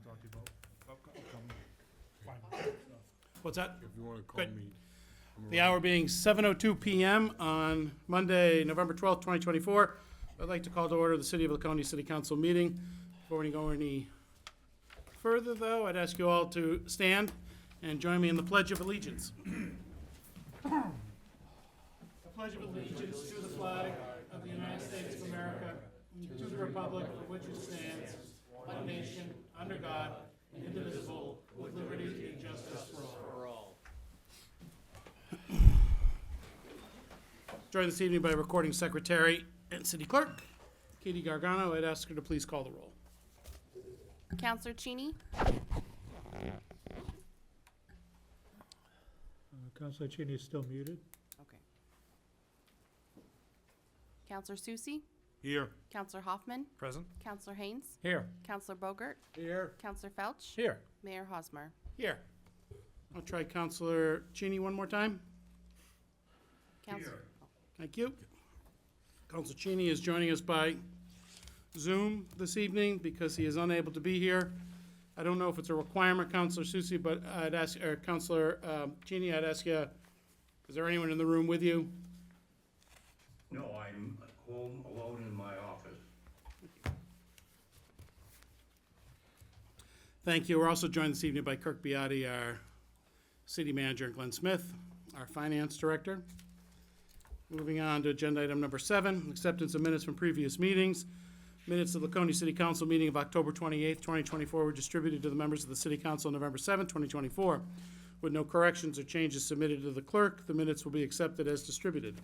talk to you about upcoming finance stuff. What's that? If you want to call Good. me. I'm The around. hour being 7:02 PM on Monday, November 12th, 2024. I'd like to call to order the City of Laconia City Council meeting. Before we go any further, though, I'd ask you all to stand and join me in the Pledge of Allegiance. I pledge of allegiance to the flag of the United States of America, and to the republic for which it stands, one nation, under God, indivisible, with liberty and justice for all. Joined this evening by Recording Secretary and City Clerk, Katie Gargano. I'd ask her to please call the roll. Counselor Cheney, Counselor Cheney is still muted. okay. Counselor Susie, Here. Counselor Hoffman, Present. Counselor Haynes, Here. Counselor Bogart, Here. Counselor Felch, Here. Mayor Hosmer. Here. I'll try Counselor Cheney one more time. Counselor, Thank you. Counselor Cheney is joining us by Zoom this evening because he is unable to be here. I don't know if it's a requirement, Counselor Susie, but I'd ask, or Counselor Cheney, I'd ask you, is there anyone in the room with you? No, I'm home alone in my office. Thank you. We're also joined this evening by Kirk Beatty, our city manager, and Glenn Smith, our finance director. Moving on to agenda item number 7, acceptance of minutes from previous meetings. Minutes of the Laconia City Council meeting of October 28th, 2024 were distributed to the members of the City Council on November 7th, 2024. With no corrections or changes submitted to the clerk, the minutes will be accepted as distributed.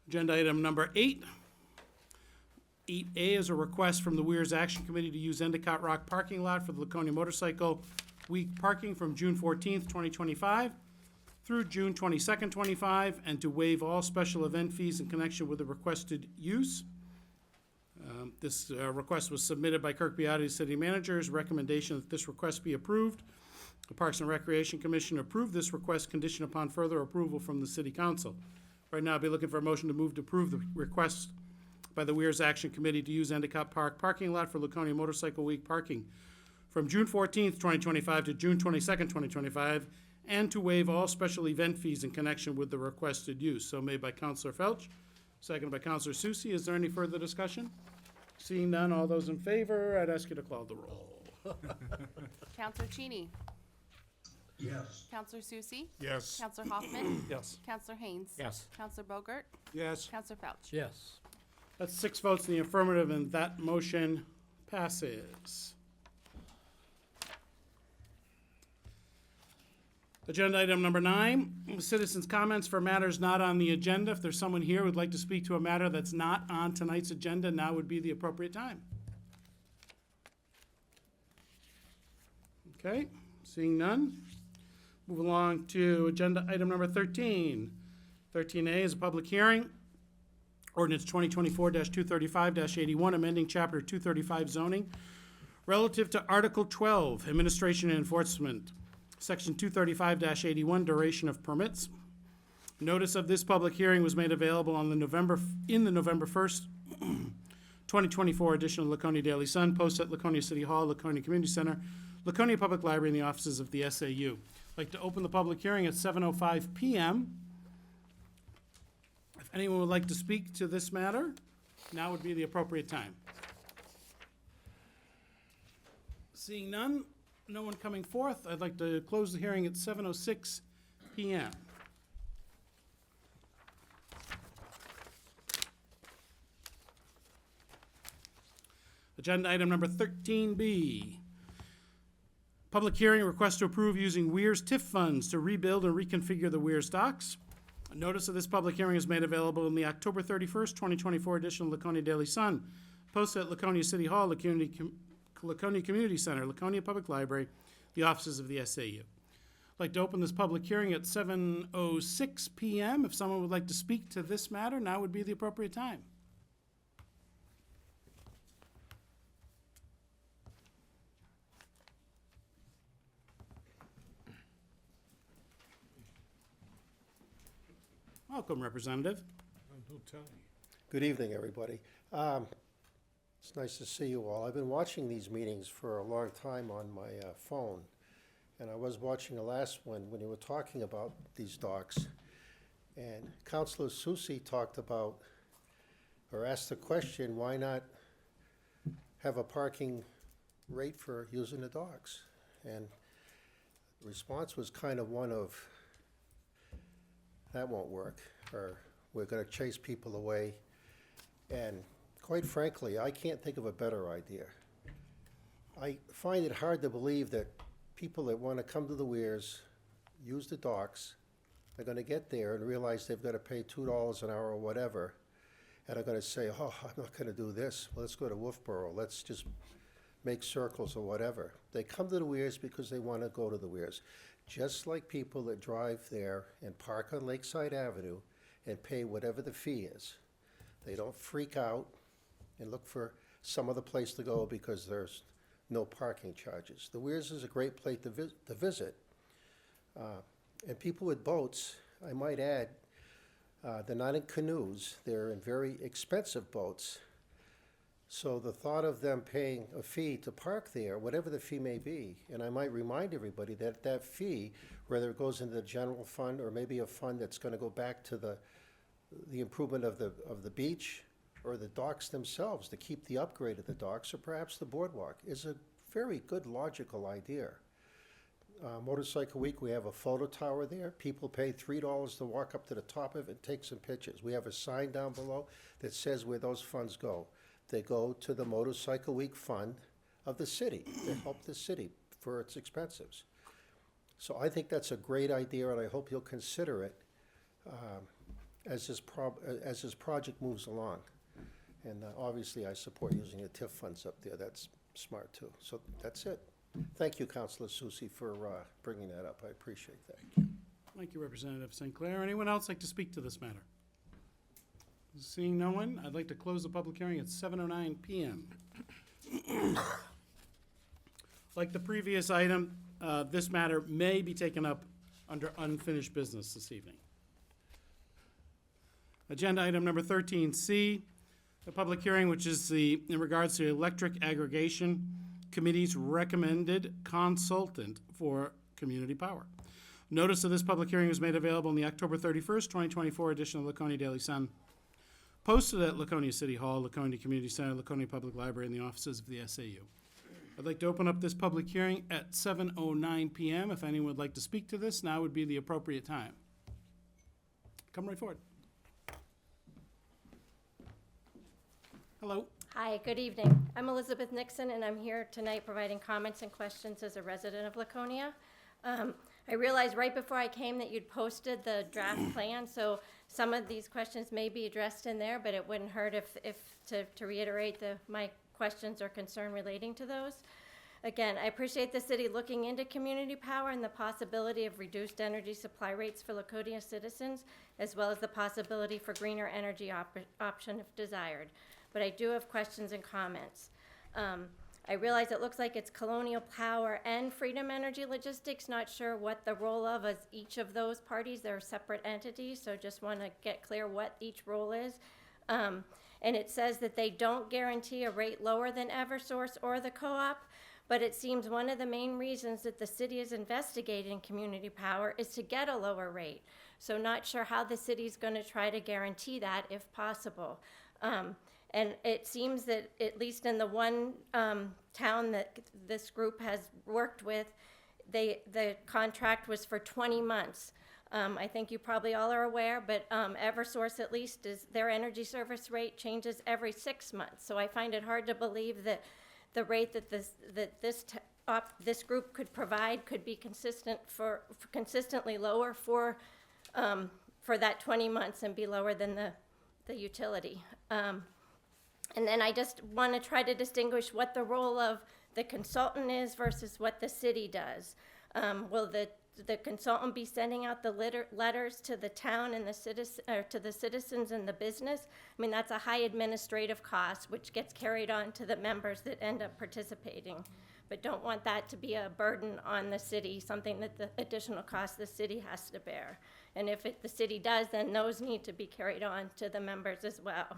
Agenda item number 8. 8A is a request from the Weirs Action Committee to use Endicott Rock parking lot for the Laconia Motorcycle Week parking from June 14th, 2025 through June 22nd, 25, and to waive all special event fees in connection with the requested use. This request was submitted by Kirk Beatty, city manager. His recommendation that this request be approved. The Parks and Recreation Commission approved this request conditioned upon further approval from the city council. Right now, I'll be looking for a motion to move to approve the request by the Weirs Action Committee to use Endicott Park parking lot for Laconia Motorcycle Week parking from June 14th, 2025 to June 22nd, 2025, and to waive all special event fees in connection with the requested use. So made by Counselor Felch, seconded by Counselor Susie. Is there any further discussion? Seeing none, all those in favor, I'd ask you to call the roll. Counselor Cheney, Yes. Counselor Susie, Yes. Counselor Hoffman, Yes. Counselor Haynes. Yes. Counselor Bogart, Yes. Counselor Felch. Yes. That's 6 votes in the affirmative, and that motion passes. Agenda item number 9, citizens' comments for matters not on the agenda. If there's someone here who'd like to speak to a matter that's not on tonight's agenda, now would be the appropriate time. Okay, seeing none. Move along to agenda item number 13. 13A is a public hearing. Ordinance 2024-235-81, amending Chapter 235 zoning relative to Article 12, Administration and Enforcement, Section 235-81, duration of permits. Notice of this public hearing was made available on the November 1st, 2024 edition of Laconia Daily Sun, posted at Laconia City Hall, Laconia Community Center, Laconia Public Library, and the offices of the SAU. I'd like to open the public hearing at 7:05 PM. If anyone would like to speak to this matter, now would be the appropriate time. Seeing none, no one coming forth, I'd like to close the hearing at 7:06 PM. Agenda item number 13B. Public hearing, request to approve using Weirs TIF funds to rebuild and reconfigure the Weirs docks. A notice of this public hearing is made available in the October 31st, 2024 edition of Laconia Daily Sun, posted at Laconia City Hall, Laconia Community Center, Laconia Public Library, the offices of the SAU. I'd like to open this public hearing at 7:06 PM. If someone would like to speak to this matter, now would be the appropriate time. Welcome, Representative. Don't tell me. Good evening, everybody. It's nice to see you all. I've been watching these meetings for a long time on my phone, and I was watching the last one when you were talking about these docks. And Councilor Susi talked about, or asked the question, why not have a parking rate for using the docks? And the response was kind of one of, that won't work, or we're gonna chase people away. And quite frankly, I can't think of a better idea. I find it hard to believe that people that want to come to the Weirs, use the docks, are going to get there and realize they've got to pay $2 an hour or whatever, and are going to say, oh, I'm not going to do this. Well, let's go to Wolfboro. Let's just make circles or whatever. They come to the Weirs because they want to go to the Weirs. Just like people that drive there and park on Lakeside Avenue and pay whatever the fee is. They don't freak out and look for some other place to go because there's no parking charges. The Weirs is a great place to visit. And people with boats, I might add, they're not in canoes, they're in very expensive boats. So the thought of them paying a fee to park there, whatever the fee may be, and I might remind everybody that that fee, whether it goes into the general fund or maybe a fund that's gonna go back to the improvement of the beach or the docks themselves, to keep the upgrade of the docks, or perhaps the boardwalk, is a very good logical idea. Motorcycle Week, we have a photo tower there. People pay $3 to walk up to the top of it and take some pictures. We have a sign down below that says where those funds go. They go to the Motorcycle Week Fund of the city to help the city for its expenses. So I think that's a great idea, and I hope you'll consider it as this project moves along. And obviously, I support using the TIF funds up there. That's smart, too. So that's it. Thank you, Councilor Susi, for bringing that up. I appreciate that. Thank you, Representative St. Clair. Anyone else like to speak to this matter? Seeing no one, I'd like to close the public hearing at 7:09 PM. Like the previous item, this matter may be taken up under unfinished business this evening. Agenda item number 13C, the public hearing, which is in regards to Electric Aggregation Committee's recommended consultant for community power. Notice of this public hearing was made available in the October 31st, 2024 edition of Laconia Daily Sun, posted at Laconia City Hall, Laconia Community Center, Laconia Public Library, and the offices of the SAU. I'd like to open up this public hearing at 7:09 PM. If anyone would like to speak to this, now would be the appropriate time. Come right forward. Hello. Hi, good evening. I'm Elizabeth Nixon, and I'm here tonight providing comments and questions as a resident of Laconia. I realized right before I came that you'd posted the draft plan, so some of these questions may be addressed in there, but it wouldn't hurt to reiterate my questions or concern relating to those. Again, I appreciate the city looking into community power and the possibility of reduced energy supply rates for Laconia citizens, as well as the possibility for greener energy option if desired. But I do have questions and comments. I realize it looks like it's Colonial Power and Freedom Energy Logistics. Not sure what the role of is each of those parties. They're separate entities, so just want to get clear what each role is. And it says that they don't guarantee a rate lower than Eversource or the co-op, but it seems one of the main reasons that the city is investigating community power is to get a lower rate. So not sure how the city's going to try to guarantee that if possible. And it seems that at least in the one town that this group has worked with, the contract was for 20 months. I think you probably all are aware, but Eversource at least is their energy service rate changes every 6 months. So I find it hard to believe that the rate that this group could provide could be consistently lower for that 20 months and be lower than the utility. And then I just want to try to distinguish what the role of the consultant is versus what the city does. Will the consultant be sending out the letters to the town and to the citizens and the business? I mean, that's a high administrative cost, which gets carried on to the members that end up participating. But don't want that to be a burden on the city, something that the additional cost the city has to bear. And if the city does, then those need to be carried on to the members as well.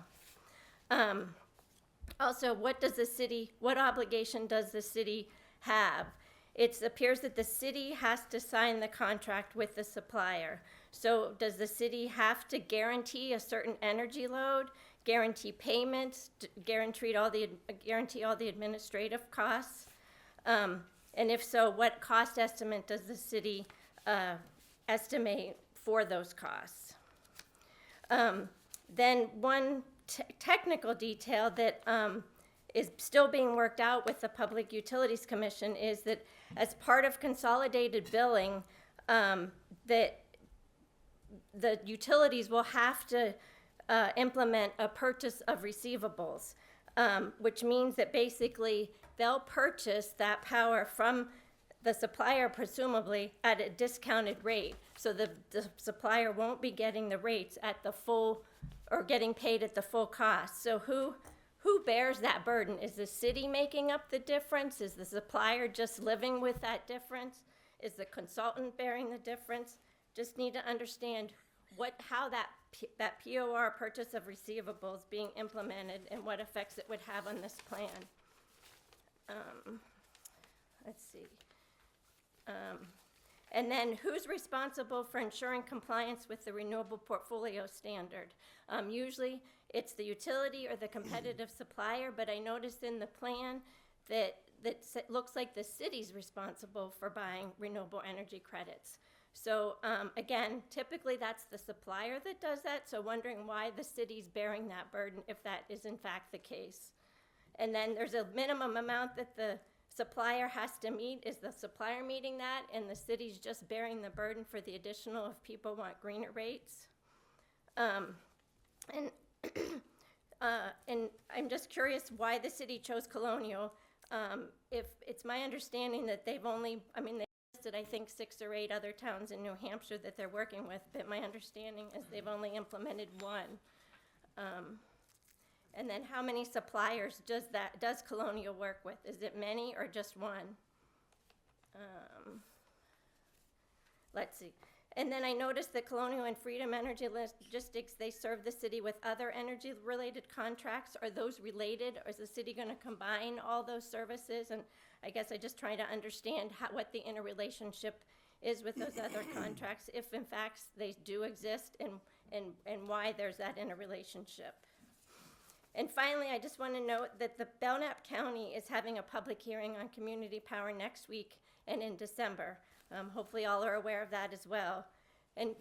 Also, what obligation does the city have? It appears that the city has to sign the contract with the supplier. So does the city have to guarantee a certain energy load, guarantee payments, guarantee all the administrative costs? And if so, what cost estimate does the city estimate for those costs? Then one technical detail that is still being worked out with the Public Utilities Commission is that as part of consolidated billing, that the utilities will have to implement a purchase of receivables, which means that basically they'll purchase that power from the supplier, presumably at a discounted rate. So the supplier won't be getting the rates at the full, or getting paid at the full cost. So who bears that burden? Is the city making up the difference? Is the supplier just living with that difference? Is the consultant bearing the difference? Just need to understand how that POR, purchase of receivables, being implemented and what effects it would have on this plan. Let's see. And then who's responsible for ensuring compliance with the renewable portfolio standard? Usually it's the utility or the competitive supplier, but I noticed in the plan that looks like the city's responsible for buying renewable energy credits. So again, typically that's the supplier that does that, so wondering why the city's bearing that burden if that is in fact the case. And then there's a minimum amount that the supplier has to meet. Is the supplier meeting that and the city's just bearing the burden for the additional if people want greener rates? And I'm just curious why the city chose Colonial. If it's my understanding that they've only, they listed I think 6 or 8 other towns in New Hampshire that they're working with, but my understanding is they've only implemented one. And then how many suppliers does Colonial work with? Is it many or just one? Let's see. And then I noticed that Colonial and Freedom Energy Logistics, they serve the city with other energy-related contracts. Are those related, or is the city going to combine all those services? And I guess I just try to understand what the interrelationship is with those other contracts, if in fact they do exist, and why there's that interrelationship. And finally, I just want to note that the Belknap County is having a public hearing on community power next week and in December. Hopefully all are aware of that as well.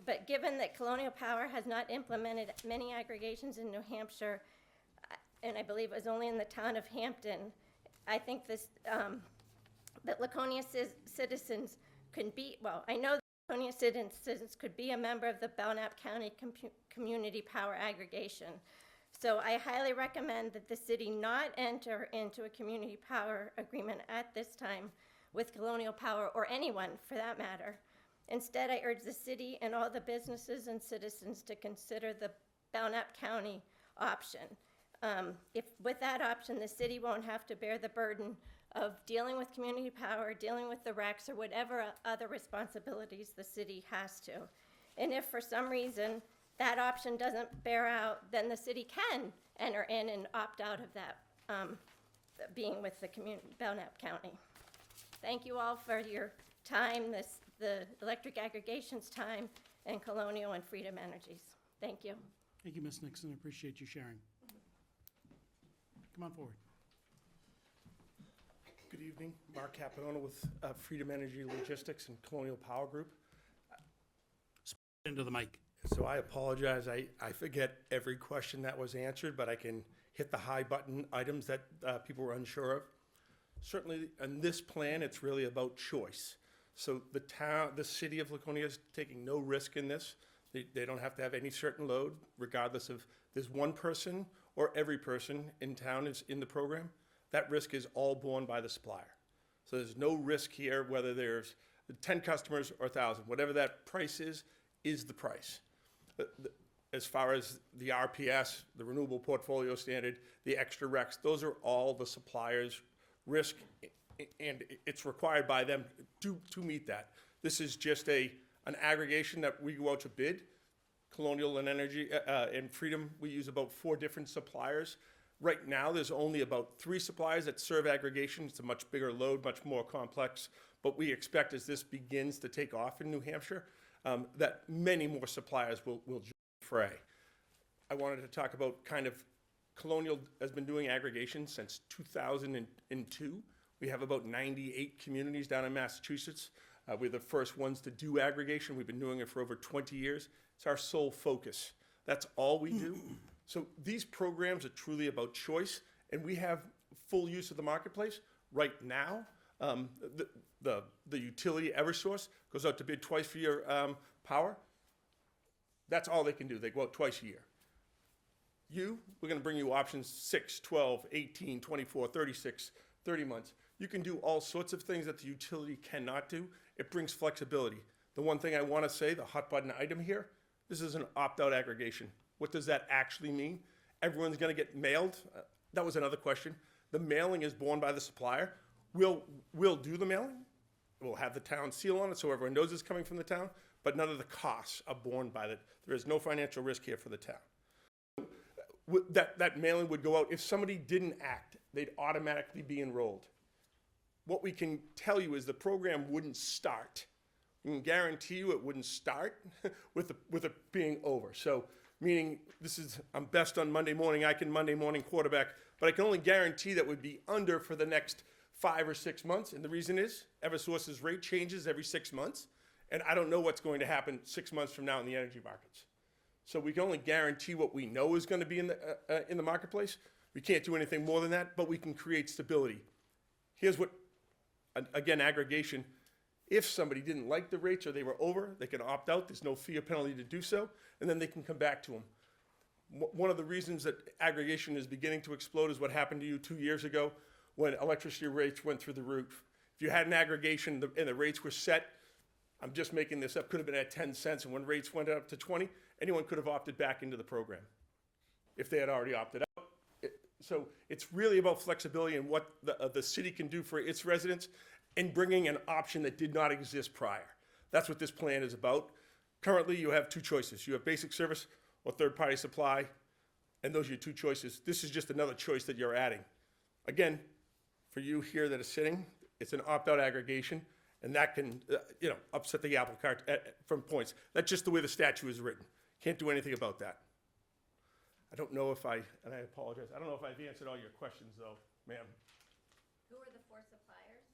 But given that Colonial Power has not implemented many aggregations in New Hampshire, and I believe it was only in the town of Hampton, I think that Laconia citizens can be, I know that Laconia citizens could be a member of the Belknap County Community Power Aggregation. So I highly recommend that the city not enter into a community power agreement at this time with Colonial Power, or anyone for that matter. Instead, I urge the city and all the businesses and citizens to consider the Belknap County option. If with that option, the city won't have to bear the burden of dealing with community power, dealing with the RECs, or whatever other responsibilities the city has to. And if for some reason that option doesn't bear out, then the city can enter in and opt out of that, being with the Belknap County. Thank you all for your time, the electric aggregations time, and Colonial and Freedom Energies. Thank you. Thank you, Ms. Nixon. I appreciate you sharing. Come on forward. Good evening, Mark Caponona with Freedom Energy Logistics and Colonial Power Group. Into the mic. So I apologize, I forget every question that was answered, but I can hit the high button items that people were unsure of. Certainly, in this plan, it's really about choice. So the city of Laconia is taking no risk in this. They don't have to have any certain load, regardless of there's one person or every person in town is in the program. That risk is all borne by the supplier. So there's no risk here, whether there's 10 customers or 1,000. Whatever that price is the price. As far as the RPS, the Renewable Portfolio Standard, the extra RECs, those are all the supplier's risk, and it's required by them to meet that. This is just an aggregation that we go out to bid. Colonial and Energy and Freedom, we use about 4 different suppliers. Right now, there's only about 3 suppliers that serve aggregation. It's a much bigger load, much more complex. But we expect as this begins to take off in New Hampshire, that many more suppliers will join the fray. I wanted to talk about kind of Colonial has been doing aggregation since 2002. We have about 98 communities down in Massachusetts. We're the first ones to do aggregation. We've been doing it for over 20 years. It's our sole focus. That's all we do. So these programs are truly about choice, and we have full use of the marketplace. Right now, the utility Eversource goes out to bid twice for your power. That's all they can do. They go out twice a year. We're going to bring you options 6, 12, 18, 24, 36, 30 months. You can do all sorts of things that the utility cannot do. It brings flexibility. The one thing I want to say, the hot button item here, this is an opt-out aggregation. What does that actually mean? Everyone's going to get mailed. That was another question. The mailing is borne by the supplier. We'll do the mailing. We'll have the town seal on it so everyone knows it's coming from the town, but none of the costs are borne by it. There is no financial risk here for the town. That mailing would go out. If somebody didn't act, they'd automatically be enrolled. What we can tell you is the program wouldn't start. We can guarantee you it wouldn't start with it being over. So, meaning I'm best on Monday morning, I can Monday morning quarterback, but I can only guarantee that would be under for the next 5 or 6 months. And the reason is Eversource's rate changes every 6 months. And I don't know what's going to happen 6 months from now in the energy markets. So we can only guarantee what we know is going to be in the marketplace. We can't do anything more than that, but we can create stability. Here's what, again, aggregation. If somebody didn't like the rates or they were over, they can opt out. There's no fee or penalty to do so, and then they can come back to them. One of the reasons that aggregation is beginning to explode is what happened to you 2 years ago when electricity rates went through the roof. If you had an aggregation and the rates were set, I'm just making this up, could have been at 10 cents, and when rates went up to 20, anyone could have opted back into the program if they had already opted out. So it's really about flexibility and what the city can do for its residents and bringing an option that did not exist prior. That's what this plan is about. Currently, you have 2 choices. You have basic service or third-party supply, and those are your 2 choices. This is just another choice that you're adding. Again, for you here that are sitting, it's an opt-out aggregation, and that can upset the apple cart from points. That's just the way the statute is written. Can't do anything about that. I don't know if and I apologize, I don't know if I've answered all your questions though, ma'am. Who are the 4 suppliers?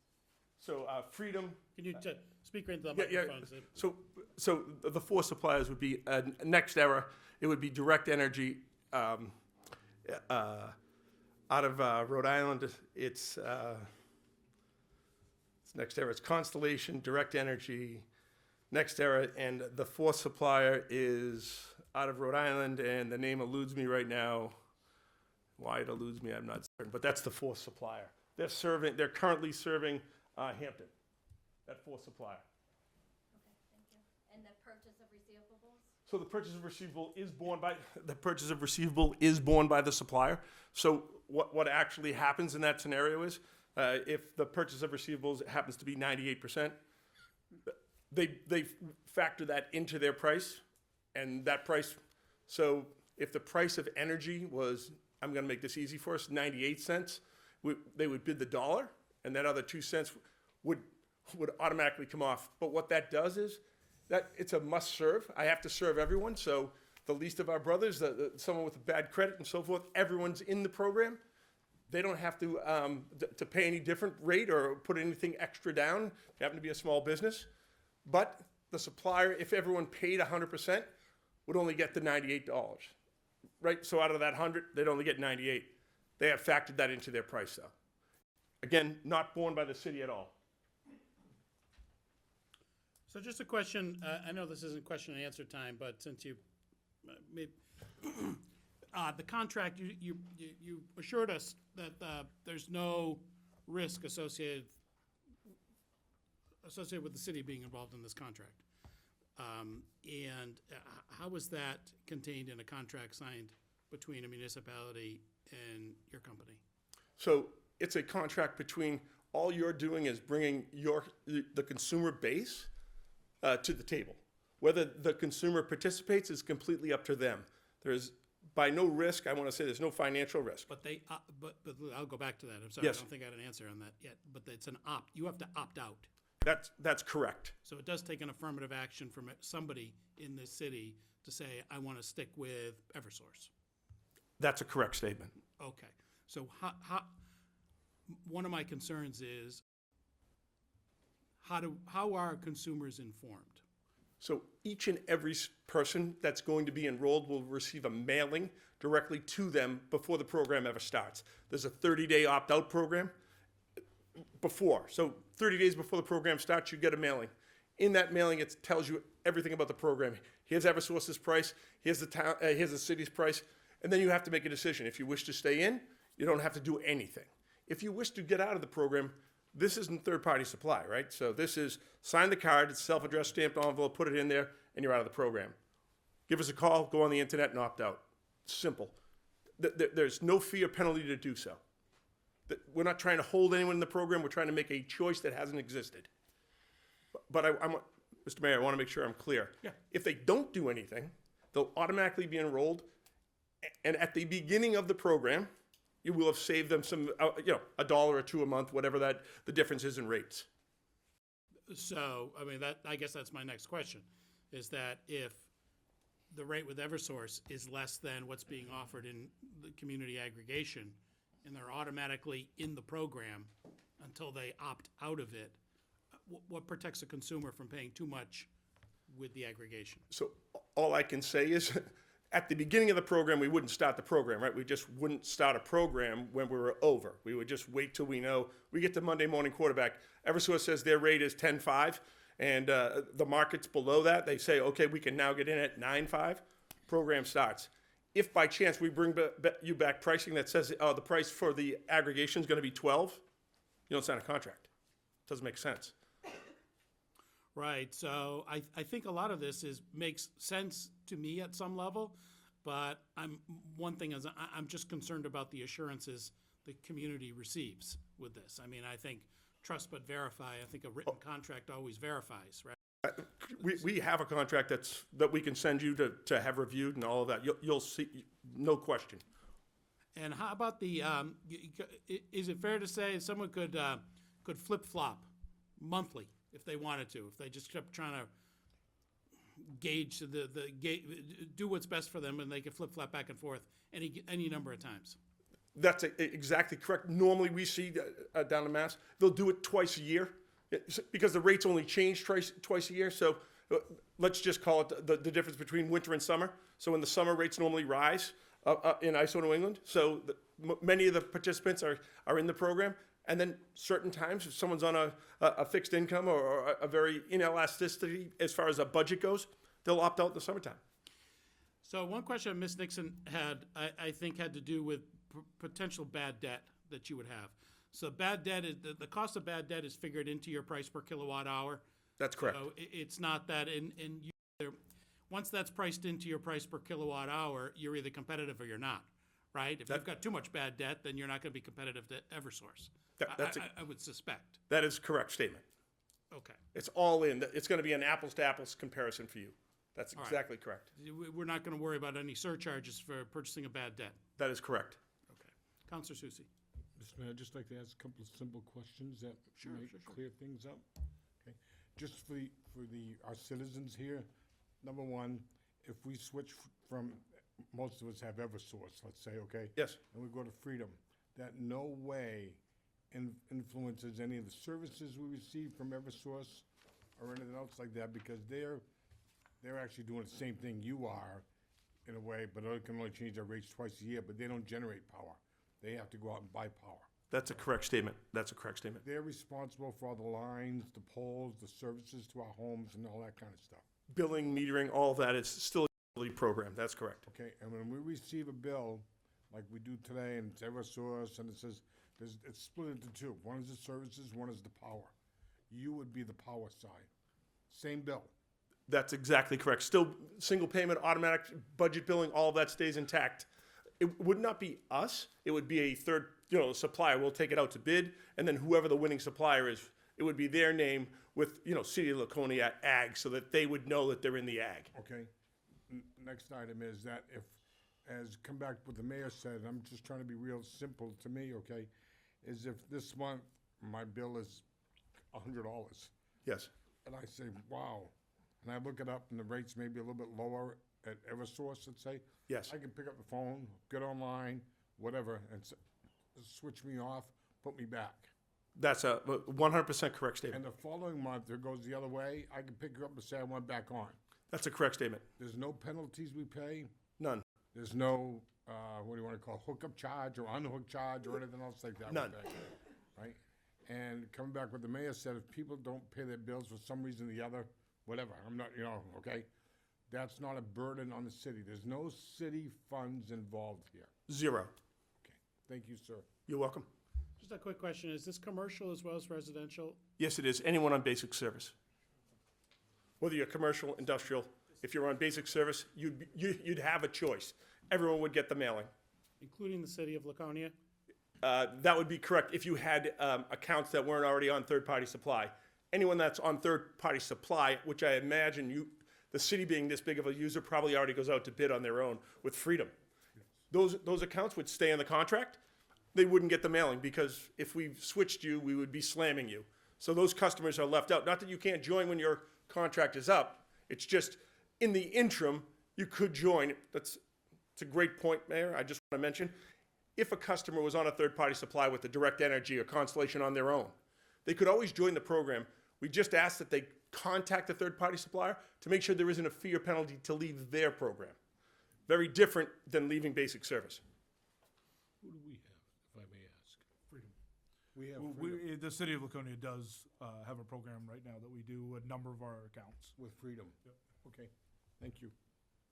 So Freedom. Can you speak right into the Yeah. microphone? So the 4 suppliers would be NextEra. It would be Direct Energy out of Rhode Island. It's NextEra. It's Constellation, Direct Energy, NextEra, and the 4th supplier is out of Rhode Island, and the name eludes me right now. Why it eludes me, I'm not certain, but that's the 4th supplier. They're currently serving Hampton, that 4th supplier. Okay, thank you. And the purchase of receivables? So the purchase of receivable is borne by the supplier. So what actually happens in that scenario is, if the purchase of receivables happens to be 98%, they factor that into their price, and that price. So if the price of energy was, I'm going to make this easy for us, 98 cents, they would bid the $1, and that other 2 cents would automatically come off. But what that does is that it's a must serve. I have to serve everyone. So the least of our brothers, someone with bad credit and so forth, everyone's in the program. They don't have to pay any different rate or put anything extra down. They happen to be a small business. But the supplier, if everyone paid 100%, would only get the $98, right? So out of that 100, they'd only get 98. They have factored that into their price, though. Again, not borne by the city at all. So just a question, I know this isn't question and answer time, but since you made, the contract, you assured us that there's no risk associated with the city being involved in this contract. And how is that contained in a contract signed between a municipality and your company? So it's a contract between, all you're doing is bringing the consumer base to the table. Whether the consumer participates is completely up to them. There's by no risk, I want to say there's no financial risk. But they, but I'll go back to that. I'm sorry, I Yes. don't think I had an answer on that yet. But it's an opt, you have to opt out. That's correct. So it does take an affirmative action from somebody in this city to say, I want to stick with Eversource. That's a correct statement. Okay, so one of my concerns is, how are consumers informed? So each and every person that's going to be enrolled will receive a mailing directly to them before the program ever starts. There's a 30-day opt-out program before. So 30 days before the program starts, you get a mailing. In that mailing, it tells you everything about the program. Here's Eversource's price, here's the city's price, and then you have to make a decision. If you wish to stay in, you don't have to do anything. If you wish to get out of the program, this isn't third-party supply, right? So this is sign the card, it's self-addressed stamped envelope, put it in there, and you're out of the program. Give us a call, go on the internet and opt out. Simple. There's no fee or penalty to do so. We're not trying to hold anyone in the program, we're trying to make a choice that hasn't existed. But Mr. Mayor, I want to make sure I'm clear. Yeah. If they don't do anything, they'll automatically be enrolled, and at the beginning of the program, you will have saved them some, $1 or $2 a month, whatever the difference is in rates. So, I mean, I guess that's my next question, is that if the rate with Eversource is less than what's being offered in the community aggregation, and they're automatically in the program until they opt out of it, what protects a consumer from paying too much with the aggregation? So all I can say is, at the beginning of the program, we wouldn't start the program, right? We just wouldn't start a program when we were over. We would just wait till we know. We get to Monday morning quarterback. Eversource says their rate is 10.5, and the market's below that. They say, okay, we can now get in at 9.5. Program starts. If by chance we bring you back pricing that says the price for the aggregation is going to be 12, you don't sign a contract. Doesn't make sense. Right, so I think a lot of this makes sense to me at some level, but one thing is I'm just concerned about the assurances the community receives with this. I mean, I think trust but verify. I think a written contract always verifies, right? We have a contract that we can send you to have reviewed and all of that. You'll see, no question. And how about is it fair to say someone could flip-flop monthly if they wanted to, if they just kept trying to gauge do what's best for them, and they could flip-flop back and forth any number of times? That's exactly correct. Normally, we see down in Mass, they'll do it twice a year because the rates only change twice a year. So let's just call it the difference between winter and summer. So in the summer, rates normally rise in ISO New England. So many of the participants are in the program. And then certain times, if someone's on a fixed income or a very inelasticity as far as a budget goes, they'll opt out in the summertime. So one question Ms. Nixon had, I think, had to do with potential bad debt that you would have. So bad debt is the cost of bad debt is figured into your price per kilowatt hour. That's correct. So it's not that once that's priced into your price per kilowatt hour, you're either competitive or you're not, right? If you've got too much bad debt, then you're not going to be competitive to Eversource. I would suspect. That is a correct statement. Okay. It's all in. It's going to be an apples-to-apples comparison for you. That's All right. exactly correct. We're not going to worry about any surcharges for purchasing a bad debt. That is correct. Okay. Counselor Susie. Mr. Mayor, I'd just like to ask a couple of simple questions that might clear things up. Okay, just for our citizens here, number one, if we switch from, most of us have Eversource, let's say, okay? Yes. And we go to Freedom, that no way influences any of the services we receive from Eversource or anything else like that, because they're actually doing the same thing you are in a way, but they can only change their rates twice a year, but they don't generate power. They have to go out and buy power. That's a correct statement. That's a correct statement. They're responsible for all the lines, the poles, the services to our homes and all that kind of stuff. Billing, metering, all of that is still a program. That's correct. Okay, and when we receive a bill, like we do today, and it's Eversource, and it says, it's split into two. One is the services, one is the power. You would be the power side. Same bill. That's exactly correct. Still single payment, automatic budget billing, all of that stays intact. It would not be us. It would be a third, supplier. We'll take it out to bid, and then whoever the winning supplier is, it would be their name with, City of Laconia Ag, so that they would know that they're in the ag. Okay. Next item is that if as come back what the mayor said, I'm just trying to be real simple to me, okay? Is if this month my bill is $100, Yes, and I say, wow, and I look it up and the rate's maybe a little bit lower at Eversource, let's say. yes. I can pick up the phone, get online, whatever, and switch me off, put me back. That's a 100% correct statement. And the following month, it goes the other way, I can pick her up and say I want back on. That's a correct statement. There's no penalties we pay. None. There's no, what do you want to call, hookup charge or unhook charge or anything else like that. we None. pay, Right? And coming back what the mayor said, if people don't pay their bills for some reason or the other, whatever, I'm not, okay? That's not a burden on the city. There's no city funds involved here. Zero. Okay, thank you, sir. You're welcome. Just a quick question, is this commercial as well as residential? Yes, it is. Anyone on basic service. Whether you're commercial, industrial, if you're on basic service, you'd have a choice. Everyone would get the mailing. Including the city of Laconia? That would be correct if you had accounts that weren't already on third-party supply. Anyone that's on third-party supply, which I imagine the city being this big of a user, probably already goes out to bid on their own with Freedom. Those accounts would stay in the contract. They wouldn't get the mailing because if we switched you, we would be slamming you. So those customers are left out. Not that you can't join when your contract is up. It's just in the interim, you could join. It's a great point, Mayor. I just want to mention, if a customer was on a third-party supply with the Direct Energy or Constellation on their own, they could always join the program. We just ask that they contact the third-party supplier to make sure there isn't a fee or penalty to leave their program. Very different than leaving basic service. Who do we have, if I may ask? Freedom. We have Well, freedom the city of Laconia does have a program right now that we do a number of our accounts. with freedom. Okay, thank you.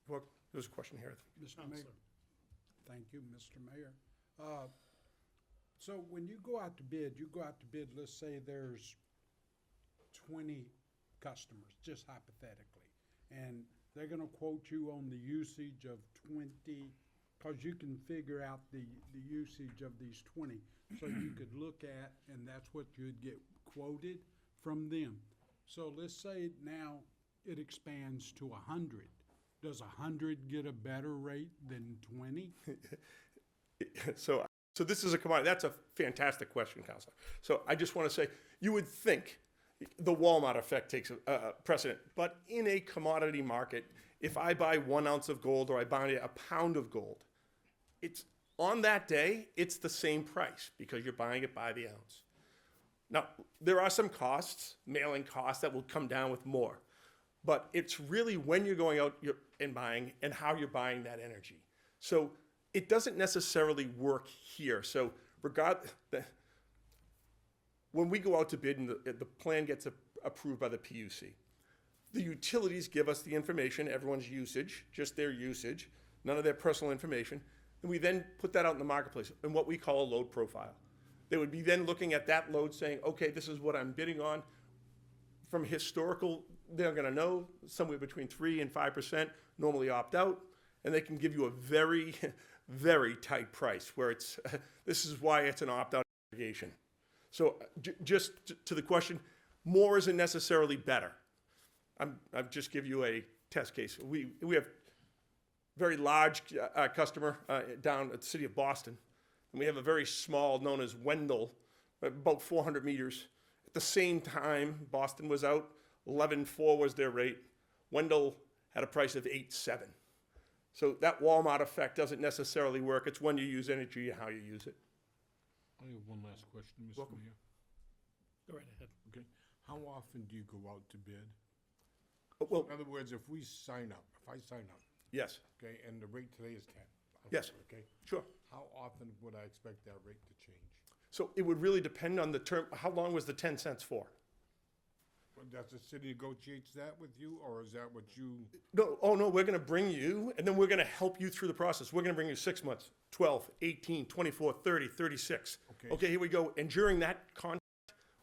Well, there's a question here. Mr. Mayor, Counselor. thank you, Mr. Mayor. So when you go out to bid, let's say there's 20 customers, just hypothetically, and they're gonna quote you on the usage of 20, cause you can figure out the usage of these 20. So you could look at, and that's what you'd get quoted from them. So let's say now it expands to 100. Does 100 get a better rate than 20? So this is a commodity. That's a fantastic question, Counselor. So I just want to say, you would think the Walmart effect takes precedent, but in a commodity market, if I buy 1 ounce of gold or I buy a pound of gold, it's on that day, it's the same price because you're buying it by the ounce. Now, there are some costs, mailing costs, that will come down with more. But it's really when you're going out and buying and how you're buying that energy. So it doesn't necessarily work here. So when we go out to bid and the plan gets approved by the PUC, the utilities give us the information, everyone's usage, just their usage, none of their personal information, and we then put that out in the marketplace in what we call a load profile. They would be then looking at that load saying, okay, this is what I'm bidding on. From historical, they're gonna know somewhere between 3 and 5% normally opt out, and they can give you a very, very tight price where it's, this is why it's an opt-out aggregation. So just to the question, more isn't necessarily better. I've just give you a test case. We have very large customer down at the city of Boston, and we have a very small known as Wendell, about 400 meters. At the same time, Boston was out, 11.4 was their rate. Wendell had a price of 8.7. So that Walmart effect doesn't necessarily work. It's when you use energy and how you use it. I have one last question, Mr. Welcome. Mayor. Go right ahead. Okay, how often do you go out to bid? Well, In other words, if we sign up, if I sign up, yes, okay, and the rate today is 10. Yes. Okay, sure. how often would I expect that rate to change? So it would really depend on the term. How long was the 10 cents for? Does the city negotiates that with you, or is that what you? No, oh no, we're gonna bring you, and then we're gonna help you through the process. We're gonna bring you 6 months, 12, 18, 24, 30, 36. Okay. Okay, here we go. And during that contract,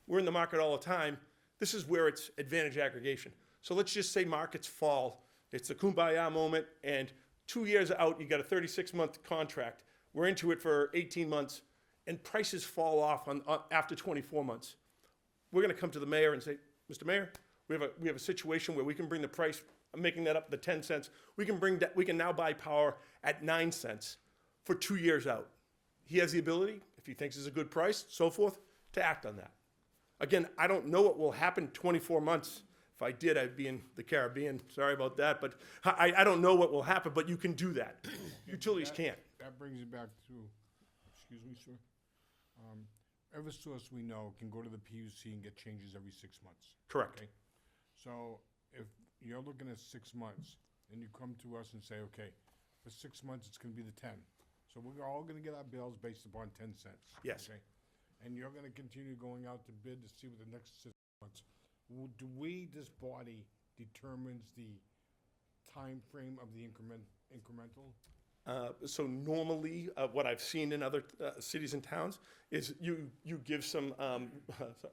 we're in the market all the time. This is where it's advantage aggregation. So let's just say markets fall. It's a kumbaya moment, and 2 years out, you got a 36-month contract. We're into it for 18 months, and prices fall off after 24 months. We're gonna come to the mayor and say, Mr. Mayor, we have a situation where we can bring the price I'm making that up, the 10 cents, we can now buy power at 9 cents for 2 years out. He has the ability, if he thinks it's a good price, so forth, to act on that. Again, I don't know what will happen 24 months. If I did, I'd be in the Caribbean. Sorry about that, but I don't know what will happen, but you can do that. Utilities can't. That brings you back to, excuse me, sir. Eversource, we know, can go to the PUC and get changes every 6 months. Correct. Okay? So if you're looking at 6 months, and you come to us and say, okay, for 6 months, it's gonna be the 10. So we're all gonna get our bills based upon 10 cents. Yes. Okay? And you're gonna continue going out to bid to see what the next 6 months. Do we, this body, determines the time frame of the incremental? So normally, what I've seen in other cities and towns is you give some,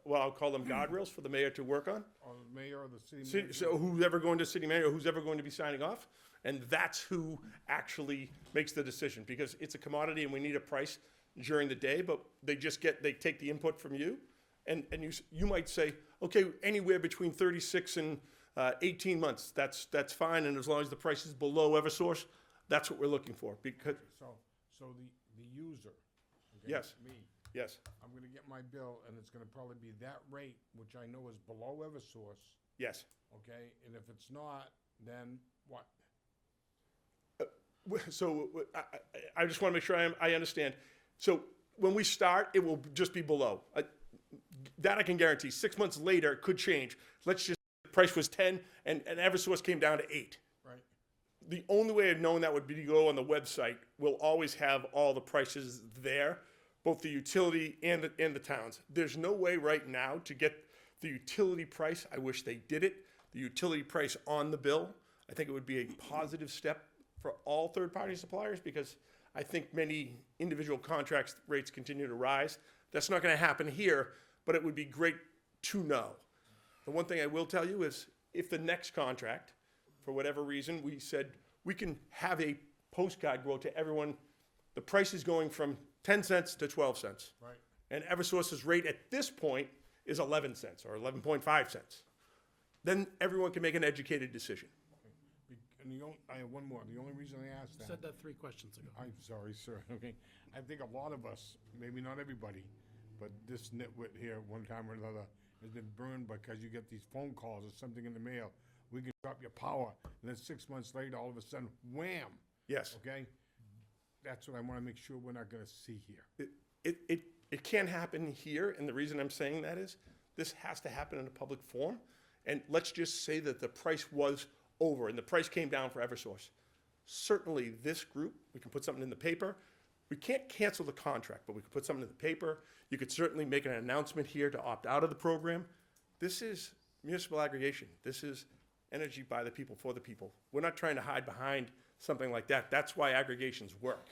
well, I'll call them guardrails for the mayor to work on. Or the mayor or the city City- manager? So who's ever going to city manager, who's ever going to be signing off, and that's who actually makes the decision, because it's a commodity and we need a price during the day, but they take the input from you, and you might say, okay, anywhere between 36 and 18 months, that's fine, and as long as the price is below Eversource, that's what we're looking for, because, So the user, okay, Yes. me, yes, I'm gonna get my bill, and it's gonna probably be that rate, which I know is below Eversource, yes. okay? And if it's not, then what? So I just want to make sure I understand. So when we start, it will just be below. That I can guarantee. 6 months later, it could change. Let's just, the price was 10 and Eversource came down to 8. Right. The only way of knowing that would be to go on the website. We'll always have all the prices there, both the utility and the towns. There's no way right now to get the utility price. I wish they did it. The utility price on the bill. I think it would be a positive step for all third-party suppliers, because I think many individual contracts rates continue to rise. That's not going to happen here, but it would be great to know. The one thing I will tell you is, if the next contract, for whatever reason, we said we can have a postcard go to everyone, the price is going from 10 cents to 12 cents. Right. And Eversource's rate at this point is 11 cents or 11.5 cents. Then everyone can make an educated decision. And I have one more. The only reason I asked that. Said that 3 questions ago. I'm sorry, sir, okay? I think a lot of us, maybe not everybody, but this nitwit here, one time or another, has been burned because you get these phone calls or something in the mail. We can drop your power, and then 6 months later, all of a sudden, wham! Yes. Okay? That's what I want to make sure we're not going to see here. It can't happen here, and the reason I'm saying that is, this has to happen in a public forum. And let's just say that the price was over and the price came down for Eversource. Certainly this group, we can put something in the paper. We can't cancel the contract, but we could put something in the paper. You could certainly make an announcement here to opt out of the program. This is municipal aggregation. This is energy by the people, for the people. We're not trying to hide behind something like that. That's why aggregations work.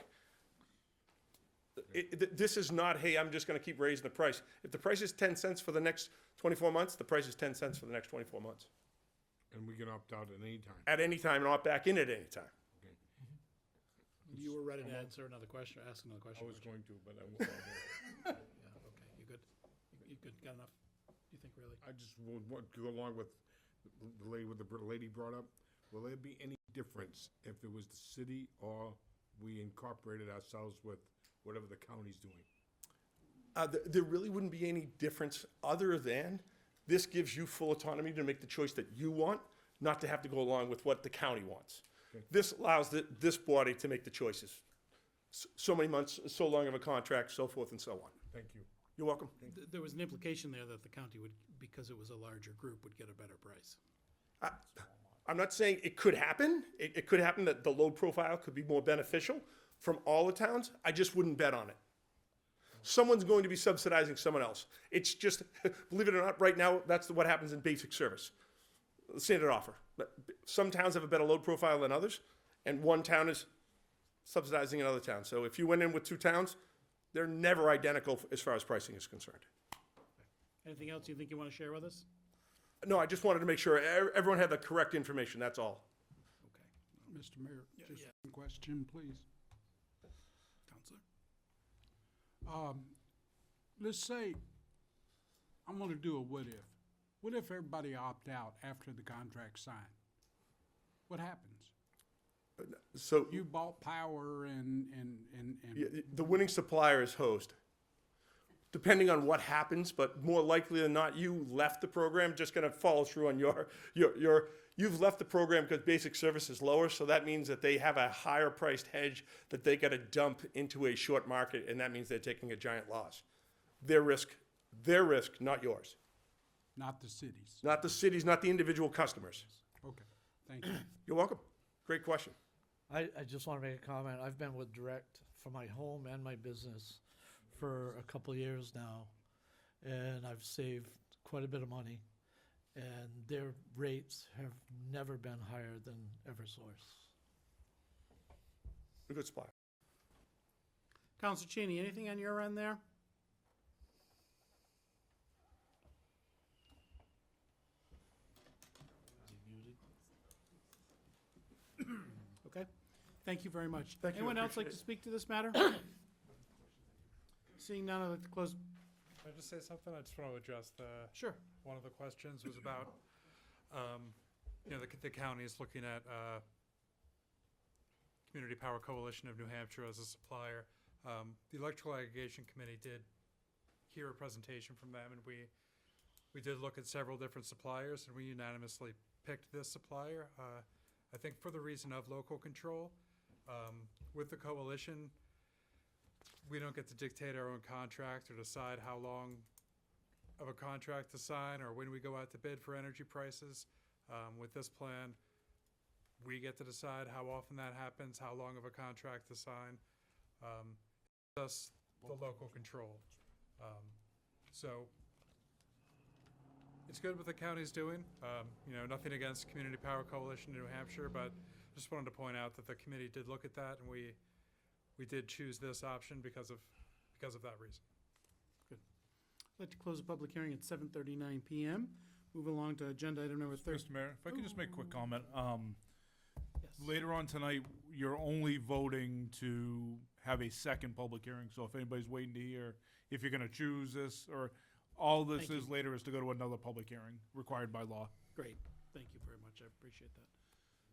This is not, hey, I'm just gonna keep raising the price. If the price is 10 cents for the next 24 months, the price is 10 cents for the next 24 months. And we can opt out at any time. At any time and opt back in at any time. Okay. You were ready to answer another question, or ask another I question? was Rich? going to, but I won't. Yeah, okay, you good? You good, got enough, you think, really? I just would want to go along with the lady, what the lady brought up. Will there be any difference if it was the city or we incorporated ourselves with whatever the county's doing? There really wouldn't be any difference other than this gives you full autonomy to make the choice that you want, not to have to go along with what the county wants. Okay. This allows this body to make the choices. So many months, so long of a contract, so forth and so on. Thank you. You're welcome. There was an implication there that the county would, because it was a larger group, would get a better price. I'm not saying it could happen. It could happen that the load profile could be more beneficial from all the towns. I just wouldn't bet on it. Someone's going to be subsidizing someone else. It's just, believe it or not, right now, that's what happens in basic service. Standard offer. Some towns have a better load profile than others, and one town is subsidizing another town. So if you went in with 2 towns, they're never identical as far as pricing is concerned. Anything else you think you want to share with us? No, I just wanted to make sure everyone had the correct information, that's all. Okay. Mr. Mayor, just yeah. one question, please. Counselor? Let's say, I'm gonna do a what if. What if everybody opt out after the contract's signed? What happens? So You bought power and the winning supplier is Host. Depending on what happens, but more likely than not, you left the program, just gonna follow through on you've left the program because basic service is lower, so that means that they have a higher priced hedge that they gotta dump into a short market, and that means they're taking a giant loss. Their risk, not yours. not the cities. Not the cities, not the individual customers. Okay, thank you. You're welcome. Great question. I just want to make a comment. I've been with Direct for my home and my business for a couple of years now, and I've saved quite a bit of money, and their rates have never been higher than Eversource. A good supplier. Counselor Cheney, anything on your end there? Okay, thank you very much. Thank you, I Anyone else like appreciate to speak to this matter? Seeing none, I'd like to close. Can I just say something? I just want to address Sure. one of the questions was about, the county is looking at Community Power Coalition of New Hampshire as a supplier. The Electrical Aggregation Committee did hear a presentation from them, and we did look at several different suppliers, and we unanimously picked this supplier. I think for the reason of local control. With the coalition, we don't get to dictate our own contract or decide how long of a contract to sign or when we go out to bid for energy prices. With this plan, we get to decide how often that happens, how long of a contract to sign. Thus, the local control. So, it's good what the county's doing. Nothing against Community Power Coalition in New Hampshire, but just wanted to point out that the committee did look at that, and we did choose this option because of that reason. I'd like to close the public hearing at 7:39 PM. Move along to agenda item number 30. Mr. Mayor, if I could just make a quick comment. Yes. Later on tonight, you're only voting to have a second public hearing, so if anybody's waiting to hear if you're gonna choose this, or all this Thank is later is to go to another public hearing, required by law. Great, thank you very much, I appreciate that.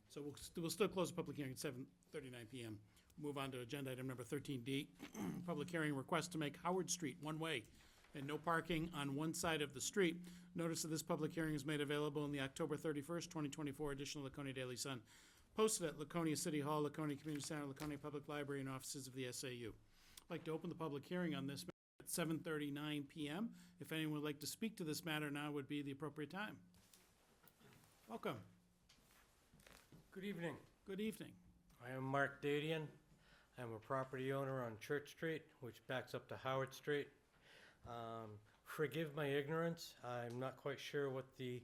So we'll still close the public hearing at 7:39 PM. Move on to agenda item number 13D, public hearing request to make Howard Street one-way and no parking on one side of the street. Notice of this public hearing is made available in the October 31st, 2024 edition of Laconia Daily Sun, posted at Laconia City Hall, Laconia Community Center, Laconia Public Library, and offices of the SAU. I'd like to open the public hearing on this at 7:39 PM. If anyone would like to speak to this matter, now would be the appropriate time. Welcome. Good evening. Good evening. I am Mark Dadian. I'm a property owner on Church Street, which backs up to Howard Street. Forgive my ignorance. I'm not quite sure what the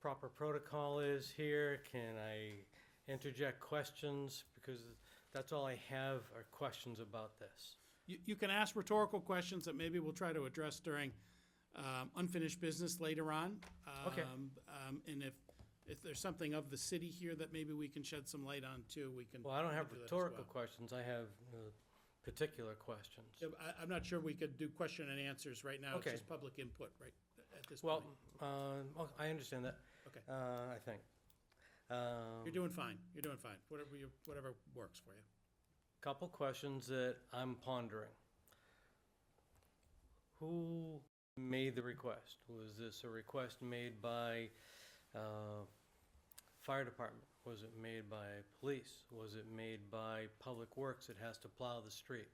proper protocol is here. Can I interject questions? Because that's all I have are questions about this. You can ask rhetorical questions that maybe we'll try to address during unfinished business later on. Okay. And if there's something of the city here that maybe we can shed some light on too, we can. Well, I don't have do that as rhetorical well. questions. I have particular questions. Yeah, I'm not sure we could do question and answers right now. Okay. It's just public input right at this Well, point. I understand that. Okay. I think. You're doing fine. You're doing fine. Whatever works for you. Couple questions that I'm pondering. Who made the request? Was this a request made by fire department? Was it made by police? Was it made by Public Works that has to plow the street?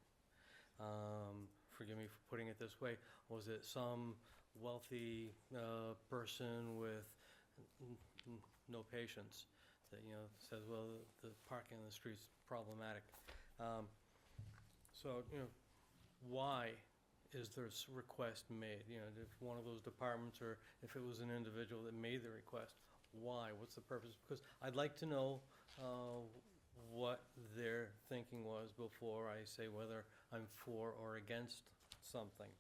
Forgive me for putting it this way. Was it some wealthy person with no patience that, says, well, the parking on the street's problematic? So, why is this request made? If one of those departments or if it was an individual that made the request, why? What's the purpose? Because I'd like to know what their thinking was before I say whether I'm for or against something.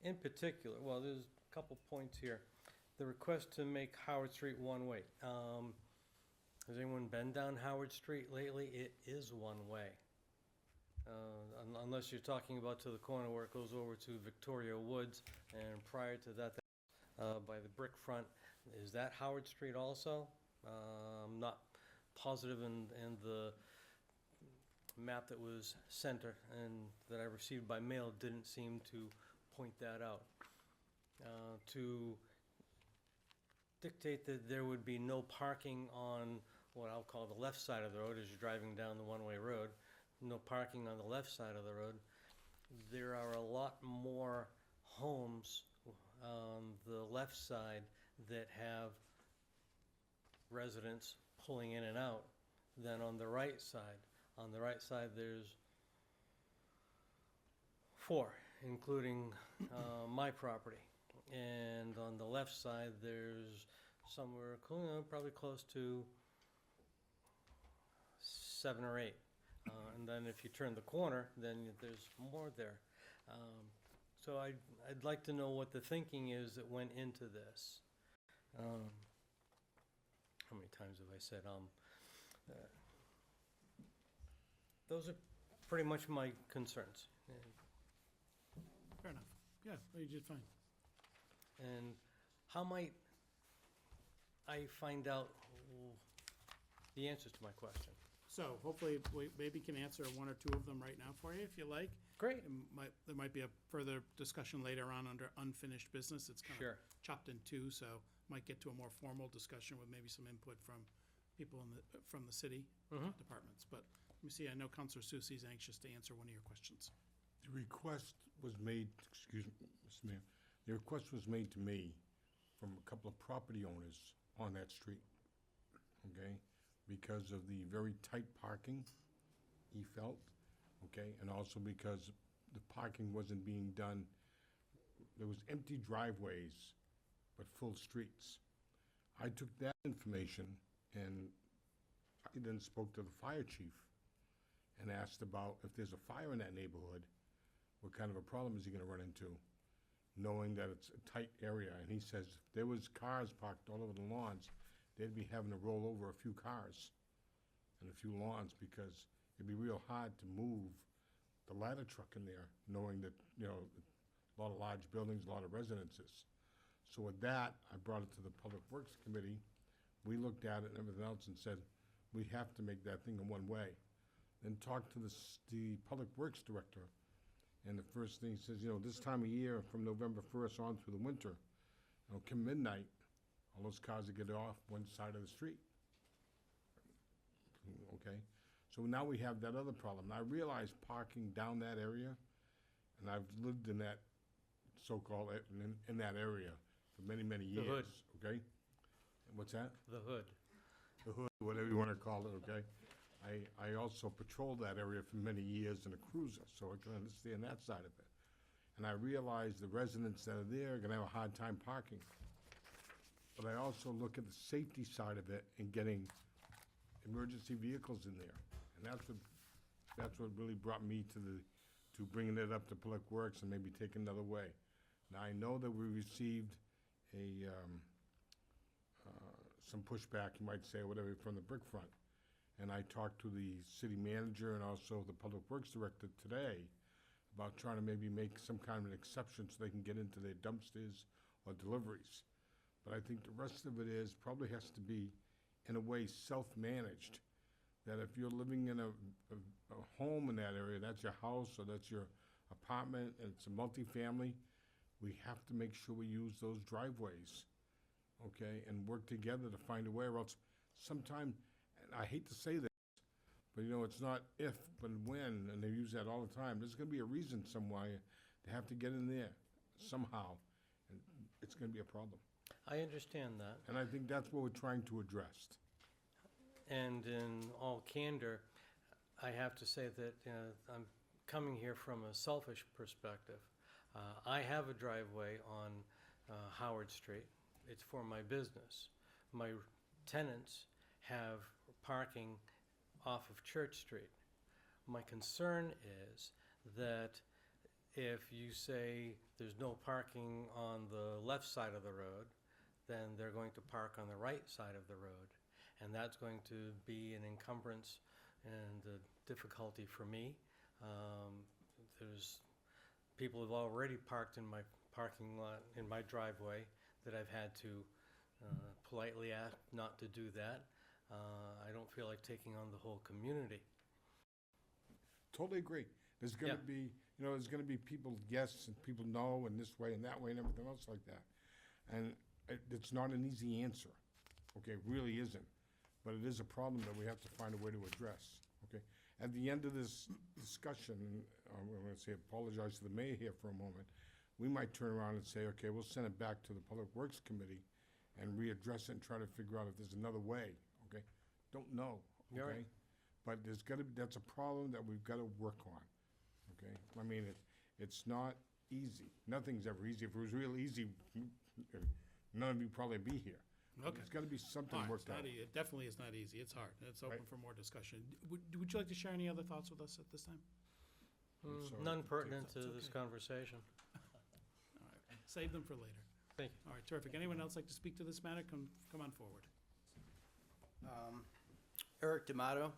In particular, well, there's a couple points here. The request to make Howard Street one-way. Has anyone been down Howard Street lately? It is one-way. Unless you're talking about to the corner where it goes over to Victoria Woods, and prior to that, by the brick front. Is that Howard Street also? I'm not positive and the map that was sent and that I received by mail didn't seem to point that out. To dictate that there would be no parking on what I'll call the left side of the road as you're driving down the one-way road, no parking on the left side of the road. There are a lot more homes on the left side that have residents pulling in and out than on the right side. On the right side, there's 4, including my property. And on the left side, there's somewhere, probably close to 7 or 8. And then if you turn the corner, then there's more there. So I'd like to know what the thinking is that went into this. How many times have I said, those are pretty much my concerns. Fair enough. Yeah, well, you did fine. And how might I find out the answers to my question? So hopefully, we maybe can answer 1 or 2 of them right now for you, if you like. Great. There might be a further discussion later on under unfinished business. It's kind Sure. of chopped in 2, so might get to a more formal discussion with maybe some input from people from the city departments. But let me see, I know Counselor Susi's anxious to answer one of your questions. The request was made, excuse me, Mr. Mayor, the request was made to me from a couple of property owners on that street, okay? Because of the very tight parking he felt, okay? And also because the parking wasn't being done, there was empty driveways, but full streets. I took that information and I then spoke to the fire chief and asked about if there's a fire in that neighborhood, what kind of a problem is he gonna run into, knowing that it's a tight area? And he says if there was cars parked all over the lawns, they'd be having to roll over a few cars and a few lawns because it'd be real hard to move the ladder truck in there, knowing that, you know, a lot of large buildings, a lot of residences. So with that, I brought it to the Public Works Committee. We looked at it and everything else and said, we have to make that thing a one-way. Then talked to the Public Works Director, and the first thing he says, you know, this time of year, from November 1st on through the winter, you know, come midnight, all those cars that get off one side of the street. Okay? So now we have that other problem. Now, I realize parking down that area, and I've lived in that so-called, in that area for many, many years. hood. Okay? What's that? The hood. The hood, whatever you want to call it, okay? I also patrolled that area for many years in a cruiser, so I can understand that side of it. And I realize the residents that are there are gonna have a hard time parking. But I also look at the safety side of it and getting emergency vehicles in there. And that's what really brought me to bringing it up to Public Works and maybe take another way. Now, I know that we received some pushback, you might say, or whatever, from the brick front. And I talked to the city manager and also the Public Works Director today about trying to maybe make some kind of an exception so they can get into their dumpsters or deliveries. But I think the rest of it probably has to be, in a way, self-managed. That if you're living in a home in that area, that's your house or that's your apartment, and it's a multifamily, we have to make sure we use those driveways, okay, and work together to find a way, or else sometime, and I hate to say this, but you know, it's not if, but when, and they use that all the time. There's gonna be a reason somewhere they have to get in there somehow, and it's gonna be a problem. I understand that. And I think that's what we're trying to address. And in all candor, I have to say that I'm coming here from a selfish perspective. I have a driveway on Howard Street. It's for my business. My tenants have parking off of Church Street. My concern is that if you say there's no parking on the left side of the road, then they're going to park on the right side of the road. And that's going to be an encumbrance and a difficulty for me. There's people have already parked in my parking lot, in my driveway, that I've had to politely ask not to do that. I don't feel like taking on the whole community. Totally agree. There's gonna Yeah. be, there's gonna be people guess and people know and this way and that way and everything else like that. And it's not an easy answer, okay, it really isn't. But it is a problem that we have to find a way to address, okay? At the end of this discussion, I'm gonna say apologize to the mayor here for a moment, we might turn around and say, okay, we'll send it back to the Public Works Committee and readdress it and try to figure out if there's another way, okay? Don't know, You're right. okay? But that's a problem that we've gotta work on, okay? I mean, it's not easy. Nothing's ever easy. If it was real easy, none of you probably be here. Okay. There's gotta be something All right, worked it's out. not it definitely is not easy. It's hard. It's open Right. for more discussion. Would you like to share any other thoughts with us at this time? sorry. None pertinent to It's this okay. conversation. All right, save them for later. Thank you. All right, terrific. Anyone else like to speak to this matter? Come on forward. Eric D'Amato.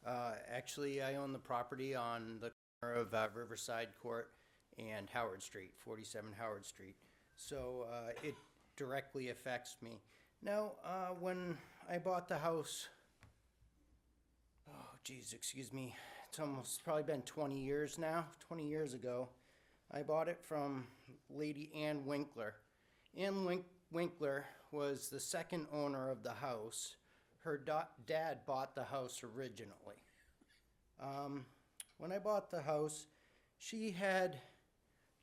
Actually, I own the property on the corner of Riverside Court and Howard Street, 47 Howard Street. So it directly affects me. Now, when I bought the house, oh geez, excuse me, it's almost probably been 20 years now, 20 years ago. I bought it from Lady Ann Winkler. Ann Winkler was the second owner of the house. Her dad bought the house originally. When I bought the house, she had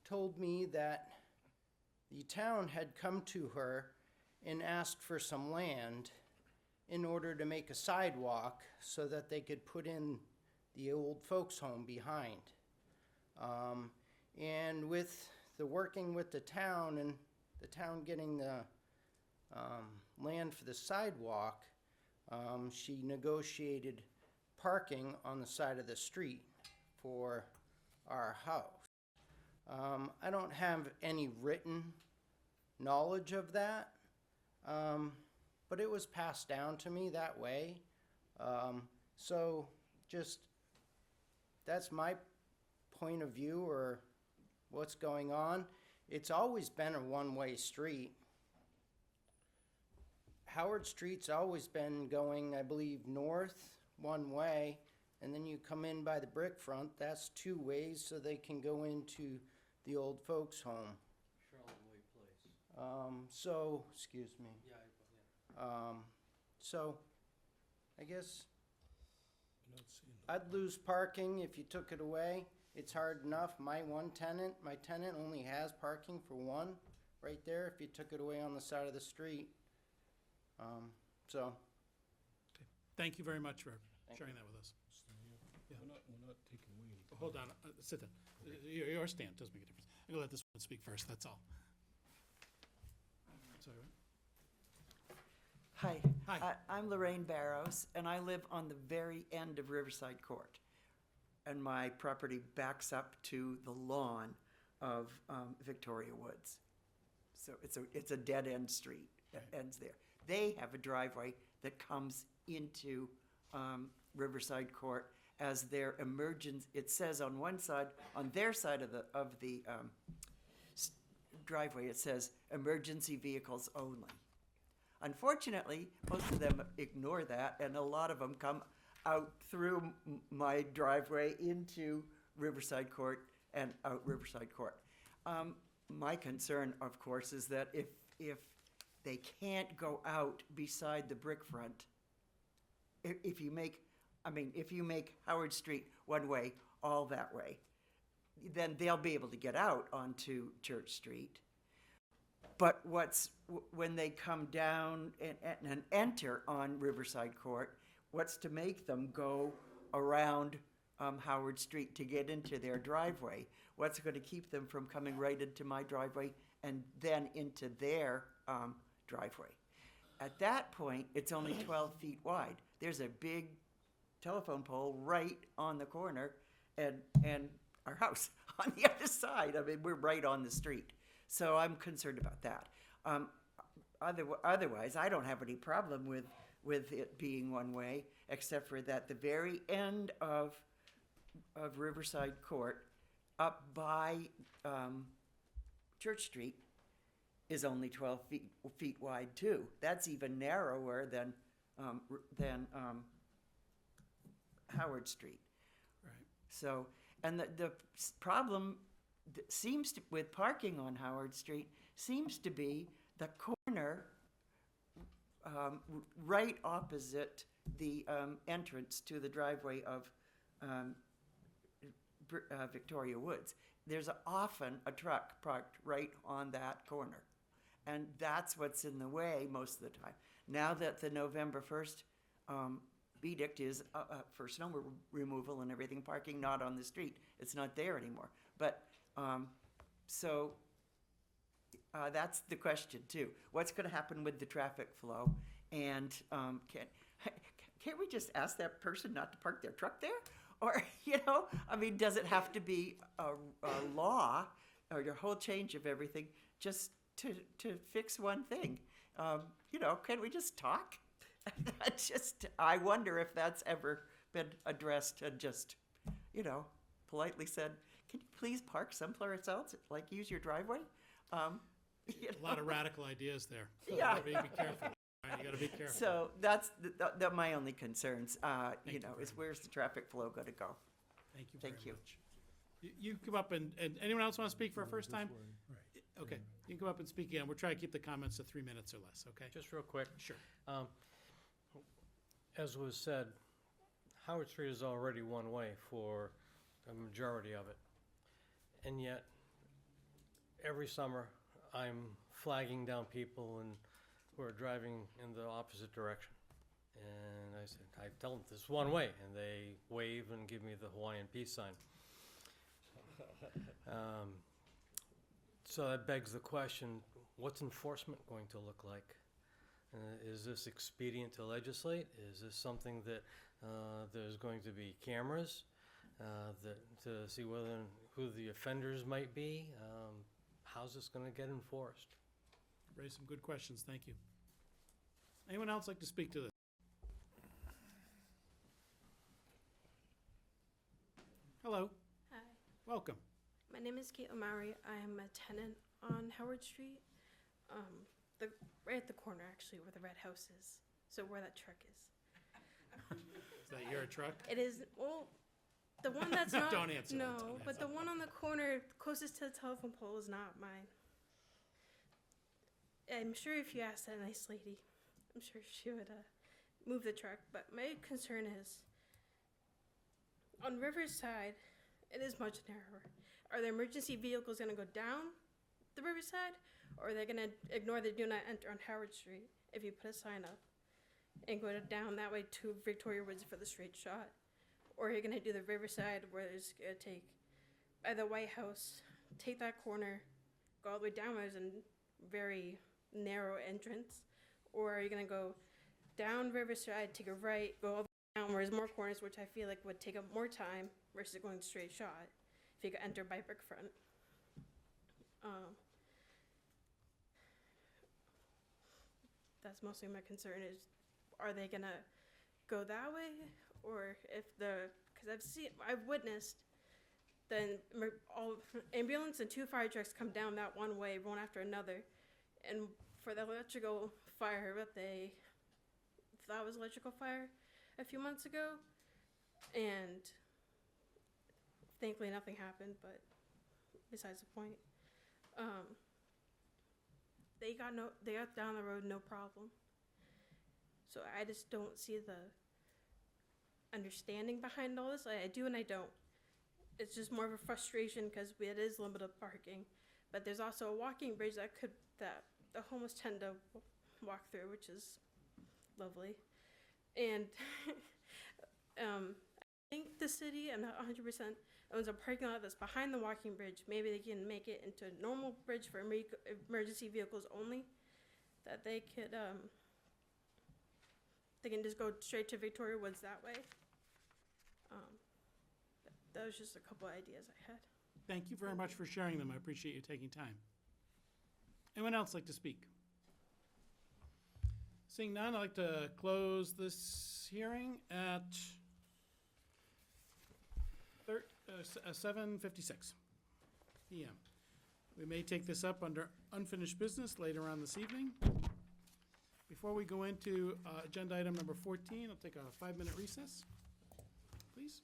told me that the town had come to her and asked for some land in order to make a sidewalk so that they could put in the old folks home behind. And with the working with the town and the town getting the land for the sidewalk, she negotiated parking on the side of the street for our house. I don't have any written knowledge of that, but it was passed down to me that way. So just, that's my point of view or what's going on. It's always been a one-way street. Howard Street's always been going, I believe, north one way, and then you come in by the brick front, that's two ways, so they can go into the old folks' home. Charlotte Way Place. So, excuse me. Yeah. So, I guess I'd lose parking if you took it away. It's hard enough. My tenant only has parking for one right there if you took it away on the side of the street. So, Thank you very much for sharing that with us. Yeah. We're not taking away any. Hold on, sit down. Your stand does make a difference. I'm gonna let this one speak first, that's all. Sorry, what? Hi. Hi. I'm Lorraine Barrows, and I live on the very end of Riverside Court. And my property backs up to the lawn of Victoria Woods. So it's a dead-end street that ends there. They have a driveway that comes into Riverside Court as their emergence. It says on one side, on their side of the driveway, it says emergency vehicles only. Unfortunately, most of them ignore that, and a lot of them come out through my driveway into Riverside Court and out Riverside Court. My concern, of course, is that if they can't go out beside the brick front, if you make Howard Street one way, all that way, then they'll be able to get out onto Church Street. But when they come down and enter on Riverside Court, what's to make them go around Howard Street to get into their driveway? What's going to keep them from coming right into my driveway and then into their driveway? At that point, it's only 12 feet wide. There's a big telephone pole right on the corner and our house on the other side. I mean, we're right on the street. So I'm concerned about that. Otherwise, I don't have any problem with it being one way, except for that the very end of Riverside Court, up by Church Street, is only 12 feet wide too. That's even narrower than than Howard Street. Right. So, and the problem seems to, with parking on Howard Street, seems to be the corner right opposite the entrance to the driveway of Victoria Woods. There's often a truck parked right on that corner. And that's what's in the way most of the time. Now that the November 1st edict is for snow removal and everything, parking not on the street, it's not there anymore. But, so that's the question too. What's gonna happen with the traffic flow? And can't we just ask that person not to park their truck there? Or, you know, I mean, does it have to be a law or your whole change of everything just to fix one thing? You know, can we just talk? I wonder if that's ever been addressed and just, you know, politely said, can you please park someplace else, like use your driveway? You A lot of radical ideas there. Yeah. You gotta be careful. Right? You gotta be careful. So that's my only concerns, you know, is where's the traffic flow gonna go? Thank you very Thank you. much. You come up and anyone else want to speak for a first time? Okay, you can come up and speak again. We're trying to keep the comments to 3 minutes or less, okay? Just real quick. Sure. As was said, Howard Street is already one way for a majority of it. And yet, every summer, I'm flagging down people who are driving in the opposite direction. And I tell them this is one way, and they wave and give me the Hawaiian peace sign. So that begs the question, what's enforcement going to look like? Is this expedient to legislate? Is this something that there's going to be cameras to see who the offenders might be? How's this going to get enforced? Raise some good questions, thank you. Anyone else like to speak to this? Hello, Hi, welcome. my name is Kate O'Malley. I am a tenant on Howard Street, right at the corner actually where the red house is. So where that truck is. Is that your truck? It is, well, the one that's not. Don't answer that, No, don't but the one on the corner closest to the telephone pole is not mine. I'm sure if you asked that nice lady, I'm sure she would move the truck. But my concern is, on Riverside, it is much narrower. Are the emergency vehicles going to go down the Riverside, or are they going to ignore the do not enter on Howard Street if you put a sign up and go down that way to Victoria Woods for the straight shot? Or are you going to do the Riverside where it's going to take by the White House, take that corner, go all the way downwards and very narrow entrance? Or are you going to go down Riverside, take a right, go all the way down where there's more corners, which I feel like would take up more time versus going straight shot if you could enter by Brickfront? That's mostly my concern is, are they gonna go that way? Or if because I've witnessed all ambulance and 2 fire trucks come down that one way, one after another. And for the electrical fire that they thought was electrical fire a few months ago, and thankfully nothing happened, but besides the point. They got down the road no problem. So I just don't see the understanding behind all this. I do and I don't. It's just more of a frustration because it is limited parking, but there's also a walking bridge that the homeless tend to walk through, which is lovely. And I think the city, I'm not 100%, owns a parking lot that's behind the walking bridge. Maybe they can make it into a normal bridge for emergency vehicles only, that they could they can just go straight to Victoria Woods that way. That was just a couple ideas I had. Thank you very much for sharing them. I appreciate you taking time. Anyone else like to speak? Seeing none, I'd like to close this hearing at 7:56 p.m. We may take this up under unfinished business later on this evening. Before we go into agenda item number 14, I'll take a 5-minute recess, please.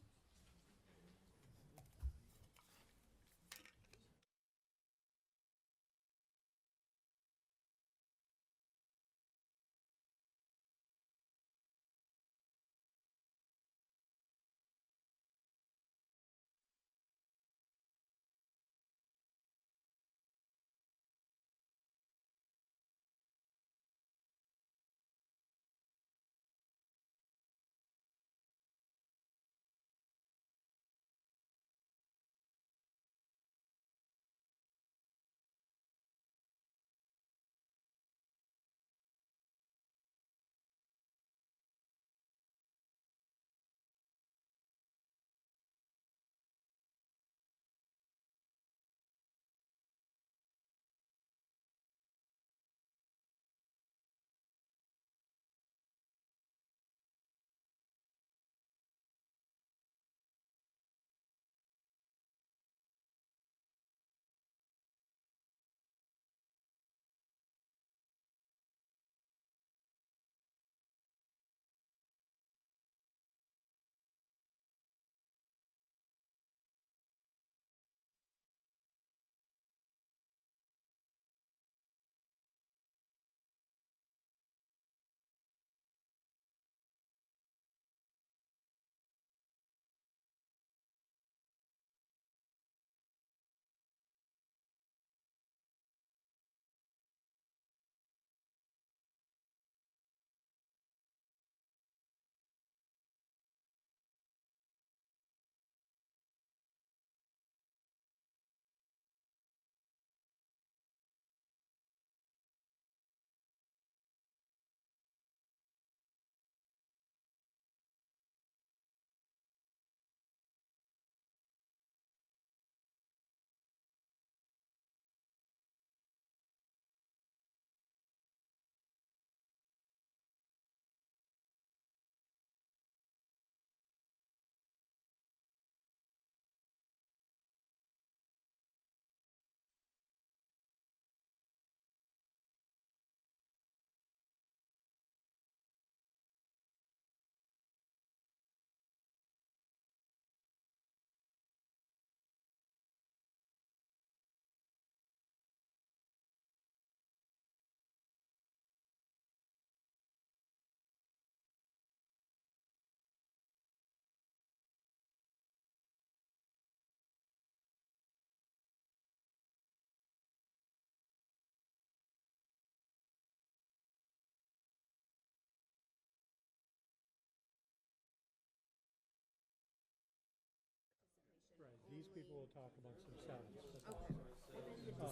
Right, these people will talk amongst themselves. The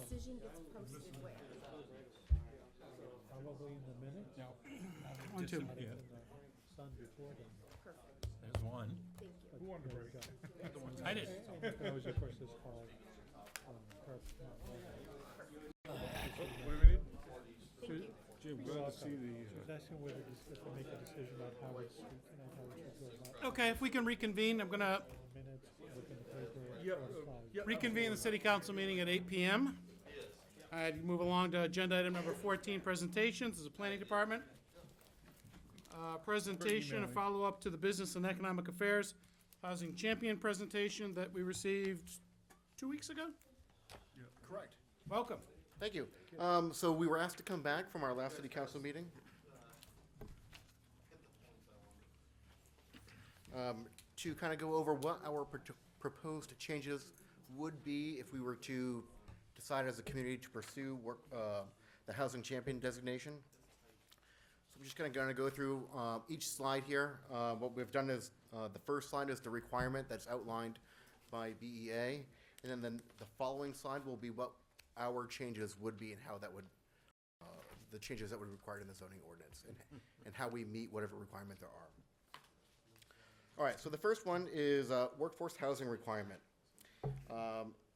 decision gets posted where? Probably in the minutes. No. On to- Not in the Sun before then. Perfect. There's one. Thank you. Who wanted to break it? The ones I did. That was, of course, is called, What do we need? Thank you. Jim, glad to see the, She was asking whether if they make a decision about how it's, how we should go about Okay, if we can reconvene, I'm going to minutes, look in the paper, correspond. reconvene the city council meeting at 8 PM. I'd move along to agenda item number 14, presentations. This is the planning department. Presentation, a follow-up to the business and economic affairs housing champion presentation that we received 2 weeks ago. Correct. Welcome. Thank you. So we were asked to come back from our last city council meeting. To kind of go over what our proposed changes would be if we were to decide as a community to pursue the housing champion designation. So we're just going to go through each slide here. What we've done is the first slide is the requirement that's outlined by BEA, and then the following slide will be what our changes would be and how that would, the changes that would be required in the zoning ordinance and how we meet whatever requirement there are. All right, so the first one is workforce housing requirement.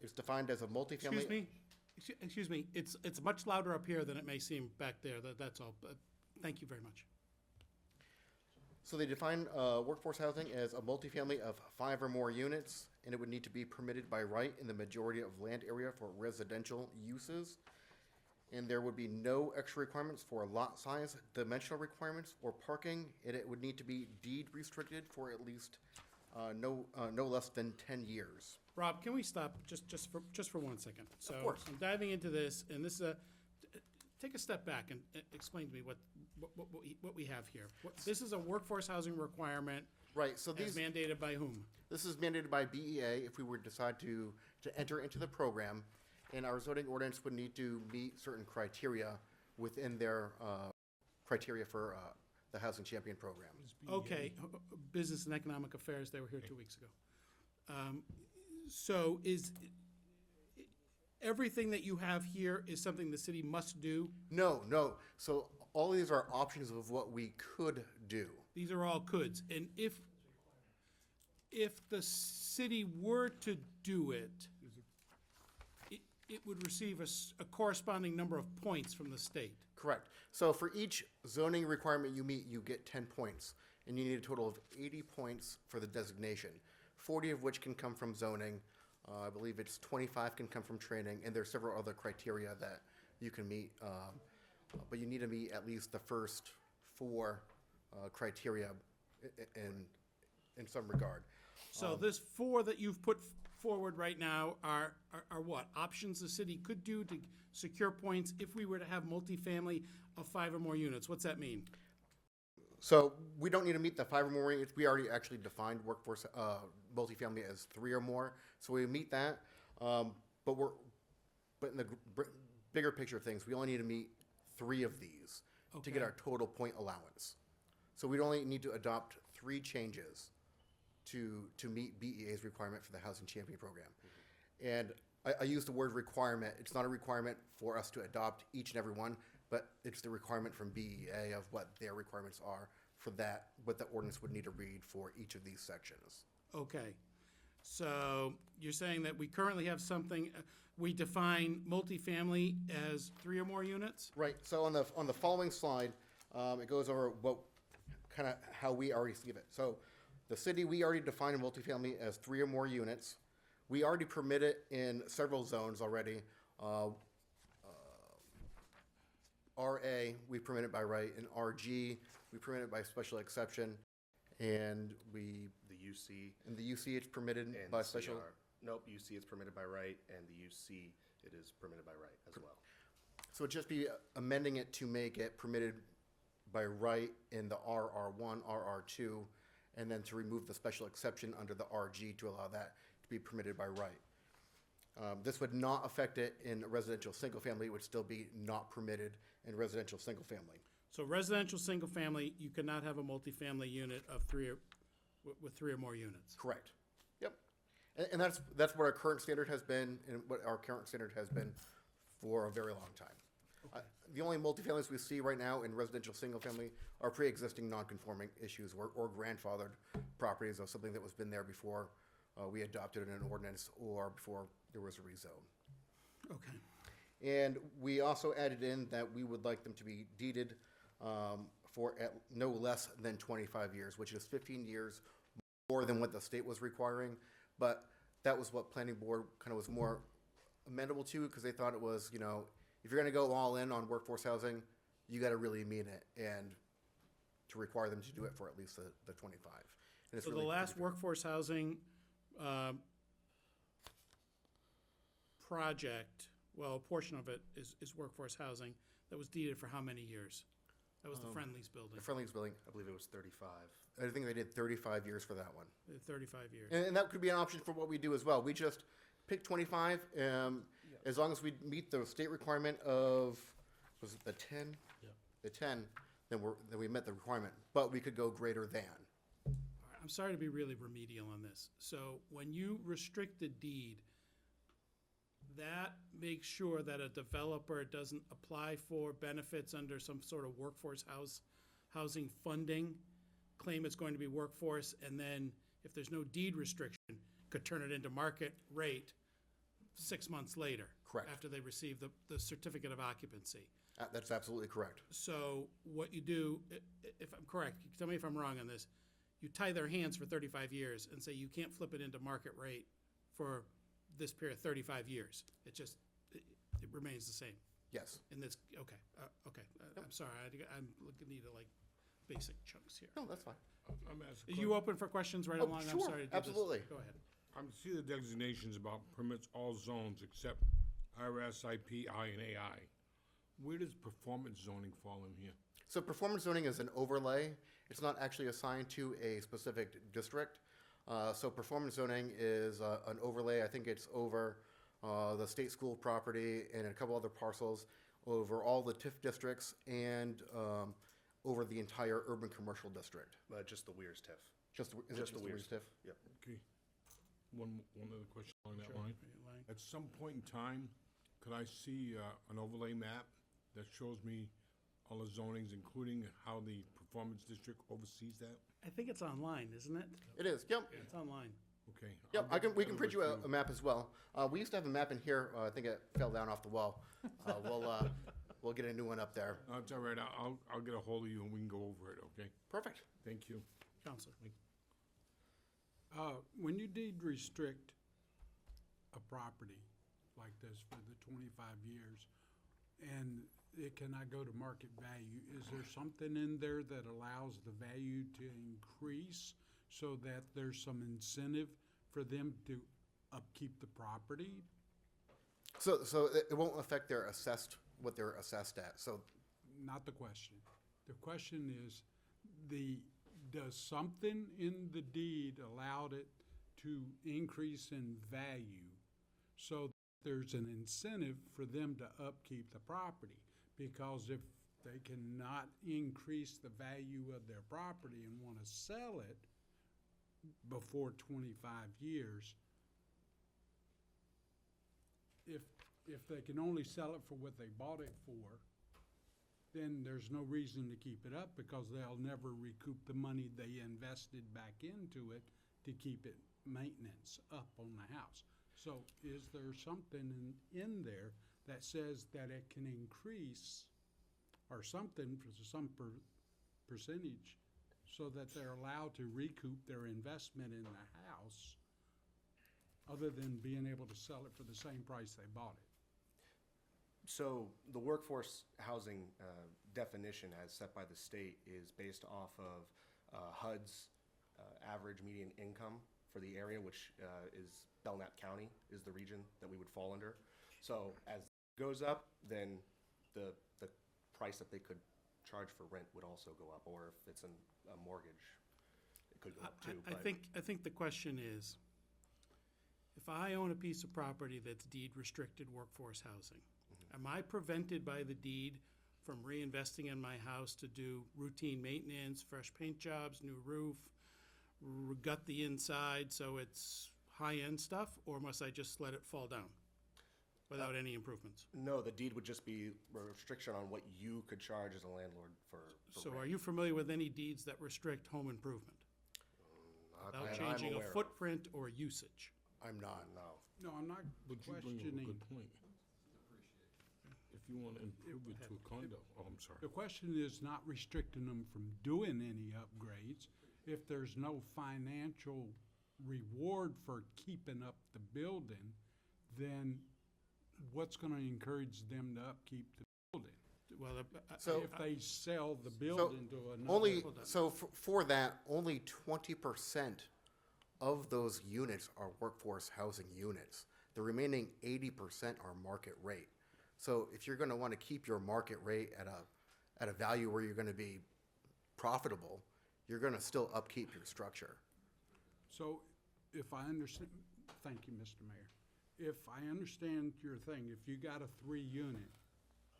It's defined as a multifamily. Excuse me, it's much louder up here than it may seem back there, that's all, but thank you very much. So they define workforce housing as a multifamily of 5 or more units, and it would need to be permitted by right in the majority of land area for residential uses. and there would be no extra requirements for lot size, dimensional requirements, or parking, and it would need to be deed restricted for at least no less than 10 years. Rob, can we stop just for 1 second? So course. I'm diving into this, and this is take a step back and explain to me what we have here. This is a workforce housing requirement. Right, so As mandated by whom? This is mandated by BEA if we were to decide to enter into the program, and our zoning ordinance would need to meet certain criteria within their criteria for the Housing Champion Program. Okay, Business and Economic Affairs, they were here 2 weeks ago. So is, everything that you have here is something the city must do? No. So all of these are options of what we could do. These are all coulds. And if the city were to do it, it would receive a corresponding number of points from the state. Correct. So for each zoning requirement you meet, you get 10 points, and you need a total of 80 points for the designation, 40 of which can come from zoning. I believe it's 25 can come from training, and there's several other criteria that you can meet. But you need to meet at least the first 4 criteria in some regard. So this 4 that you've put forward right now are what? Options the city could do to secure points if we were to have multifamily of 5 or more units. What's that mean? So we don't need to meet the 5 or more units. We already actually defined workforce multifamily as 3 or more, so we meet that. But in the bigger picture of things, we only need to meet 3 of these to get Okay. our total point allowance. So we'd only need to adopt 3 changes to meet BEA's requirement for the Housing Champion Program. And I use the word requirement. It's not a requirement for us to adopt each and every one, but it's the requirement from BEA of what their requirements are for that, what the ordinance would need to read for each of these sections. Okay. So you're saying that we currently have something, we define multifamily as 3 or more units? Right, so on the following slide, it goes over how we already see it. So the city, we already define a multifamily as 3 or more units. We already permit it in several zones already. RA, we permit it by right, and RG, we permit it by special exception, and The UC. in the UC, it's permitted And by the special. CR. Nope, UC is permitted by right, and the UC, it is permitted by right as well. So it'd just be amending it to make it permitted by right in the RR1, RR2, and then to remove the special exception under the RG to allow that to be permitted by right. This would not affect it in residential single family. It would still be not permitted in residential single family. So residential, single family, you cannot have a multifamily unit of 3 or, with 3 or more units? Correct. Yep. And that's what our current standard has been, and what our current standard has been for a very long time. The only multifamilies we see right now in residential single family are pre-existing non-conforming issues or grandfathered properties of something that was been there before we adopted an ordinance or before there was a rezone. Okay. And we also added in that we would like them to be deeded for at no less than 25 years, which is 15 years more than what the state was requiring. But that was what planning board kind of was more amenable to, because they thought it was, if you're going to go all in on workforce housing, you got to really mean it, and to require them to do it for at least the 25. And it's So the really last pretty- workforce housing project, well, a portion of it is workforce housing, that was deeded for how many years? That was the Friendly's building, The Friendly's building, I believe it was 35. I think they did 35 years for that one. 35 years. And that could be an option for what we do as well. We just pick 25, as long as we meet the state requirement of, was it the 10? Yeah. The 10, then we met the requirement, but we could go greater than. All right, I'm sorry to be really remedial on this. So when you restrict the deed, that makes sure that a developer doesn't apply for benefits under some sort of workforce housing funding, claim it's going to be workforce, and then if there's no deed restriction, could turn it into market rate 6 months later. Correct. After they receive the certificate of occupancy. That's absolutely correct. So what you do, if I'm correct, tell me if I'm wrong on this, you tie their hands for 35 years and say you can't flip it into market rate for this period, 35 years. It remains the same. Yes. In this, okay, I'm sorry, I'm looking at like basic chunks here. No, that's fine. I'm asking. Are you open for questions right Oh, along? I'm sure, sorry to do this. absolutely. Go ahead. I'm see the designations about permits all zones except RSIP, I, and AI. Where does performance zoning fall in here? So performance zoning is an overlay. It's not actually assigned to a specific district. So performance zoning is an overlay. I think it's over the state school property and a couple other parcels, over all the TIF districts, and over the entire urban commercial district. Just the Weirs TIF. Is it just the Weirs TIF? Yep. Okay. One other question along that line. At some point in time, could I see an overlay map that shows me all the zonings, including how the performance district oversees that? I think it's online, isn't it? It is, yep. It's online. Okay. Yep, I'll get we can together print you with a map as well. We used to have a map in here, I think it fell down off the wall. We'll get a new one up there. It's all right, I'll get a hold of you and we can go over it, okay? Perfect. Thank you. Counselor. When you deed restrict a property like this for the 25 years, and it cannot go to market value, is there something in there that allows the value to increase so that there's some incentive for them to upkeep the property? So it won't affect their what they're assessed at, so. Not the question. The question is, does something in the deed allow it to increase in value so there's an incentive for them to upkeep the property? Because if they cannot increase the value of their property and want to sell it before 25 years, if they can only sell it for what they bought it for, then there's no reason to keep it up, because they'll never recoup the money they invested back into it to keep it maintenance up on the house. So is there something in there that says that it can increase or something for some percentage so that they're allowed to recoup their investment in the house other than being able to sell it for the same price they bought it? So the workforce housing definition as set by the state is based off of HUD's average median income for the area, which is Belknap County is the region that we would fall under. So as it goes up, then the price that they could charge for rent would also go up, or if it's a mortgage, it could go up too. I think the question is, if I own a piece of property that's deed restricted workforce housing, am I prevented by the deed from reinvesting in my house to do routine maintenance, fresh paint jobs, new roof, gut the inside so it's high-end stuff, or must I just let it fall down without any improvements? No, the deed would just be a restriction on what you could charge as a landlord for So rent. are you familiar with any deeds that restrict home improvement? Without changing a footprint or usage? I'm not. No. No, I'm not But you bring up a questioning. good point. If you want to improve it to a condo, oh, I'm sorry. The question is not restricting them from doing any upgrades. If there's no financial reward for keeping up the building, then what's gonna encourage them to upkeep the building? Well, If they sell the building to another. Only, so for that, only 20% of those units are workforce housing units. The remaining 80% are market rate. So if you're gonna wanna keep your market rate at a value where you're gonna be profitable, you're gonna still upkeep your structure. So if I understand, thank you, Mr. Mayor. If I understand your thing, if you got a 3-unit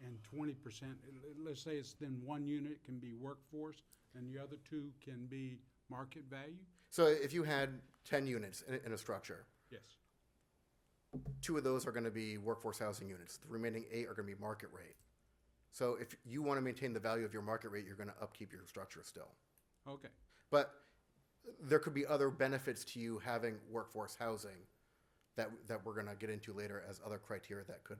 and 20%, let's say it's then 1 unit can be workforce and the other 2 can be market value? So if you had 10 units in a structure, Yes. 2 of those are gonna be workforce housing units. The remaining 8 are gonna be market rate. So if you wanna maintain the value of your market rate, you're gonna upkeep your structure still. Okay. But there could be other benefits to you having workforce housing that we're gonna get into later as other criteria that could.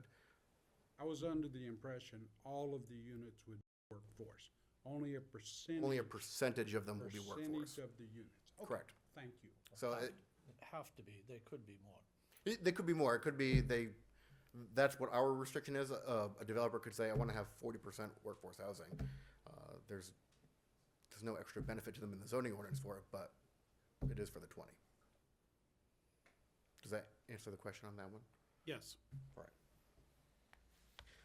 I was under the impression all of the units would be workforce. Only a percentage. Only a percentage of them will be workforce. Percentage of the units. Okay, Correct. Thank you. So Have to be, there could be more. they could be more. It could be That's what our restriction is. A developer could say, I want to have 40% workforce housing. There's no extra benefit to them in the zoning ordinance for it, but it is for the 20. Does that answer the question on that one? Yes. All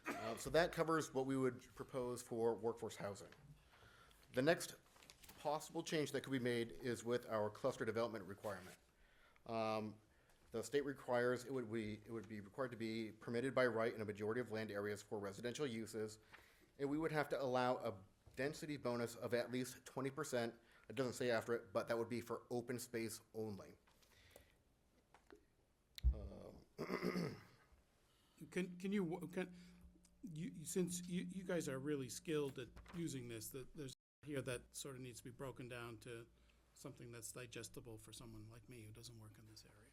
right. So that covers what we would propose for workforce housing. The next possible change that could be made is with our cluster development requirement. The state requires it would be required to be permitted by right in a majority of land areas for residential uses, and we would have to allow a density bonus of at least 20%. It doesn't say after it, but that would be for open space only. Since you guys are really skilled at using this, that there's here that sort of needs to be broken down to something that's digestible for someone like me who doesn't work in this area.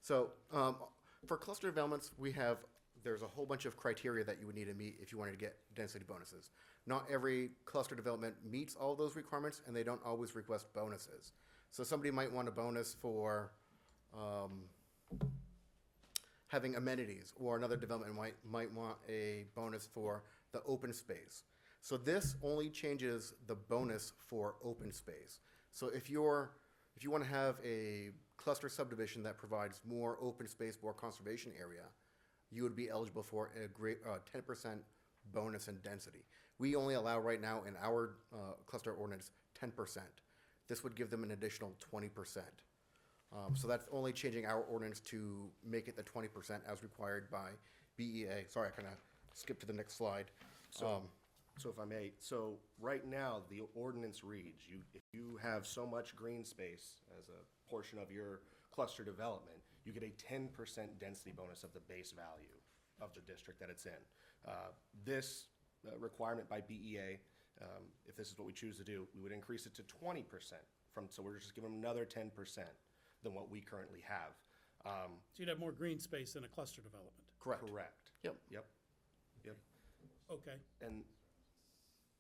So for cluster developments, there's a whole bunch of criteria that you would need to meet if you wanted to get density bonuses. Not every cluster development meets all those requirements, and they don't always request bonuses. So somebody might want a bonus for having amenities, or another development might want a bonus for the open space. So this only changes the bonus for open space. So if you want to have a cluster subdivision that provides more open space, more conservation area, you would be eligible for a great 10% bonus in density. We only allow right now in our cluster ordinance 10%. This would give them an additional 20%. So that's only changing our ordinance to make it the 20% as required by BEA. Sorry, I kind of skipped to the next slide. So if I may, so right now, the ordinance reads, if you have so much green space as a portion of your cluster development, you get a 10% density bonus of the base value of the district that it's in. This requirement by BEA, if this is what we choose to do, we would increase it to 20% so we're just giving them another 10% than what we currently have. So you'd have more green space in a cluster development. Correct. Yep. Okay.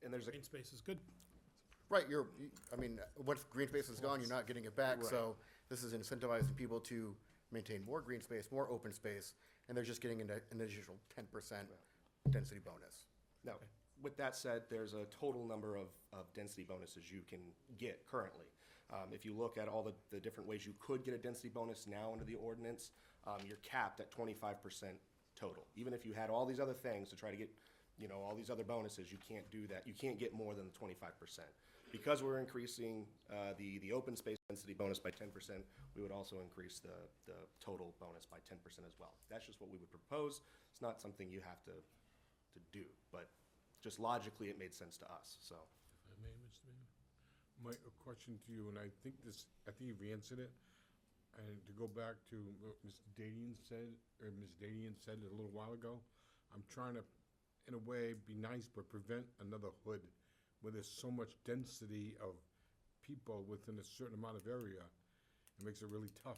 And there's a Green space is good. Right, once green space is gone, you're not getting it back, so this is incentivizing people to maintain more green space, more open space, and they're just getting an additional 10% density bonus. Now, with that said, there's a total number of density bonuses you can get currently. If you look at all the different ways you could get a density bonus now under the ordinance, you're capped at 25% total. Even if you had all these other things to try to get all these other bonuses, you can't do that. You can't get more than 25%. Because we're increasing the open space density bonus by 10%, we would also increase the total bonus by 10% as well. That's just what we would propose. It's not something you have to do, but just logically it made sense to us, so. If I may, Mr. Mayor, my question to you, and I think you've answered it, and to go back to what Mr. Dadian said, or Ms. Dadian said a little while ago, I'm trying to, in a way, be nice, but prevent another hood where there's so much density of people within a certain amount of area. It makes it really tough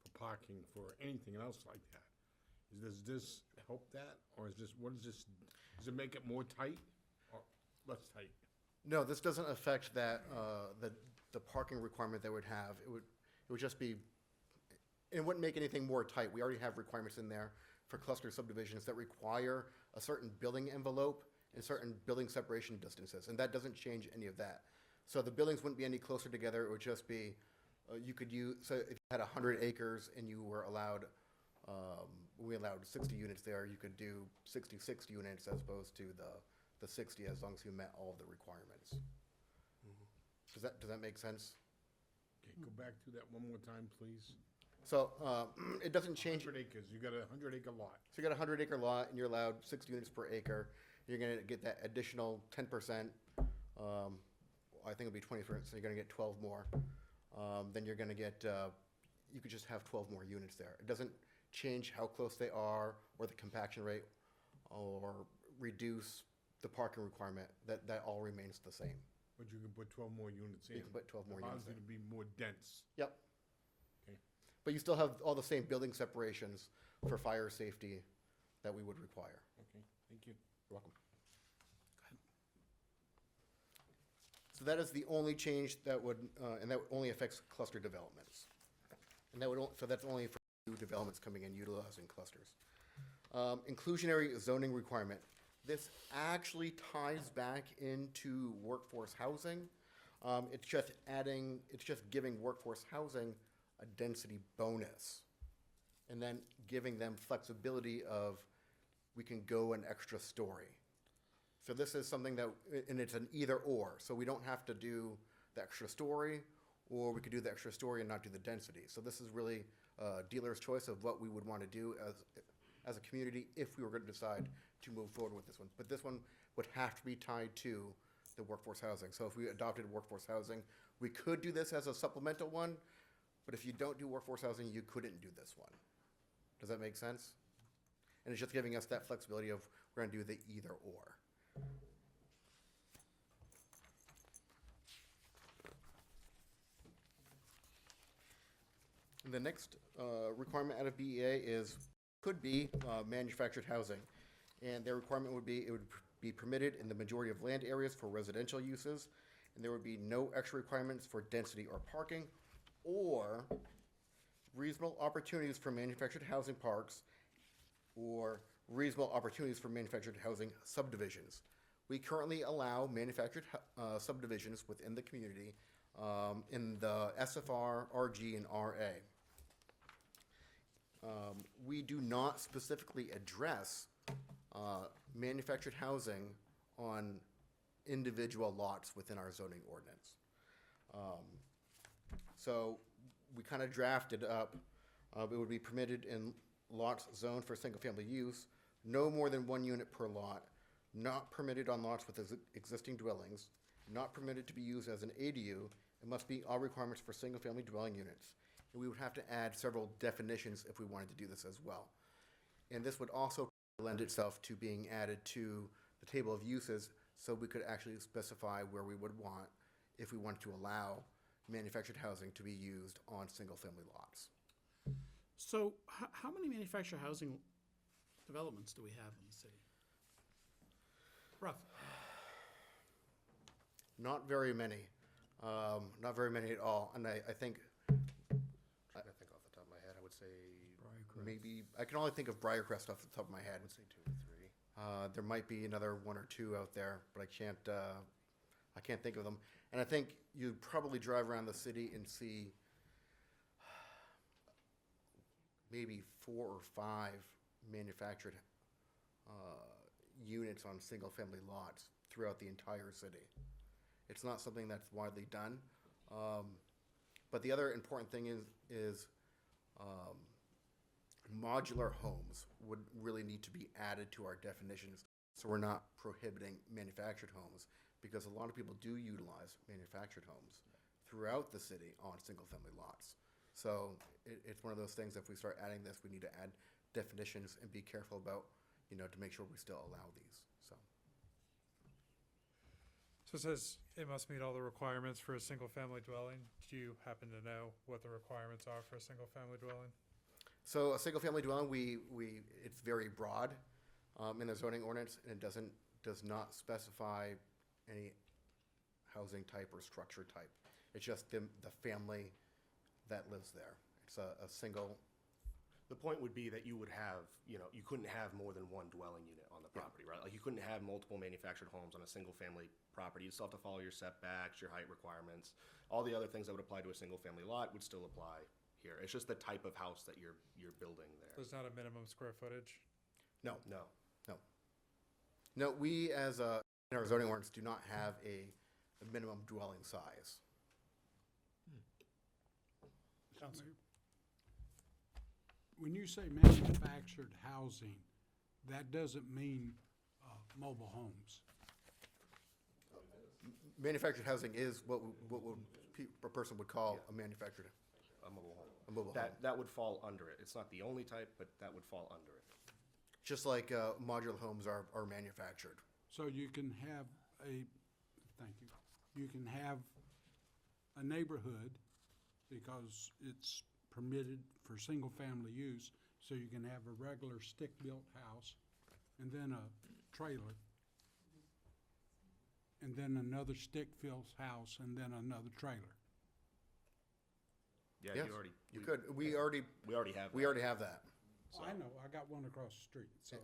for parking for anything else like that. Does this help that, or does it make it more tight or less tight? No, this doesn't affect that, the parking requirement that would have. It would just be, it wouldn't make anything more tight. We already have requirements in there for cluster subdivisions that require a certain building envelope and certain building separation distances, and that doesn't change any of that. So the buildings wouldn't be any closer together. It would just be, so if you had 100 acres and you were allowed, we allowed 60 units there, you could do 66 units as opposed to the 60, as long as you met all of the requirements. Does that make sense? Okay, go back to that one more time, please. So it doesn't change. 100 acres, you got a 100-acre lot. So you got a 100-acre lot and you're allowed 6 units per acre. You're gonna get that additional 10%. I think it'll be 20%, so you're gonna get 12 more. Then you're gonna get, you could just have 12 more units there. It doesn't change how close they are, or the compaction rate, or reduce the parking requirement. That all remains the same. But you can put 12 more units in. You can put 12 more units in. Allows you to be more dense. Yep. Okay. But you still have all the same building separations for fire safety that we would require. Okay, thank you. You're welcome. So that is the only change that would, and that only affects cluster developments. And that would, so that's only for new developments coming in utilizing clusters. Inclusionary zoning requirement. This actually ties back into workforce housing. It's just giving workforce housing a density bonus. And then giving them flexibility of, we can go an extra story. So this is something that, and it's an either or. So we don't have to do the extra story, or we could do the extra story and not do the density. So this is really a dealer's choice of what we would want to do as a community if we were going to decide to move forward with this one. But this one would have to be tied to the workforce housing. So if we adopted workforce housing, we could do this as a supplemental one, but if you don't do workforce housing, you couldn't do this one. Does that make sense? And it's just giving us that flexibility of, we're going to do the either or. And the next requirement out of BEA could be manufactured housing. And their requirement would be, it would be permitted in the majority of land areas for residential uses, and there would be no extra requirements for density or parking, or reasonable opportunities for manufactured housing parks, or reasonable opportunities for manufactured housing subdivisions. We currently allow manufactured subdivisions within the community in the SFR, RG, and RA. We do not specifically address manufactured housing on individual lots within our zoning ordinance. So we kind of drafted up, it would be permitted in lots zoned for single-family use, no more than 1 unit per lot, not permitted on lots with existing dwellings, not permitted to be used as an ADU, and must meet all requirements for single-family dwelling units. And we would have to add several definitions if we wanted to do this as well. And this would also lend itself to being added to the table of uses, so we could actually specify where we would want, if we wanted to allow manufactured housing to be used on single-family lots. So how many manufactured housing developments do we have in the city? Rough. Not very many. Not very many at all. And I think, Trying to think off the top of my head, I would say maybe, I can only think of Briarcrest off the top of my head. I would say 2 or 3. There might be another 1 or 2 out there, but I can't think of them. And I think you'd probably drive around the city and see maybe 4 or 5 manufactured units on single-family lots throughout the entire city. It's not something that's widely done. But the other important thing is modular homes would really need to be added to our definitions, so we're not prohibiting manufactured homes, because a lot of people do utilize manufactured homes throughout the city on single-family lots. So it's one of those things, if we start adding this, we need to add definitions and be careful about, to make sure we still allow these, so. So it says it must meet all the requirements for a single-family dwelling. Do you happen to know what the requirements are for a single-family dwelling? So a single-family dwelling, it's very broad in the zoning ordinance, and it does not specify any housing type or structure type. It's just the family that lives there. It's a single. The point would be that you would have, you couldn't have more than 1 dwelling unit on the property, right? Like, you couldn't have multiple manufactured homes on a single-family property. You still have to follow your setbacks, your height requirements. All the other things that would apply to a single-family lot would still apply here. It's just the type of house that you're building there. There's not a minimum square footage? No, we as in our zoning ordinance do not have a minimum dwelling size. When you say manufactured housing, that doesn't mean mobile homes. Manufactured housing is what a person would call a manufactured. A mobile home. A mobile home. That would fall under it. It's not the only type, but that would fall under it. Just like modular homes are manufactured. So you can have you can have a neighborhood, because it's permitted for single-family use, so you can have a regular stick-built house, and then a trailer, and then another stick-built house, and then another trailer. Yeah, Yes, you could. We already have. We already have that. So, I know, I got one across the street, so.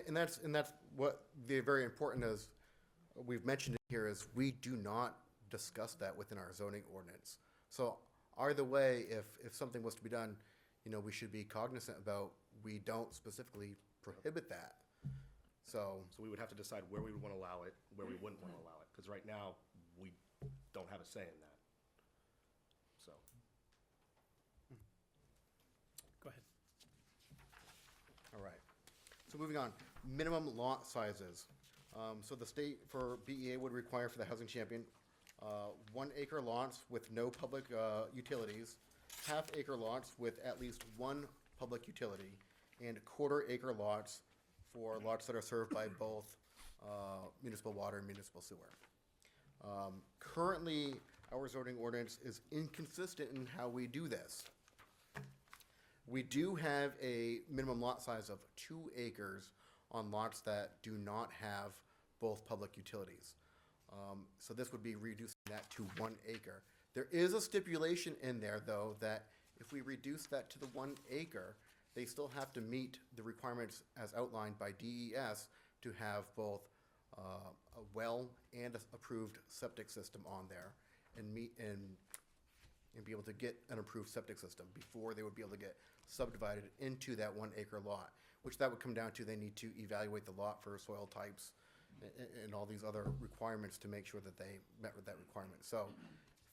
and that's what the very important is, we've mentioned it here, is we do not discuss that within our zoning ordinance. So either way, if something was to be done, we should be cognizant about, we don't specifically prohibit that. So we would have to decide where we would want to allow it, where we wouldn't want to allow it, because right now, we don't have a say in that. So. Go ahead. All right. So moving on, minimum lot sizes. So the state for BEA would require for the Housing Champion, 1 acre lots with no public utilities, half-acre lots with at least one public utility, and quarter-acre lots for lots that are served by both municipal water and municipal sewer. Currently, our zoning ordinance is inconsistent in how we do this. We do have a minimum lot size of 2 acres on lots that do not have both public utilities. So this would be reducing that to 1 acre. There is a stipulation in there, though, that if we reduce that to the 1 acre, they still have to meet the requirements as outlined by DES to have both a well and a approved septic system on there, and be able to get an approved septic system before they would be able to get subdivided into that 1 acre lot, which that would come down to, they need to evaluate the lot for soil types and all these other requirements to make sure that they met with that requirement. So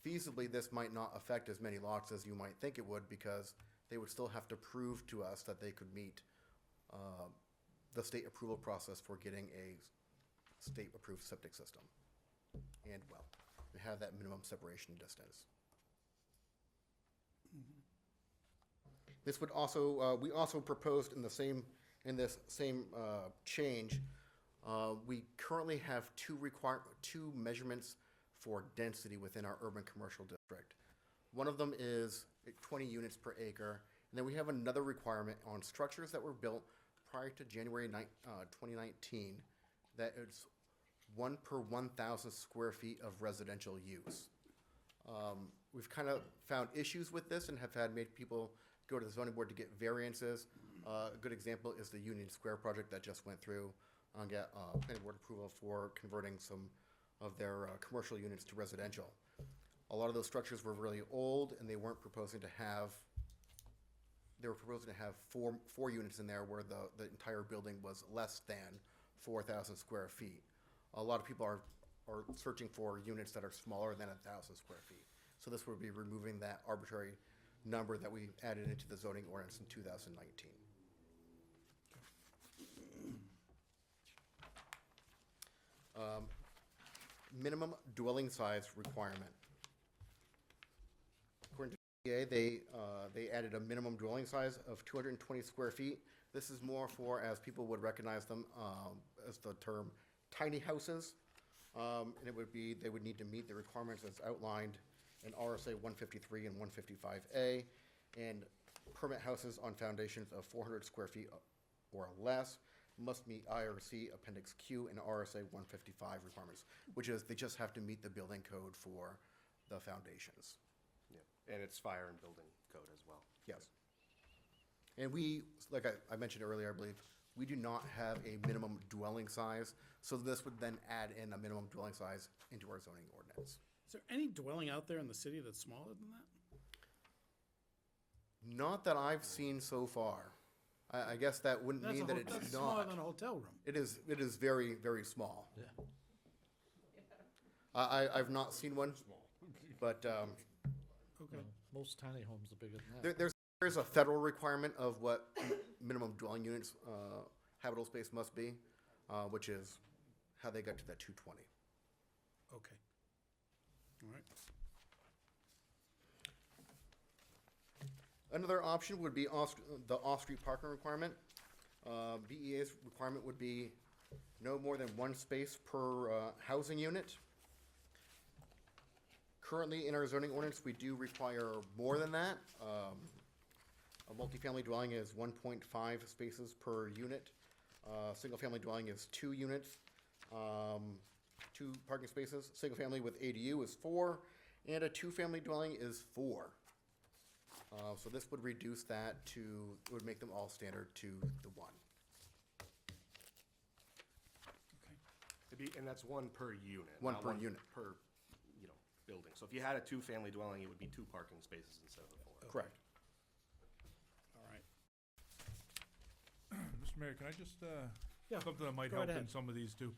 feasibly, this might not affect as many lots as you might think it would, because they would still have to prove to us that they could meet the state approval process for getting a state-approved septic system and well, to have that minimum separation distance. This would also, we also proposed in this same change, we currently have two measurements for density within our urban commercial district. One of them is 20 units per acre, and then we have another requirement on structures that were built prior to January 2019, that it's 1 per 1,000 square feet of residential use. We've kind of found issues with this and have made people go to the zoning board to get variances. A good example is the Union Square project that just went through and got planning board approval for converting some of their commercial units to residential. A lot of those structures were really old, and they weren't proposing to have, they were proposing to have four units in there, where the entire building was less than 4,000 square feet. A lot of people are searching for units that are smaller than 1,000 square feet. So this would be removing that arbitrary number that we added into the zoning ordinance in 2019. Minimum dwelling size requirement. According to PA, they added a minimum dwelling size of 220 square feet. This is more for, as people would recognize them, as the term tiny houses. And it would be, they would need to meet the requirements as outlined in RSA 153 and 155A, and permit houses on foundations of 400 square feet or less must meet IRC Appendix Q and RSA 155 requirements, which is they just have to meet the building code for the foundations. Yeah, and it's fire and building code as well. Yes. And we, like I mentioned earlier, I believe, we do not have a minimum dwelling size, so this would then add in a minimum dwelling size into our zoning ordinance. Is there any dwelling out there in the city that's smaller than that? Not that I've seen so far. I guess that wouldn't mean that That's it's smaller not. than a hotel room. It is very, very small. Yeah. I've not seen one, but Okay. Most tiny homes are bigger than that. there's a federal requirement of what minimum dwelling units, habitable space must be, which is how they got to that 220. Okay. All right. Another option would be the off-street parking requirement. BEA's requirement would be no more than one space per housing unit. Currently, in our zoning ordinance, we do require more than that. A multifamily dwelling is 1.5 spaces per unit. Single-family dwelling is 2 units, 2 parking spaces. Single-family with ADU is 4, and a 2-family dwelling is 4. So this would reduce that to, it would make them all standard to the one. And that's one per unit. One not per unit. Per, building. So if you had a two-family dwelling, it would be 2 parking spaces instead of the 4. Correct. All right. Mr. Mayor, can I just, Yeah, something that might go help right in ahead. some of these too?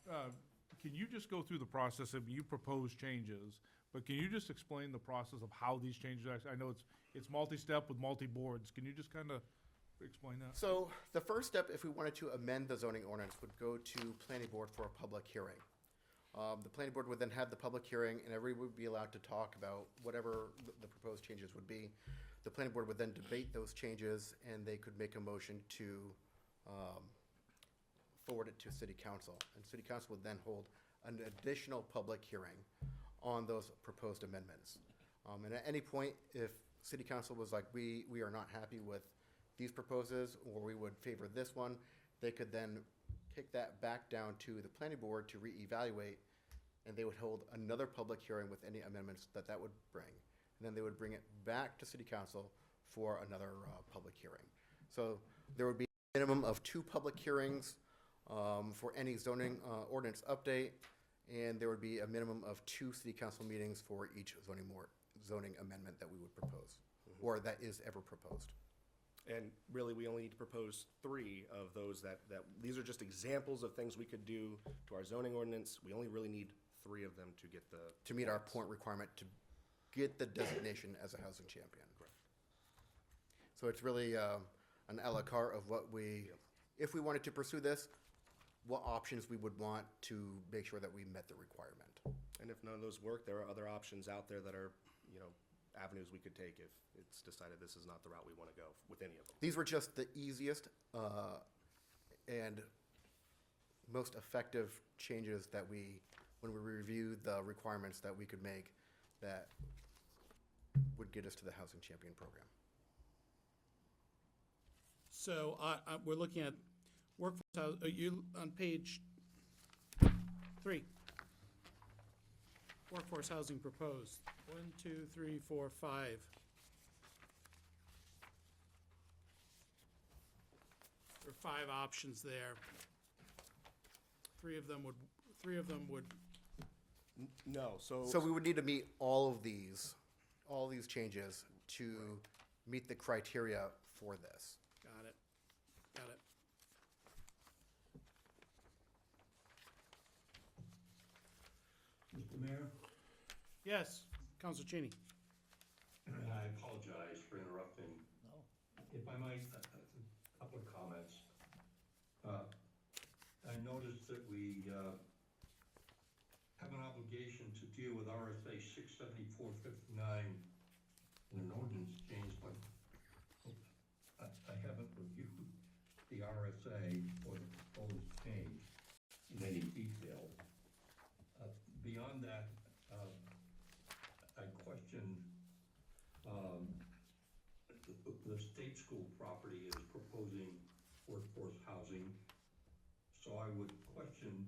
Can you just go through the process of, you propose changes, but can you just explain the process of how these changes actually, I know it's multi-step with multi-boards. Can you just kind of explain that? So the first step, if we wanted to amend the zoning ordinance, would go to planning board for a public hearing. The planning board would then have the public hearing, and everyone would be allowed to talk about whatever the proposed changes would be. The planning board would then debate those changes, and they could make a motion to forward it to city council. And city council would then hold an additional public hearing on those proposed amendments. And at any point, if city council was like, we are not happy with these proposes, or we would favor this one, they could then kick that back down to the planning board to reevaluate, and they would hold another public hearing with any amendments that would bring. And then they would bring it back to city council for another public hearing. So there would be a minimum of 2 public hearings for any zoning ordinance update, and there would be a minimum of 2 city council meetings for each zoning amendment that we would propose, or that is ever proposed. And really, we only need to propose 3 of those that, these are just examples of things we could do to our zoning ordinance. We only really need 3 of them to get the. To meet our point requirement to get the designation as a housing champion. Correct. So it's really an a la carte of what we, if we wanted to pursue this, what options we would want to make sure that we met the requirement. And if none of those work, there are other options out there that are, avenues we could take if it's decided this is not the route we want to go with any of them. These were just the easiest and most effective changes that when we reviewed the requirements that we could make that would get us to the Housing Champion program. So we're looking at workforce house, you on page 3. Workforce housing proposed. 1, 2, 3, 4, 5. There are 5 options there. 3 of them would. No, So we would need to meet all these changes to meet the criteria for this. Got it. Mr. Mayor, Yes, Council Cheney. I apologize for interrupting. No. If I might, a couple of comments. I noticed that we have an obligation to deal with RSA 674-59 in an ordinance change, but I haven't reviewed the RSA or the proposed change in any detail. Beyond that, I question the state school property is proposing workforce housing, so I would question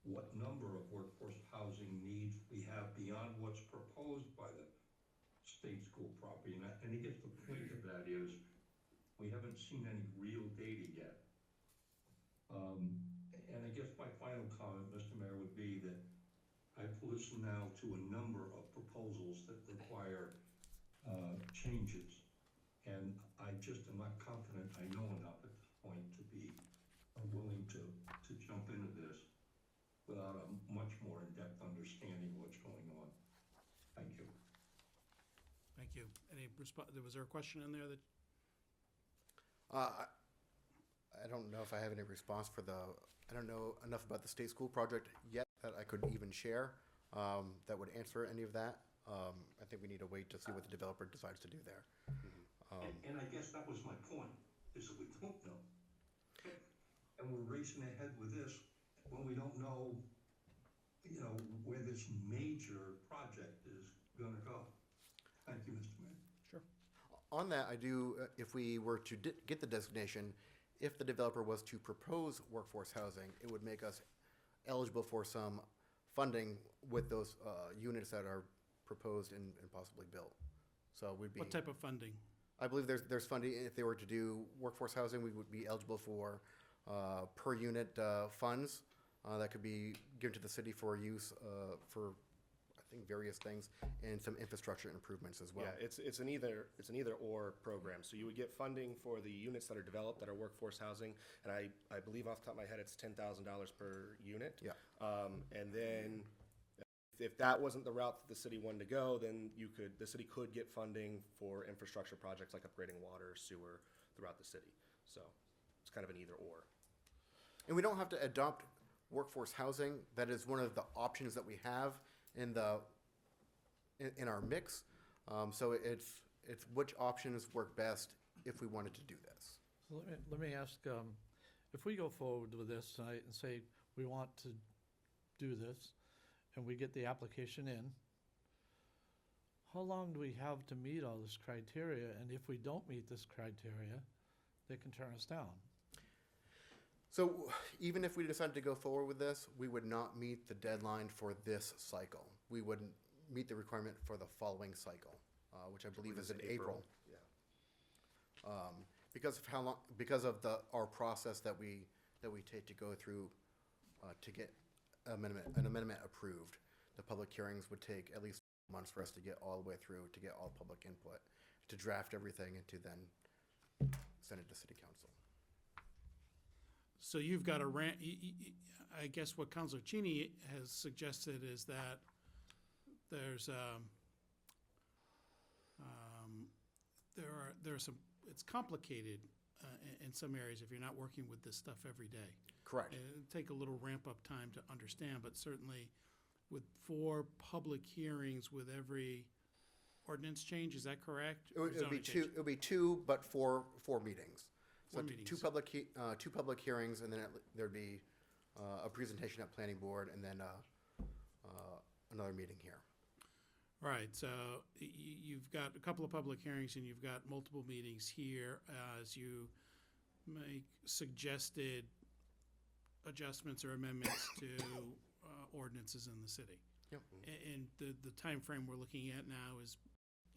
what number of workforce housing needs we have beyond what's proposed by the state school property. And I guess the point of that is we haven't seen any real data yet. And I guess my final comment, Mr. Mayor, would be that I've listened now to a number of proposals that require changes, and I just am not confident I know enough at this point to be willing to jump into this without a much more in-depth understanding of what's going on. Thank you. Thank you. Was there a question in there that? I don't know if I have any response I don't know enough about the state school project yet that I could even share that would answer any of that. I think we need to wait to see what the developer decides to do there. And I guess that was my point, is that we don't know. And we're racing ahead with this when we don't know, where this major project is gonna go. Thank you, Mr. Mayor. Sure. On that, I do, if we were to get the designation, if the developer was to propose workforce housing, it would make us eligible for some funding with those units that are proposed and possibly built. So we'd be. What type of funding? I believe there's funding, if they were to do workforce housing, we would be eligible for per unit funds that could be given to the city for use for, I think, various things, and some infrastructure improvements as well. Yeah, it's an either or program. So you would get funding for the units that are developed that are workforce housing, and I believe off the top of my head it's $10,000 per unit. Yeah. And then if that wasn't the route that the city wanted to go, then the city could get funding for infrastructure projects like upgrading water, sewer throughout the city. So it's kind of an either or. And we don't have to adopt workforce housing. That is one of the options that we have in our mix. So it's which options work best if we wanted to do this. So let me ask, if we go forward with this tonight and say we want to do this, and we get the application in, how long do we have to meet all this criteria? And if we don't meet this criteria, they can turn us down. So even if we decided to go forward with this, we would not meet the deadline for this cycle. We wouldn't meet the requirement for the following cycle, which I believe is in April. Yeah. Because of our process that we take to go through to get an amendment approved. The public hearings would take at least months for us to get all the way through, to get all public input, to draft everything, and to then send it to city council. So you've got a I guess what Councilor Cheney has suggested is that there's there are some, it's complicated in some areas if you're not working with this stuff every day. Correct. It'll take a little ramp-up time to understand, but certainly with 4 public hearings with every ordinance change, is that correct? It would be two. It would be 2, but 4 meetings. So 4 meetings. two public hearings, and then there'd be a presentation at planning board, and then another meeting here. Right, so you've got a couple of public hearings and you've got multiple meetings here as you make suggested adjustments or amendments to ordinances in the city. Yep. And the timeframe we're looking at now is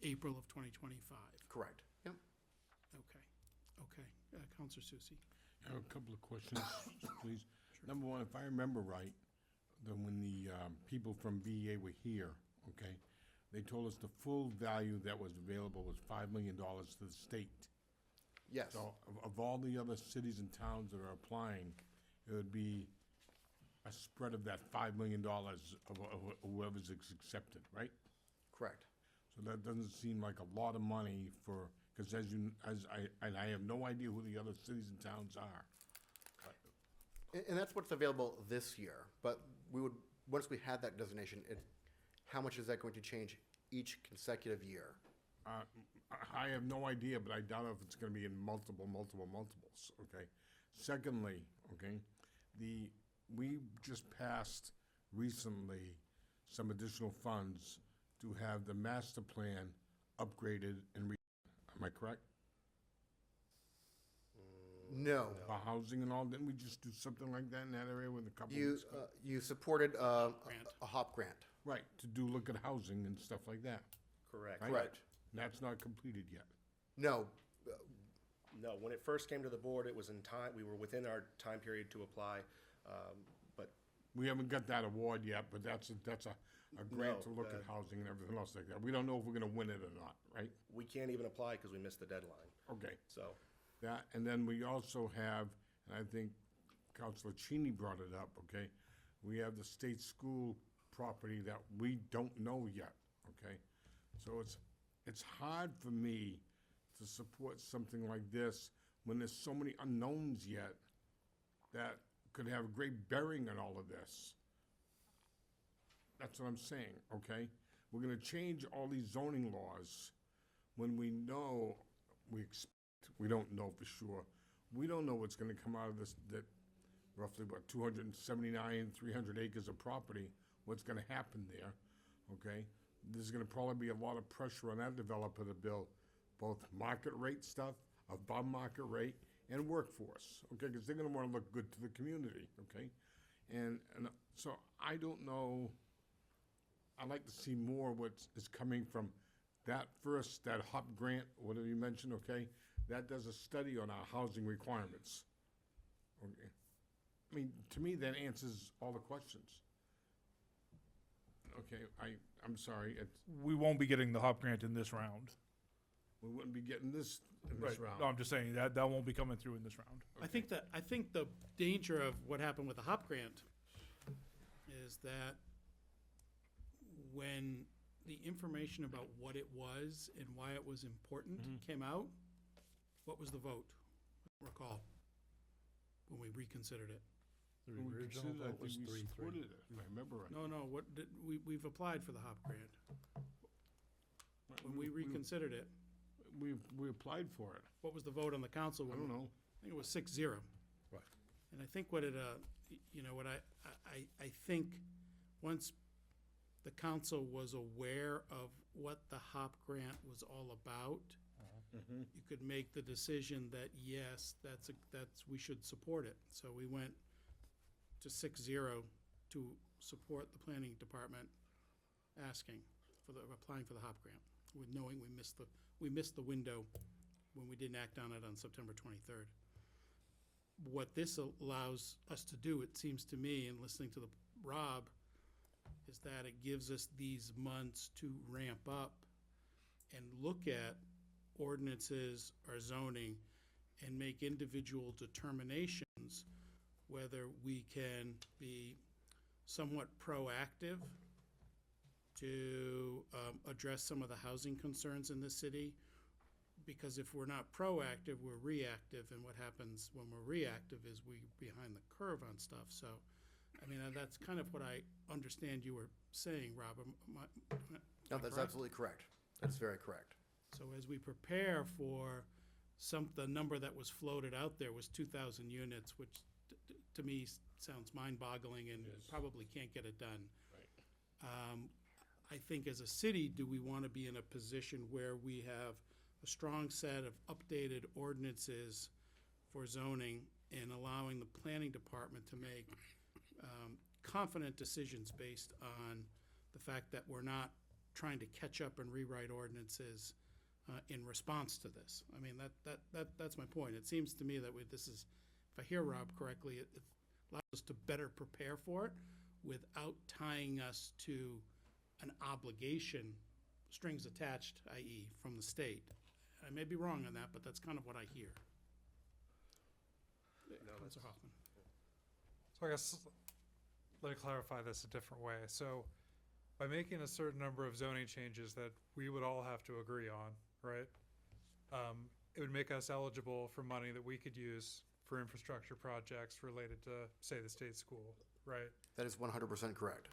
April of 2025. Correct. Yep. Okay. Counselor Susie. I have a couple of questions, please. Number one, if I remember right, then when the people from VEA were here, okay, they told us the full value that was available was $5 million to the state. Yes. So of all the other cities and towns that are applying, it would be a spread of that $5 million of whoever's accepted, right? Correct. So that doesn't seem like a lot of money for, because I have no idea who the other cities and towns are. And that's what's available this year. But we would, once we had that designation, how much is that going to change each consecutive year? I have no idea, but I doubt if it's gonna be in multiples, okay? Secondly, okay, we just passed recently some additional funds to have the master plan upgraded and am I correct? No. For housing and all, didn't we just do something like that in that area with a couple? You supported a HOP grant. Right, to look at housing and stuff like that. Correct. Right? Correct. And that's not completed yet. No. No, when it first came to the board, it was in time, we were within our time period to apply, but We haven't got that award yet, but that's a grant to No, look at housing and everything else like that. We don't know if we're gonna win it or not, right? we can't even apply because we missed the deadline, Okay, so. that, and then we also have, and I think Councilor Cheney brought it up, okay? We have the state school property that we don't know yet, okay? So it's hard for me to support something like this when there's so many unknowns yet that could have a great bearing on all of this. That's what I'm saying, okay? We're gonna change all these zoning laws when we know, we don't know for sure. We don't know what's gonna come out of this, that roughly, 279, 300 acres of property, what's gonna happen there, okay? There's gonna probably be a lot of pressure on that developer to build both market rate stuff, above market rate, and workforce, okay? Because they're gonna wanna look good to the community, okay? And so I don't know, I'd like to see more what is coming from that HUP grant, whatever you mentioned, okay, that does a study on our housing requirements. Okay. I mean, to me, that answers all the questions. Okay, I'm sorry, We won't be getting the HUP grant in this round. we wouldn't be getting this in Right. this round. No, I'm just saying that won't be coming through in this round. I think the danger of what happened with the HOP grant is that when the information about what it was and why it was important came out, what was the vote? I don't recall, when we reconsidered it. The When we original considered, I vote was think we 3-3. supported it, if I remember right. No, what did, we've applied for the HOP grant. When we reconsidered it, We applied for it. what was the vote on the council? I when- don't know. I think it was 6-0. Right. And I think what it, you know, what I think, once the council was aware of what the HOP grant was all about, you could make the decision that, yes, we should support it. So we went to 6-0 to support the planning department asking applying for the HOP grant, with knowing we missed the window when we didn't act on it on September 23rd. What this allows us to do, it seems to me, and listening to Rob, is that it gives us these months to ramp up and look at ordinances or zoning and make individual determinations whether we can be somewhat proactive to address some of the housing concerns in the city. Because if we're not proactive, we're reactive, and what happens when we're reactive is we behind the curve on stuff. So, I mean, that's kind of what I understand you were saying, Rob. Am I No, that's correct? absolutely correct. That's very correct. So as we prepare for the number that was floated out there was 2,000 units, which to me sounds mind-boggling and probably can't get it done. I think as a city, do we want to be in a position where we have a strong set of updated ordinances for zoning and allowing the planning department to make confident decisions based on the fact that we're not trying to catch up and rewrite ordinances in response to this? I mean, that's my point. It seems to me that this is, if I hear Rob correctly, it allows us to better prepare for it without tying us to an obligation, strings attached, i.e. from the state. I may be wrong on that, but that's kind of what I hear. Councilor Hoffman. So I guess, let me clarify this a different way. So by making a certain number of zoning changes that we would all have to agree on, right? It would make us eligible for money that we could use for infrastructure projects related to, say, the state school, right? That is 100% correct.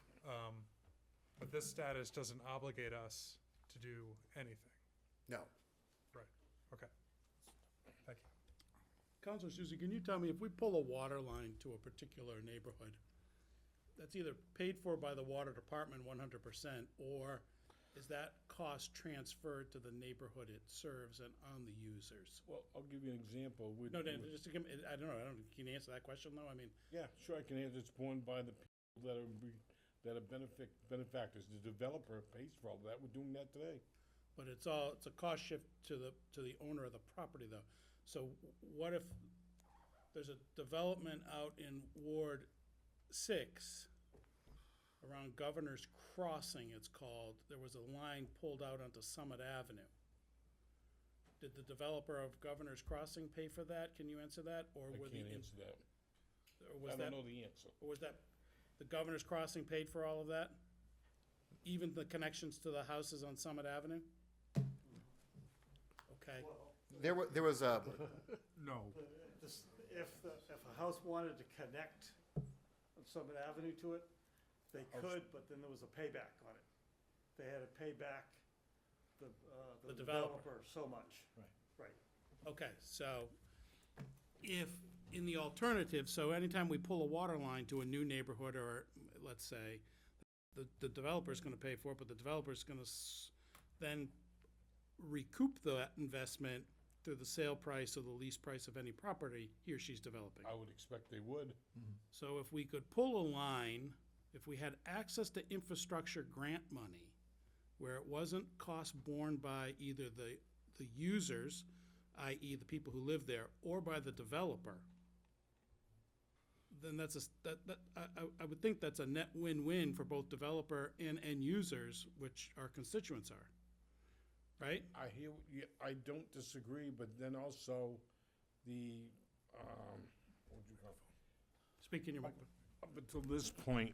But this status doesn't obligate us to do anything. No. Right, okay. Thank you. Councilor Susie, can you tell me if we pull a water line to a particular neighborhood, that's either paid for by the water department 100%, or is that cost transferred to the neighborhood it serves and on the users? Well, I'll give you an example. No, Dan, just to give me, I don't know, can you answer that question though? I mean, Yeah, sure, I can answer. It's borne by the people that are benefactors. The developer pays for all that. We're doing that today. but it's a cost shift to the owner of the property though. So what if there's a development out in Ward 6 around Governor's Crossing, it's called. There was a line pulled out onto Summit Avenue. Did the developer of Governor's Crossing pay for that? Can you answer that? Or I were can't the, answer that. or was I that, don't know the answer. or was that, the Governor's Crossing paid for all of that? Even the connections to the houses on Summit Avenue? Okay. There was a, No. If a house wanted to connect on Summit Avenue to it, they could, but then there was a payback on it. They had to pay back the developer so much. Right. Okay, so if, in the alternative, so anytime we pull a water line to a new neighborhood, or let's say, the developer's gonna pay for it, but the developer's gonna then recoup that investment through the sale price or the lease price of any property he or she's developing. I would expect they would. So if we could pull a line, if we had access to infrastructure grant money, where it wasn't cost borne by either the users, i.e. the people who live there, or by the developer, then I would think that's a net win-win for both developer and end users, which our constituents are, right? I hear, I don't disagree, but then also the, what would you call it? Speak in your microphone. Up until this point,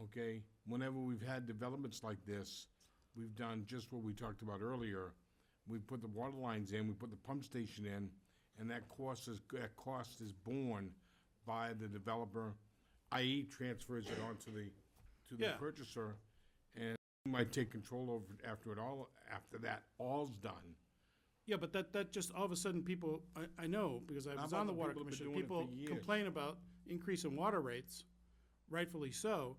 okay, whenever we've had developments like this, we've done just what we talked about earlier. We put the water lines in, we put the pump station in, and that cost is borne by the developer, i.e. transfers it on to the Yeah. purchaser, and we might take control over it after that all's done. Yeah, but that just, all of a sudden, people, I know, because I How was about on the the water people who've been commission, doing it people for years? complain about increase in water rates, rightfully so,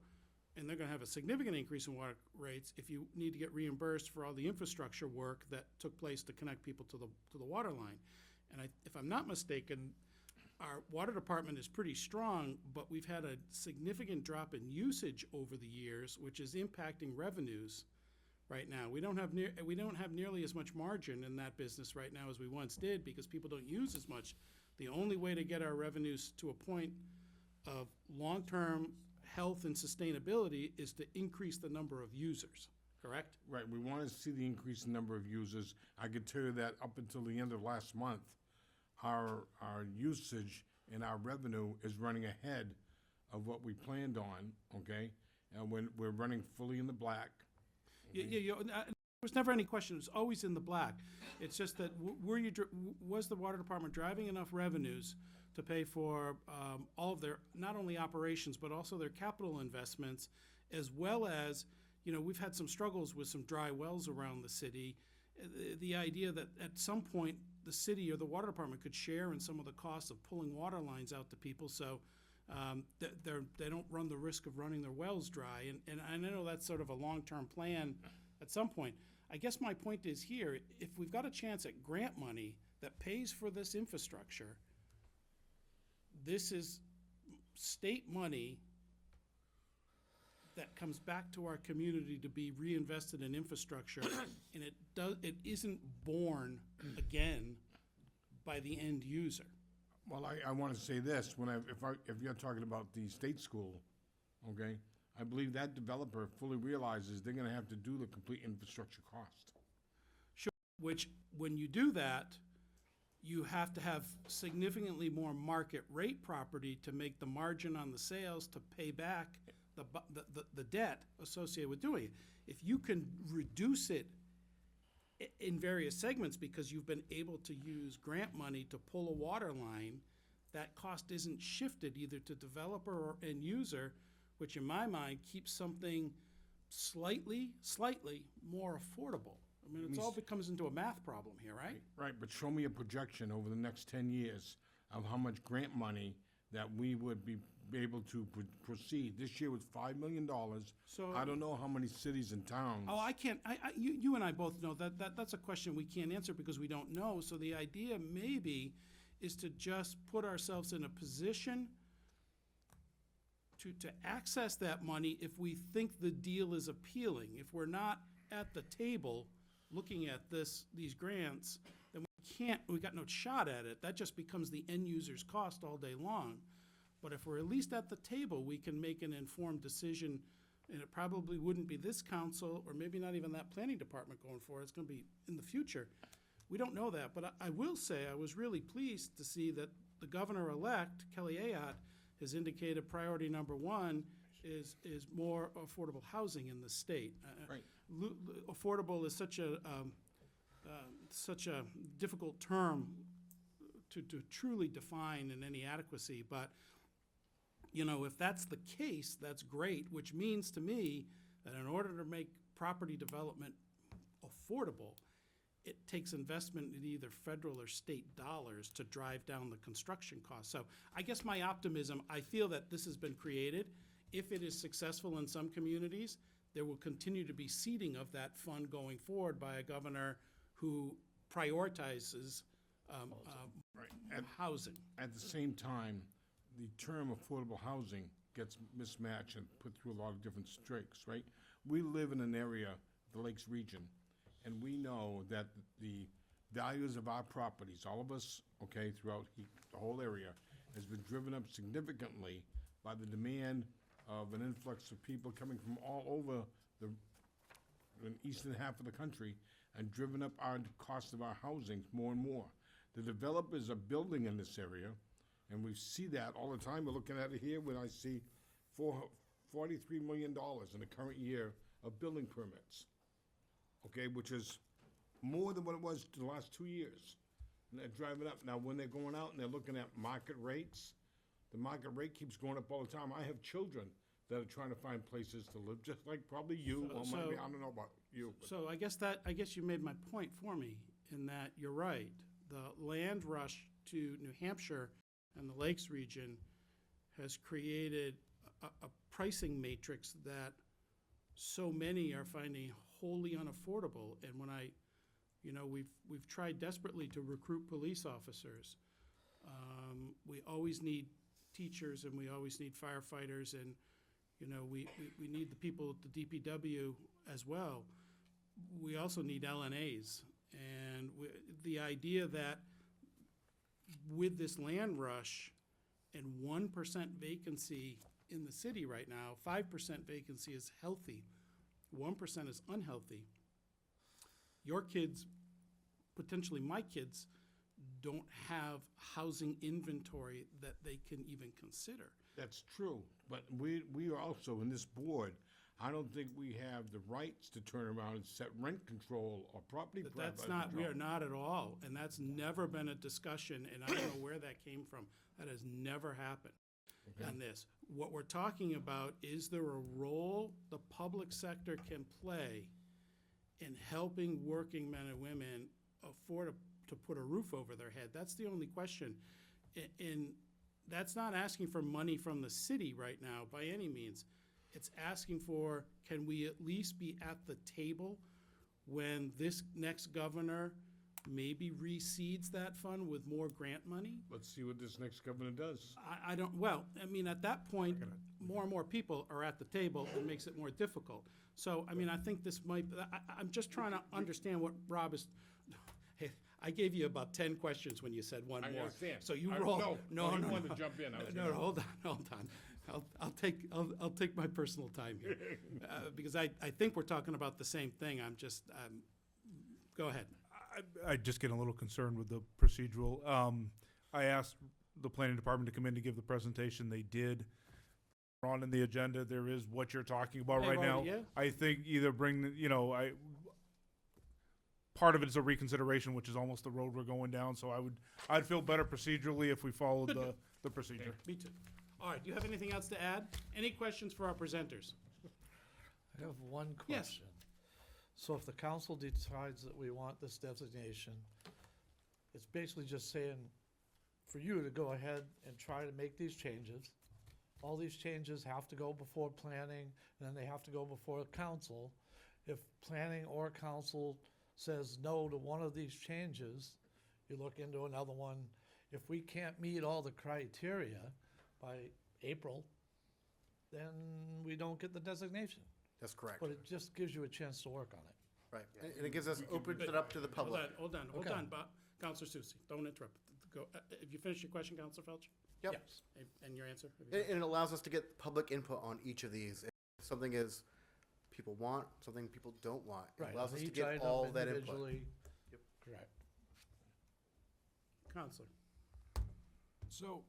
and they're gonna have a significant increase in water rates if you need to get reimbursed for all the infrastructure work that took place to connect people to the water line. And if I'm not mistaken, our water department is pretty strong, but we've had a significant drop in usage over the years, which is impacting revenues right now. We don't have nearly as much margin in that business right now as we once did, because people don't use as much. The only way to get our revenues to a point of long-term health and sustainability is to increase the number of users, correct? Right, we want to see the increase in number of users. I could tell you that up until the end of last month, our usage and our revenue is running ahead of what we planned on, okay? And we're running fully in the black. There was never any question, it was always in the black. It's just that, was the water department driving enough revenues to pay for all of their, not only operations, but also their capital investments, as well as, we've had some struggles with some dry wells around the city. The idea that at some point, the city or the water department could share in some of the costs of pulling water lines out to people, so they don't run the risk of running their wells dry. And I know that's sort of a long-term plan at some point. I guess my point is here, if we've got a chance at grant money that pays for this infrastructure, this is state money that comes back to our community to be reinvested in infrastructure, and it isn't borne again by the end user. Well, I want to say this, if you're talking about the state school, okay, I believe that developer fully realizes they're gonna have to do the complete infrastructure cost. Sure, which, when you do that, you have to have significantly more market rate property to make the margin on the sales to pay back the debt associated with doing it. If you can reduce it in various segments because you've been able to use grant money to pull a water line, that cost isn't shifted either to developer or end user, which in my mind keeps something slightly more affordable. I mean, it all becomes into a math problem here, right? Right, but show me a projection over the next 10 years of how much grant money that we would be able to proceed. This year was $5 million. So I don't know how many cities and towns. Oh, I can't, you and I both know that's a question we can't answer because we don't know. So the idea maybe is to just put ourselves in a position to access that money if we think the deal is appealing. If we're not at the table looking at these grants, then we got no shot at it. That just becomes the end user's cost all day long. But if we're at least at the table, we can make an informed decision, and it probably wouldn't be this council, or maybe not even that planning department going forward. It's gonna be in the future. We don't know that, but I will say I was really pleased to see that the governor-elect, Kelly Ayotte, has indicated priority number one is more affordable housing in the state. Right. Affordable is such a difficult term to truly define in any adequacy, but if that's the case, that's great, which means to me that in order to make property development affordable, it takes investment in either federal or state dollars to drive down the construction costs. So I guess my optimism, I feel that this has been created. If it is successful in some communities, there will continue to be seeding of that fund going forward by a governor who prioritizes housing. At the same time, the term affordable housing gets mismatched and put through a lot of different streaks, right? We live in an area the Lakes region, and we know that the values of our properties, all of us, okay, throughout the whole area, has been driven up significantly by the demand of an influx of people coming from all over the eastern half of the country and driven up our cost of our housing more and more. The developers are building in this area, and we see that all the time. We're looking at it here when I see $43 million in the current year of building permits, okay, which is more than what it was the last 2 years. And they're driving up. Now, when they're going out and they're looking at market rates, the market rate keeps going up all the time. I have children that are trying to find places to live, just like probably you, or maybe, I don't know about you. but- So I guess you made my point for me in that you're right. The land rush to New Hampshire and the Lakes region has created a pricing matrix that so many are finding wholly unaffordable. And when we've tried desperately to recruit police officers. We always need teachers and we always need firefighters, and we need the people at the DPW as well. We also need LNAs, and the idea that with this land rush and 1% vacancy in the city right now, 5% vacancy is healthy, 1% is unhealthy. Your kids, potentially my kids, don't have housing inventory that they can even consider. That's true, but we are also, in this board, I don't think we have the rights to turn around and set rent control or property But price that's not, we are control. not at all, and that's never been a discussion, and I don't know where that came from. That has never happened on this. What we're talking about, is there a role the public sector can play in helping working men and women afford to put a roof over their head? That's the only question. And that's not asking for money from the city right now by any means. It's asking for, can we at least be at the table when this next governor maybe reseeds that fund with more grant money? Let's see what this next governor does. I don't, well, I mean, at that point, more and more people are at the table, it makes it more difficult. So, I mean, I think this might, I'm just trying to understand what Rob is, hey, I gave you about 10 questions when you said one I more. understand. So you I- roll. no, he wanted to jump in. I was No, gonna- hold on. I'll take my personal time here. Because I think we're talking about the same thing. Go ahead. I just get a little concerned with the procedural. I asked the planning department to come in to give the presentation. They did. On in the agenda, there is what you're talking about They've right now. already- yeah. I think either part of it is a reconsideration, which is almost the road we're going down. So I'd feel better procedurally if we followed the procedure. Me too. All right, do you have anything else to add? Any questions for our presenters? I have one Yes. question. So if the council decides that we want this designation, it's basically just saying for you to go ahead and try to make these changes. All these changes have to go before planning, and then they have to go before council. If planning or council says no to one of these changes, you look into another one. If we can't meet all the criteria by April, then we don't get the designation. That's correct. But it just gives you a chance to work on it. Right, and it gives us, opens it up to the public. Hold on, Okay. Bob. Counselor Susie, don't interrupt. Go, have you finished your question, Counselor Felch? Yep. Yes. And your answer? And it allows us to get public input on each of these. If something is people want, something people don't want. It Right, allows on us to each get item all that input. individually. Correct. Counselor. So,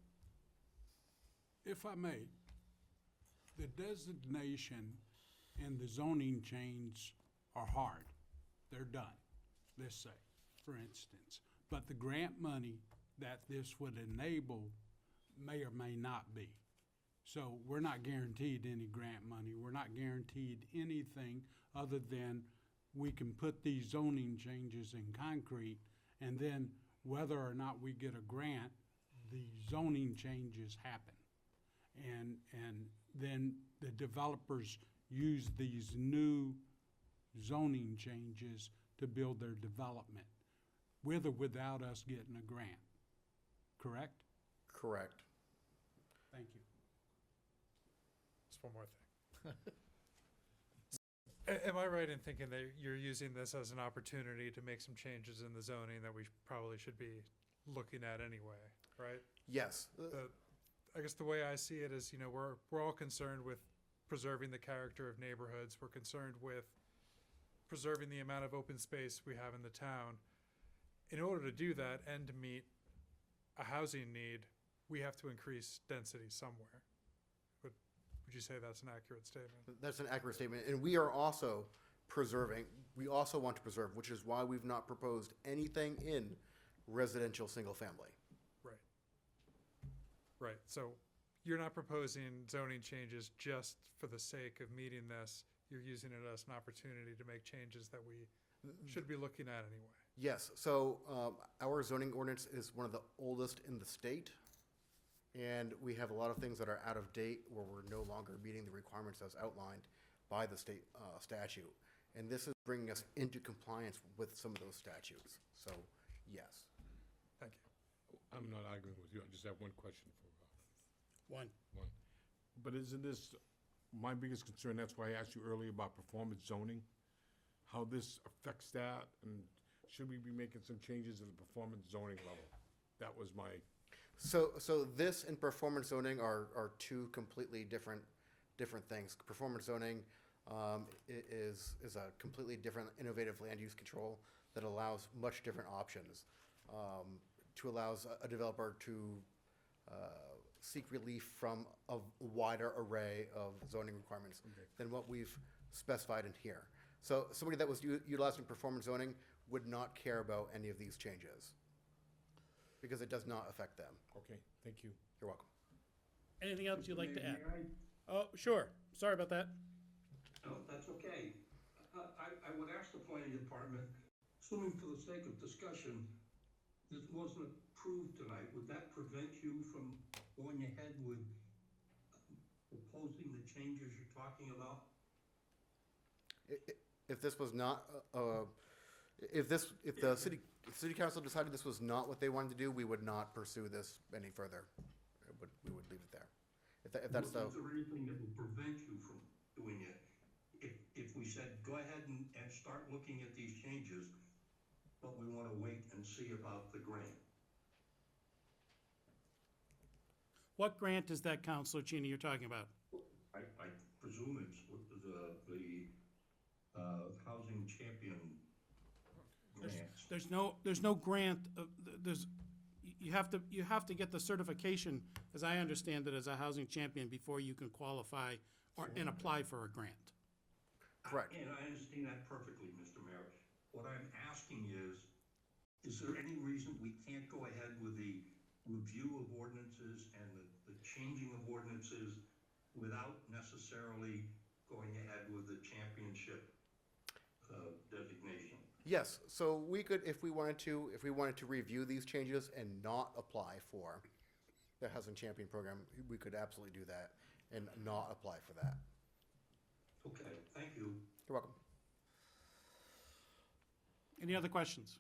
if I may, the designation and the zoning change are hard. They're done, let's say, for instance. But the grant money that this would enable may or may not be. So we're not guaranteed any grant money. We're not guaranteed anything other than we can put these zoning changes in concrete, and then whether or not we get a grant, the zoning changes happen. And then the developers use these new zoning changes to build their development, with or without us getting a grant. Correct? Correct. Thank you. Just one more thing. Am I right in thinking that you're using this as an opportunity to make some changes in the zoning that we probably should be looking at anyway, right? Yes. I guess the way I see it is, we're all concerned with preserving the character of neighborhoods. We're concerned with preserving the amount of open space we have in the town. In order to do that and to meet a housing need, we have to increase density somewhere. Would you say that's an accurate statement? That's an accurate statement. And we are also preserving, we also want to preserve, which is why we've not proposed anything in residential single family. Right. Right. So you're not proposing zoning changes just for the sake of meeting this. You're using it as an opportunity to make changes that we should be looking at anyway. Yes, so our zoning ordinance is one of the oldest in the state. And we have a lot of things that are out of date where we're no longer meeting the requirements as outlined by the state statute. And this is bringing us into compliance with some of those statutes. So, yes. Thank you. I'm not arguing with you, I just have one question for One. one. But isn't this, my biggest concern, that's why I asked you earlier about performance zoning, how this affects that, and should we be making some changes at the performance zoning level? That was my, So this and performance zoning are two completely different things. Performance zoning is a completely different innovative land use control that allows much different options. To allows a developer to seek relief from a wider array of zoning requirements than what we've specified in here. So somebody that was utilizing performance zoning would not care about any of these changes because it does not affect them. okay, thank you. You're welcome. Anything else you'd like to add? May I? Oh, sure. Sorry about that. No, that's okay. I would ask the planning department, assuming for the sake of discussion, this wasn't approved tonight, would that prevent you from going ahead with proposing the changes you're talking about? If this was not, if the city council decided this was not what they wanted to do, we would not pursue this any further. We would leave it there. If that's the, Is there anything that would prevent you from doing it? If we said, go ahead and start looking at these changes, but we want to wait and see about the grant? What grant is that, Counselor Cheney, you're talking about? I presume it's with the Housing Champion grants. There's no grant, you have to get the certification, as I understand it, as a housing champion before you can qualify and apply for a grant. correct. And I understand that perfectly, Mr. Mayor. What I'm asking is there any reason we can't go ahead with the review of ordinances and the changing of ordinances without necessarily going ahead with the championship designation? Yes, so we could, if we wanted to review these changes and not apply for the Housing Champion program, we could absolutely do that and not apply for that. Okay, thank you. You're welcome. Any other questions?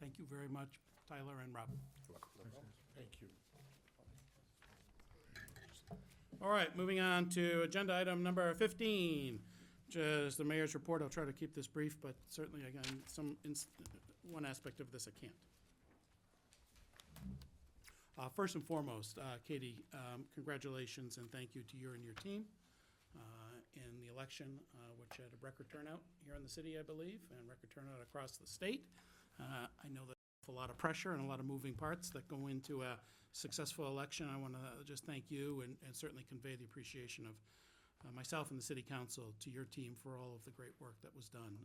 Thank you very much, Tyler and Rob. You're welcome. Thank you. All right, moving on to agenda item number 15, which is the mayor's report. I'll try to keep this brief, but certainly, again, one aspect of this I can't. First and foremost, Katie, congratulations and thank you to you and your team in the election, which had a record turnout here in the city, I believe, and record turnout across the state. I know that a lot of pressure and a lot of moving parts that go into a successful election. I want to just thank you and certainly convey the appreciation of myself and the city council to your team for all of the great work that was done.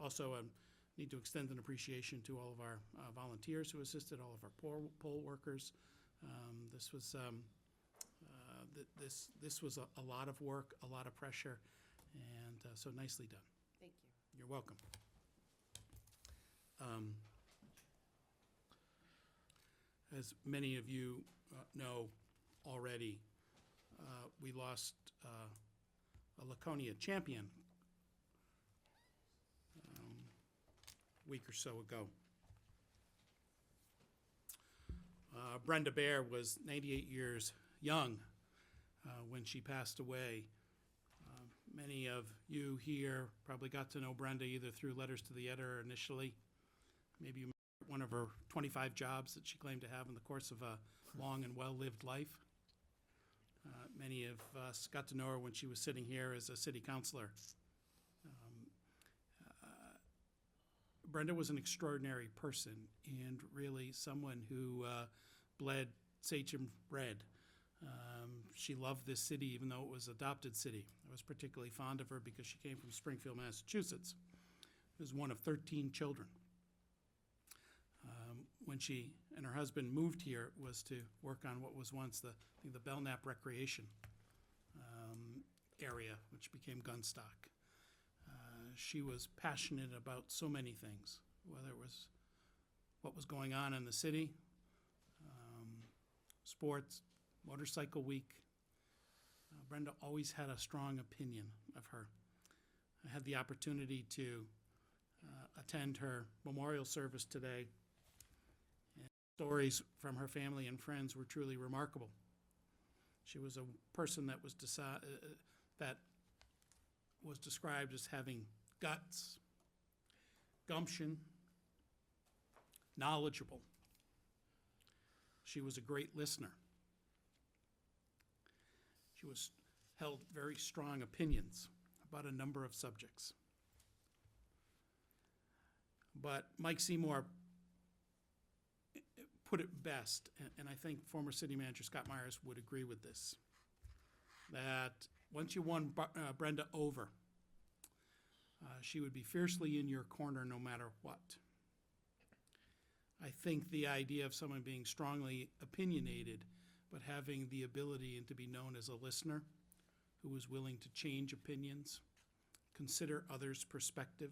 Also, need to extend an appreciation to all of our volunteers who assisted, all of our poll workers. This was this was a lot of work, a lot of pressure, and so nicely done. Thank you. You're welcome. As many of you know already, we lost a Laconia champion a week or so ago. Brenda Bear was 98 years young when she passed away. Many of you here probably got to know Brenda either through letters to the editor initially. Maybe you met one of her 25 jobs that she claimed to have in the course of a long and well-lived life. Many of us got to know her when she was sitting here as a city councilor. Brenda was an extraordinary person and really someone who bled Sachem red. She loved this city even though it was adopted city. I was particularly fond of her because she came from Springfield, Massachusetts. She was one of 13 children. When she and her husband moved here, it was to work on what was once the Belknap Recreation area, which became Gunstock. She was passionate about so many things, whether it was what was going on in the city, sports, motorcycle week. Brenda always had a strong opinion of her. I had the opportunity to attend her memorial service today. And stories from her family and friends were truly remarkable. She was a person that was described as having guts, gumption, knowledgeable. She was a great listener. She held very strong opinions about a number of subjects. But Mike Seymour put it best, and I think former city manager Scott Myers would agree with this, that once you won Brenda over, she would be fiercely in your corner no matter what. I think the idea of someone being strongly opinionated but having the ability and to be known as a listener who was willing to change opinions, consider others' perspective,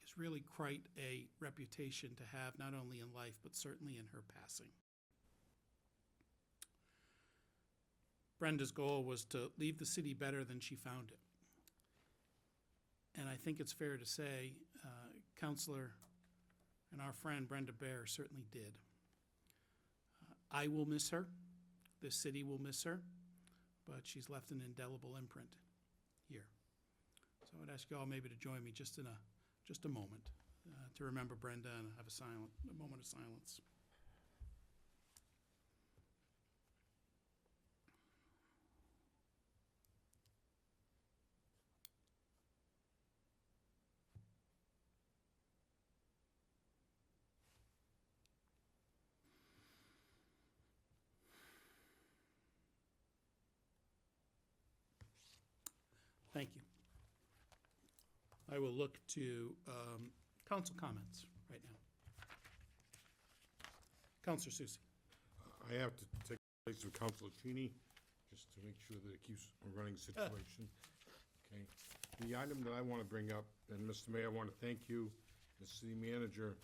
is really quite a reputation to have, not only in life, but certainly in her passing. Brenda's goal was to leave the city better than she found it. And I think it's fair to say, Councilor and our friend Brenda Baer certainly did. I will miss her. This city will miss her, but she's left an indelible imprint here. So I would ask you all maybe to join me just a moment to remember Brenda and have a moment of silence. Thank you. I will look to council comments right now. Councilor Susie. I have to take the place of Councilor Cheney, just to make sure that it keeps a running situation. Okay. The item that I want to bring up, and Mr. Mayor, I want to thank you, the city manager,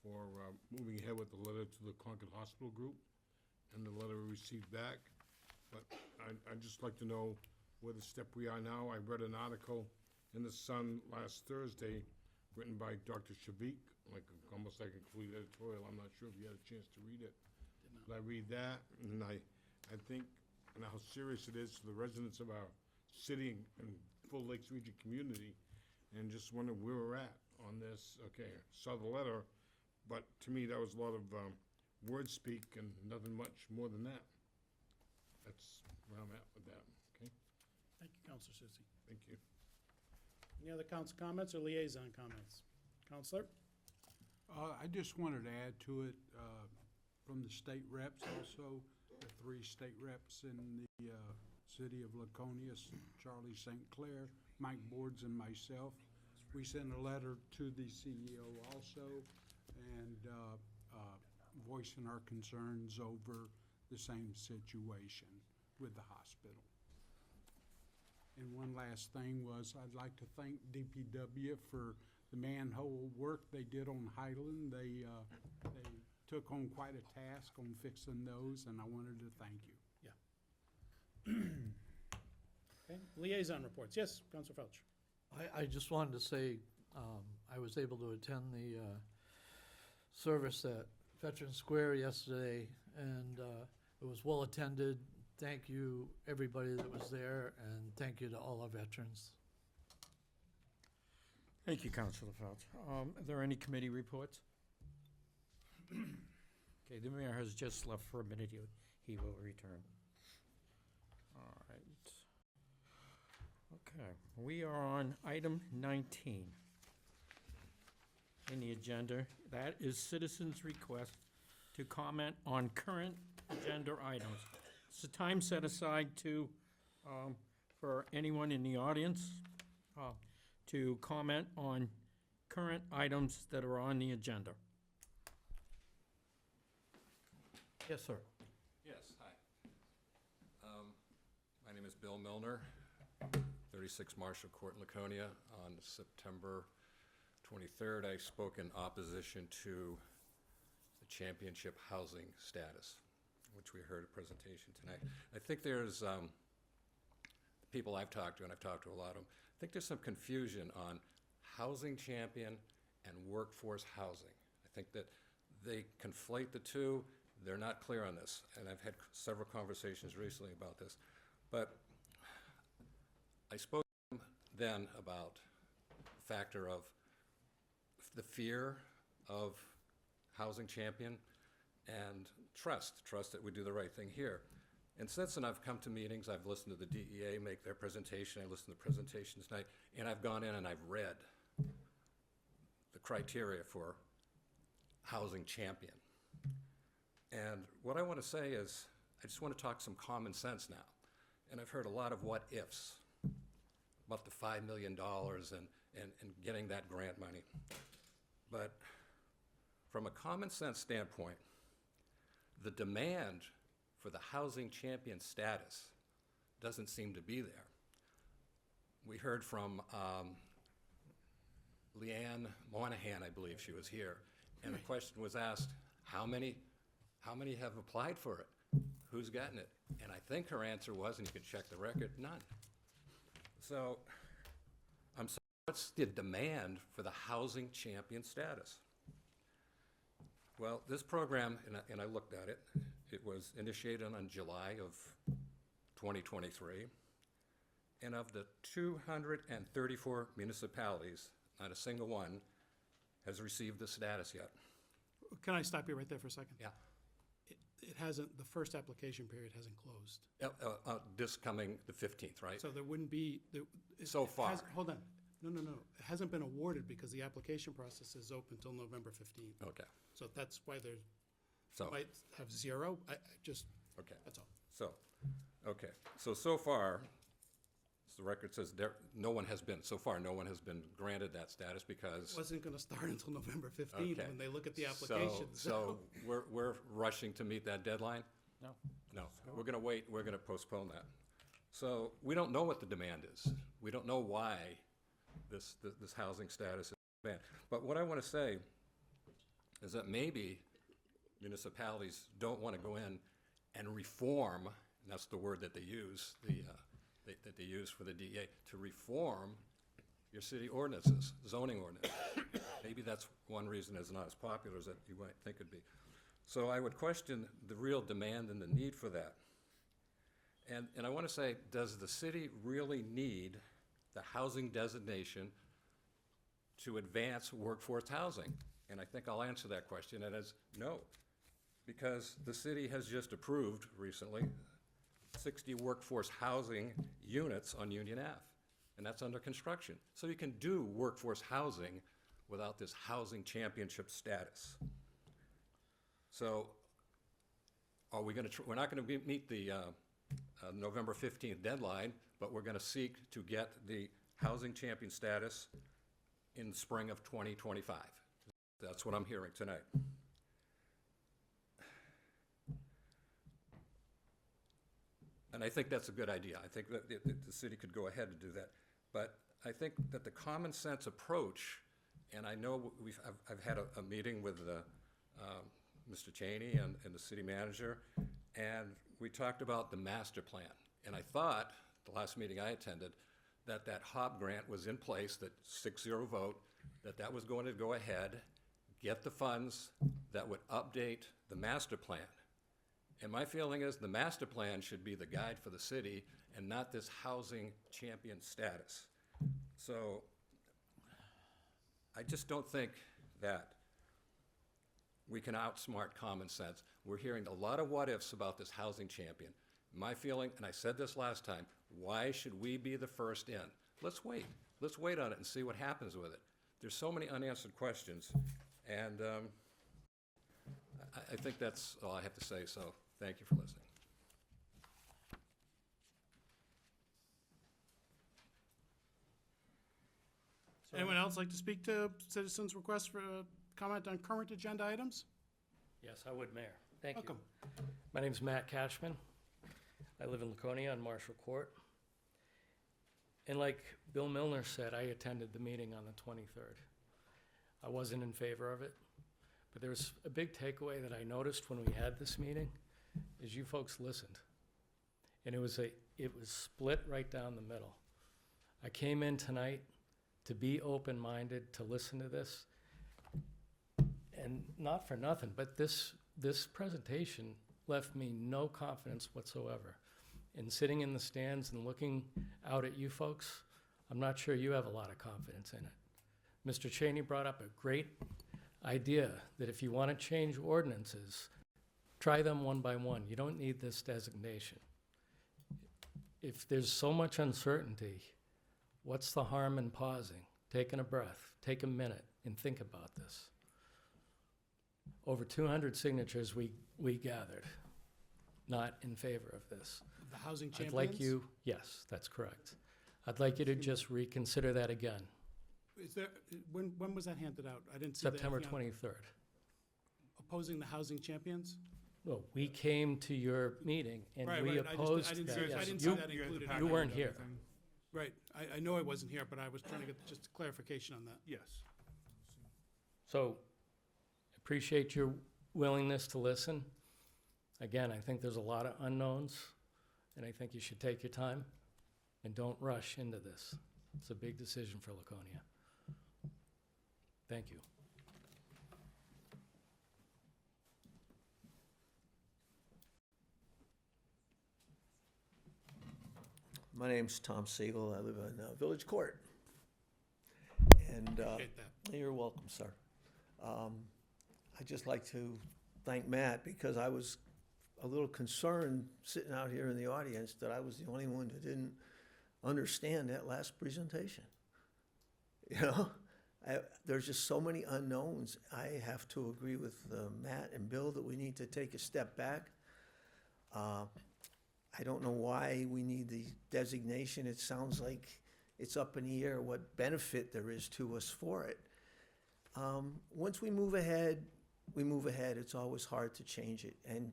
for moving ahead with the letter to the Concord Hospital Group and the letter we received back. But I'd just like to know where the step we are now. I read an article in the Sun last Thursday written by Dr. Shavik, almost like a complete editorial. I'm not sure if you had a chance to read it. But I read that, and I think how serious it is to the residents of our city and full Lakes Region community, and just wonder where we're at on this. Okay, saw the letter, but to me, that was a lot of word speak and nothing much more than that. That's where I'm at with that, okay? Thank you, Councilor Susie. Thank you. Any other council comments or liaison comments? Councilor? I just wanted to add to it, from the state reps also, the 3 state reps in the city of Laconia, Charlie St. Clair, Mike Boards, and myself. We sent a letter to the CEO also, and voicing our concerns over the same situation with the hospital. And one last thing was, I'd like to thank DPW for the manhole work they did on Highland. They took on quite a task on fixing those, and I wanted to thank you. Okay, liaison reports. Yes, Councilor Felch. I just wanted to say, I was able to attend the service at Veterans Square yesterday, and it was well attended. thank you, everybody that was there, and thank you to all our veterans. Thank you, Councilor Felch. Are there any committee reports? Okay, the mayor has just left for a minute. He will return. All right. Okay, we are on item 19 in the agenda. That is citizens' request to comment on current agenda items. It's a time set aside for anyone in the audience to comment on current items that are on the agenda. Yes, sir. Yes, hi. My name is Bill Milner, 36 Marshall Court in Laconia. On September 23rd, I spoke in opposition to the championship housing status, which we heard a presentation tonight. I think there's people I've talked to, and I've talked to a lot of them, I think there's some confusion on housing champion and workforce housing. I think that they conflate the two. They're not clear on this, and I've had several conversations recently about this. But I spoke to them then about the factor of the fear of housing champion and trust that we do the right thing here. And since then, I've come to meetings, I've listened to the DEA make their presentation, I listened to presentations tonight, and I've gone in and I've read the criteria for housing champion. And what I want to say is, I just want to talk some common sense now. And I've heard a lot of what ifs about the $5 million and getting that grant money. But from a common sense standpoint, the demand for the housing champion status doesn't seem to be there. We heard from Leanne Monahan, I believe she was here, and the question was asked, how many have applied for it? Who's gotten it? And I think her answer was, and you can check the record, none. So, I'm sorry, what's the demand for the housing champion status? Well, this program, and I looked at it, it was initiated on July of 2023, and of the 234 municipalities, not a single one has received the status yet. Can I stop you right there for a second? Yeah. It hasn't, the first application period hasn't closed. This coming the 15th, right? So there wouldn't be. So far. Hold on. No. It hasn't been awarded because the application process is open until November 15th. Okay. So that's why there's, So, might have zero. I just, okay. that's all. So, okay. So far, the record says no one has been granted that status because. It wasn't going to start until November 15th Okay. when they look at the applications. So we're rushing to meet that deadline? No. No, we're gonna wait, we're gonna postpone that. So we don't know what the demand is. We don't know why this housing status is banned. But what I wanna say is that maybe municipalities don't wanna go in and reform, and that's the word that they use, that they use for the DEA, to reform your city ordinances, zoning ordinance. Maybe that's one reason it's not as popular as that you might think it'd be. So I would question the real demand and the need for that. And I want to say, does the city really need the housing designation to advance workforce housing? And I think I'll answer that question, and it's no. Because the city has just approved recently 60 workforce housing units on Union Ave, and that's under construction. So you can do workforce housing without this housing championship status. So, are we going to? We're not going to meet the November 15th deadline, but we're going to seek to get the housing champion status in the spring of 2025. That's what I'm hearing tonight. And I think that's a good idea. I think that the city could go ahead and do that. But I think that the common sense approach, and I know I've had a meeting with Mr. Cheney and the city manager, and we talked about the master plan. And I thought, the last meeting I attended, that HOP grant was in place, that 6-0 vote, that was going to go ahead, get the funds that would update the master plan. And my feeling is the master plan should be the guide for the city and not this housing champion status. So I just don't think that we can outsmart common sense. We're hearing a lot of what-ifs about this housing champion. My feeling, and I said this last time, why should we be the first in? Let's wait. Let's wait on it and see what happens with it. There's so many unanswered questions, and I think that's all I have to say, so thank you for listening. Anyone else like to speak to citizens' requests for comment on current agenda items? Yes, I would, Mayor. Thank you. Welcome. My name's Matt Cashman. I live in Laconia on Marshall Court. And like Bill Milner said, I attended the meeting on the 23rd. I wasn't in favor of it, but there was a big takeaway that I noticed when we had this meeting, is you folks listened. And it was split right down the middle. I came in tonight to be open-minded, to listen to this. And not for nothing, but this presentation left me no confidence whatsoever. And sitting in the stands and looking out at you folks, I'm not sure you have a lot of confidence in it. Mr. Cheney brought up a great idea that if you want to change ordinances, try them one by one. You don't need this designation. If there's so much uncertainty, what's the harm in pausing, taking a breath, take a minute and think about this? Over 200 signatures we gathered, not in favor of this. The housing I'd champions? like you, yes, that's correct. I'd like you to just reconsider that again. Is there, when was that handed out? I didn't see that. September anything on- 23rd. Opposing the housing champions? No, we came to your meeting and Right, we right, opposed I didn't that. see, I Yes, didn't see you- that included. You weren't here. Right, I know I wasn't here, but I was trying to get just clarification on that. Yes. So, appreciate your willingness to listen. Again, I think there's a lot of unknowns, and I think you should take your time and don't rush into this. It's a big decision for Laconia. Thank you. My name's Tom Siegel. I live in Village Court. And Appreciate that. you're welcome, sir. I'd just like to thank Matt because I was a little concerned sitting out here in the audience that I was the only one that didn't understand that last presentation. You know, there's just so many unknowns. I have to agree with Matt and Bill that we need to take a step back. I don't know why we need the designation. It sounds like it's up in the air what benefit there is to us for it. Once we move ahead, we move ahead. It's always hard to change it. And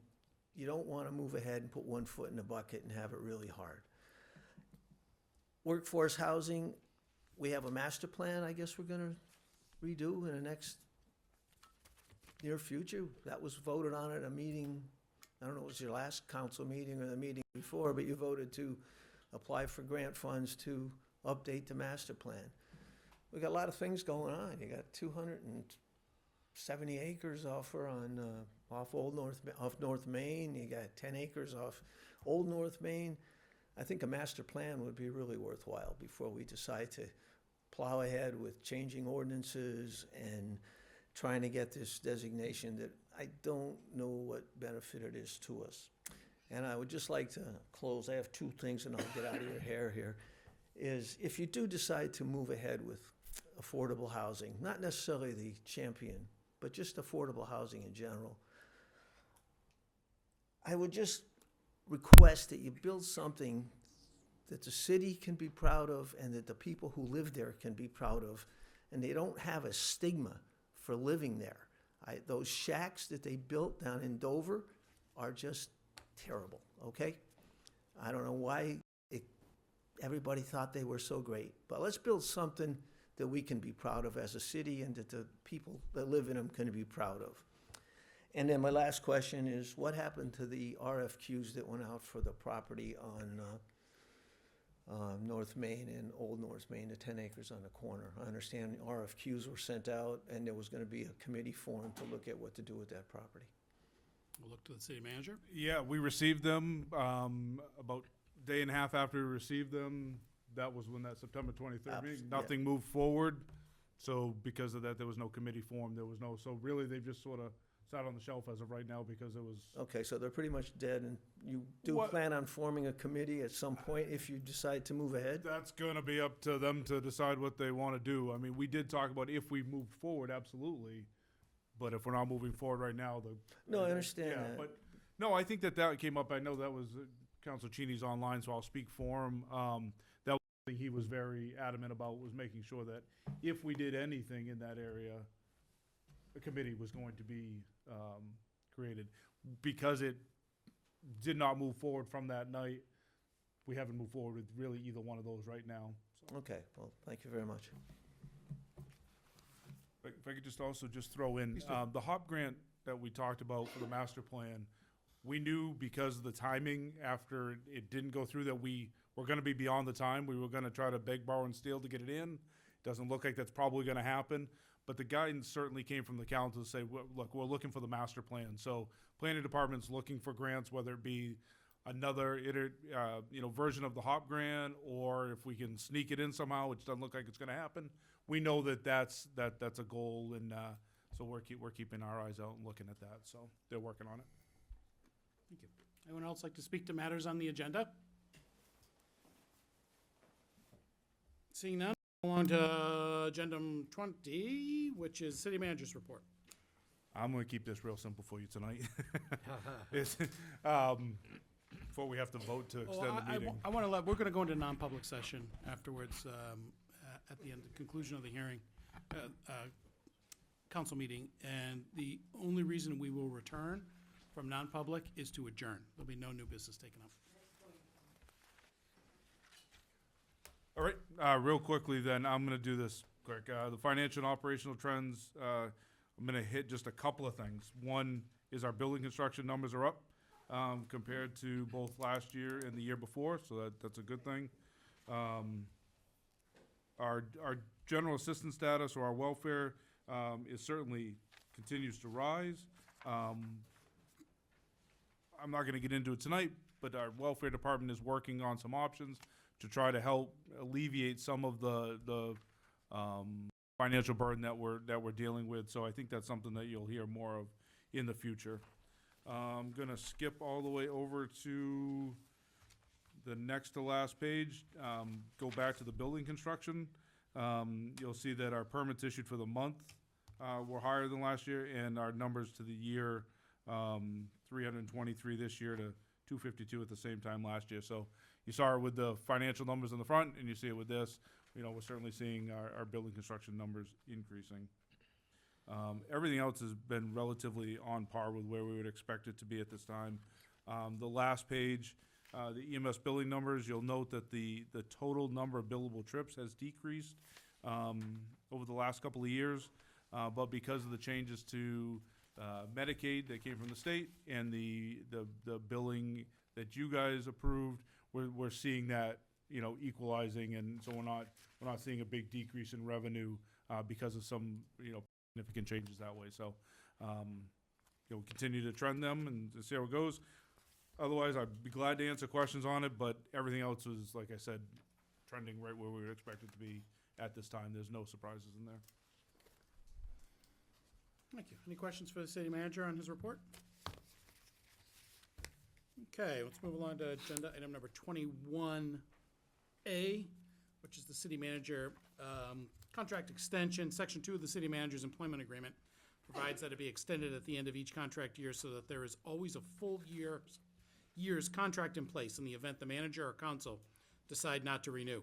you don't want to move ahead and put one foot in the bucket and have it really hard. Workforce housing, we have a master plan I guess we're going to redo in the next near future. That was voted on at a meeting. I don't know if it was your last council meeting or the meeting before, but you voted to apply for grant funds to update the master plan. We got a lot of things going on. You got 270 acres off North Main. You got 10 acres off Old North Main. I think a master plan would be really worthwhile before we decide to plow ahead with changing ordinances and trying to get this designation that I don't know what benefit it is to us. And I would just like to close. I have two things and I'll get out of your hair here. Is if you do decide to move ahead with affordable housing, not necessarily the champion, but just affordable housing in general, I would just request that you build something that the city can be proud of and that the people who live there can be proud of, and they don't have a stigma for living there. Those shacks that they built down in Dover are just terrible, okay? I don't know why everybody thought they were so great, but let's build something that we can be proud of as a city and that the people that live in them can be proud of. And then my last question is, what happened to the RFQs that went out for the property on North Main and Old North Main, the 10 acres on the corner? I understand RFQs were sent out and there was going to be a committee formed to look at what to do with that property. We'll look to the city manager. Yeah, we received them, about a day and a half after we received them. That was when that September 23rd meeting, yeah. nothing moved forward. So because of that, there was no committee formed, so really they've just sort of sat on the shelf as of right now because it was. Okay, so they're pretty much dead, and you do What- plan on forming a committee at some point if you decide to move ahead? That's gonna be up to them to decide what they wanna do. I mean, we did talk about if we moved forward, absolutely. But if we're not moving forward right now, No, I understand yeah, that. but, no, I think that came up. I know that was, Council Cheney's online, so I'll speak for him. That was something he was very adamant about, was making sure that if we did anything in that area, a committee was going to be, created. Because it did not move forward from that night, we haven't moved forward with really either one of those right now. So, Okay, well, thank you very much. if I could just also just throw in, the HOP grant that we talked about for the master plan, we knew because of the timing after it didn't go through that we were gonna be beyond the time. We were gonna try to beg, borrow, and steal to get it in. Doesn't look like that's probably gonna happen, but the guidance certainly came from the council to say, look, we're looking for the master plan. So planning department's looking for grants, whether it be another, version of the HOP grant, or if we can sneak it in somehow, which doesn't look like it's gonna happen. We know that's a goal, and, so we're keeping our eyes out and looking at that, so they're working on it. Thank you. Anyone else like to speak to matters on the agenda? Seeing none, on to agenda item 20, which is city manager's report. I'm gonna keep this real simple for you tonight. It's, before we have to vote to extend the meeting. I want to we're going to go into non-public session afterwards, at the end, conclusion of the hearing, council meeting, and the only reason we will return from non-public is to adjourn. There'll be no new business taken up. All right, real quickly then, I'm gonna do this quick. The financial and operational trends, I'm gonna hit just a couple of things. One is our building construction numbers are up, compared to both last year and the year before, so that's a good thing. Our general assistance status or our welfare, is certainly continues to rise. I'm not gonna get into it tonight, but our welfare department is working on some options to try to help alleviate some of the financial burden that we're dealing with. So I think that's something that you'll hear more of in the future. I'm gonna skip all the way over to the next to last page. Go back to the building construction. You'll see that our permits issued for the month were higher than last year, and our numbers to the year, 323 this year to 252 at the same time last year. So you saw it with the financial numbers in the front, and you see it with this. We're certainly seeing our building construction numbers increasing. Everything else has been relatively on par with where we would expect it to be at this time. The last page, the EMS billing numbers, you'll note that the total number of billable trips has decreased over the last couple of years. But because of the changes to Medicaid that came from the state and the billing that you guys approved, we're seeing that, equalizing, and so we're not seeing a big decrease in revenue because of some, significant changes that way. So, we'll continue to trend them and to see how it goes. Otherwise, I'd be glad to answer questions on it, but everything else is, like I said, trending right where we would expect it to be at this time. There's no surprises in there. Thank you. Any questions for the city manager on his report? Okay, let's move along to agenda item number 21A, which is the city manager contract extension. Section 2 of the city manager's employment agreement provides that it be extended at the end of each contract year so that there is always a full year's contract in place in the event the manager or council decide not to renew.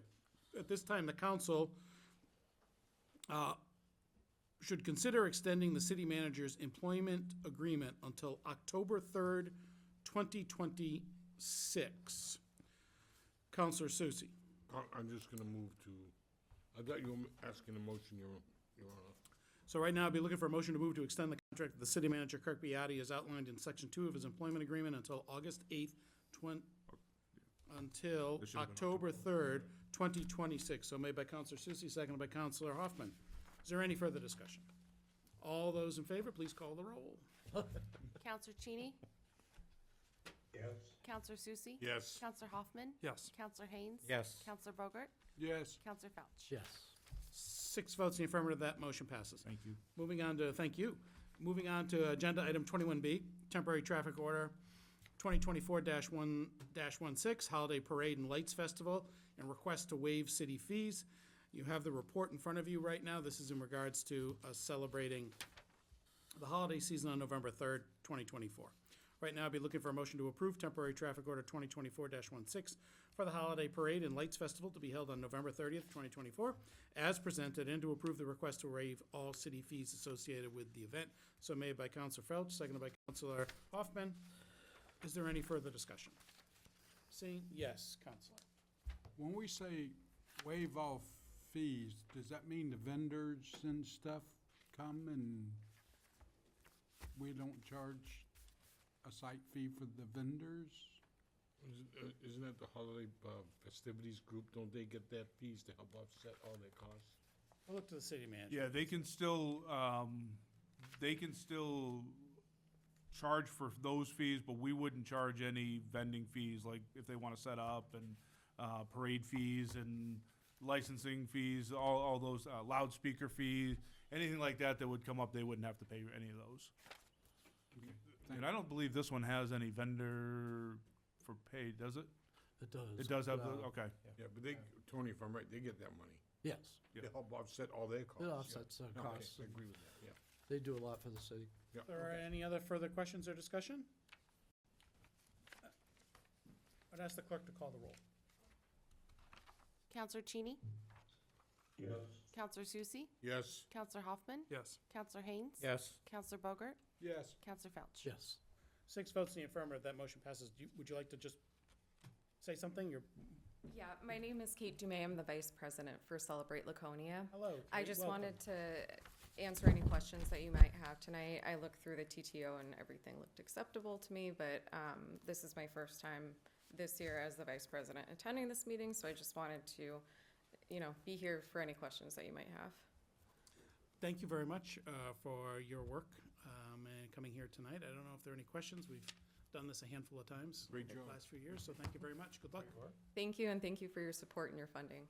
At this time, the council should consider extending the city manager's employment agreement until October 3rd, 2026. Counselor Susie. I'm just gonna move to, I thought you were asking a motion, Your Honor. So right now, I'd be looking for a motion to move to extend the contract of the city manager, Kirk Beatty, as outlined in Section 2 of his employment agreement until August 8th, until This should've been October 3rd, 2026. So made by Counselor Susie, seconded by Counselor Hoffman. Is there any further discussion? All those in favor, please call the roll. Counselor Cheney? Yes. Counselor Susie? Yes. Counselor Hoffman? Yes. Counselor Haynes? Yes. Counselor Bogart? Yes. Counselor Felch? Yes. 6 votes in the affirmative, that motion passes. Thank you. Moving on to, thank you. Moving on to agenda item 21B, temporary traffic order 2024-1-16, Holiday Parade and Lights Festival, and request to waive city fees. You have the report in front of you right now. This is in regards to us celebrating the holiday season on November 3rd, 2024. Right now, I'd be looking for a motion to approve temporary traffic order 2024-16 for the Holiday Parade and Lights Festival to be held on November 30th, 2024, as presented, and to approve the request to waive all city fees associated with the event. So made by Counselor Felch, seconded by Counselor Hoffman. Is there any further discussion? Seeing, yes, Counselor. When we say waive all fees, does that mean the vendors and stuff come and we don't charge a site fee for the vendors? Isn't that the holiday festivities group? Don't they get that fees to help offset all their costs? We'll look to the city manager. Yeah, they can still charge for those fees, but we wouldn't charge any vending fees, like if they want to set up, and parade fees and licensing fees, all those loudspeaker fees, anything like that that would come up, they wouldn't have to pay any of those. And I don't believe this one has any vendor for pay, does it? It does. It does have, okay. Yeah, but they, Tony, if I'm right, they get that money. Yes. They help offset all their costs. It yeah. offsets their Okay, costs. I agree with that, yeah. They do a lot for the city. Yeah, There are okay. any other further questions or discussion? I'd ask the clerk to call the roll. Counselor Cheney? Yes. Counselor Susie? Yes. Counselor Hoffman? Yes. Counselor Haynes? Yes. Counselor Bogart? Yes. Counselor Felch? Yes. 6 votes in the affirmative, that motion passes. Would you like to just say something? You're, Yeah, my name is Kate Dumay. I'm the vice president for Celebrate Laconia. hello. I Kate, just welcome. wanted to answer any questions that you might have tonight. I looked through the TTO and everything looked acceptable to me, but this is my first time this year as the vice president attending this meeting, so I just wanted to, be here for any questions that you might have. Thank you very much for your work and coming here tonight. I don't know if there are any questions. We've done this a handful of times. Great the job. last few years, so thank you very much. Good luck. Thank you, and thank you for your support and your funding.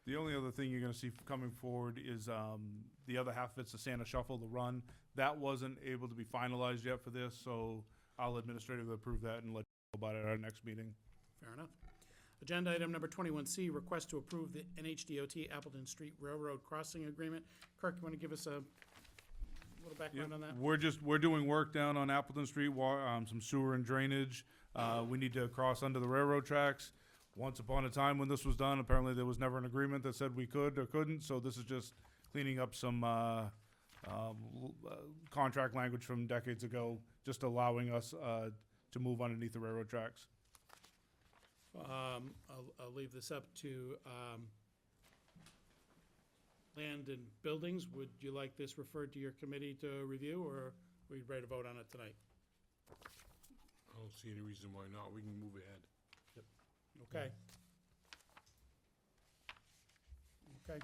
The only other thing you're gonna see coming forward is, the other half of it's the Santa Shuffle, the run. That wasn't able to be finalized yet for this, so I'll administratively approve that and let you know about it at our next meeting. Fair enough. Agenda item number 21C, request to approve the NHDOT Appleton Street Railroad Crossing Agreement. Kirk, you want to give us a little background on that? We're doing work down on Appleton Street, some sewer and drainage. We need to cross under the railroad tracks. Once upon a time when this was done, apparently there was never an agreement that said we could or couldn't, so this is just cleaning up some, contract language from decades ago, just allowing us, to move underneath the railroad tracks. I'll leave this up to Land and Buildings. Would you like this referred to your committee to review, or are we ready to vote on it tonight? I don't see any reason why not. We can move ahead. Okay. Okay.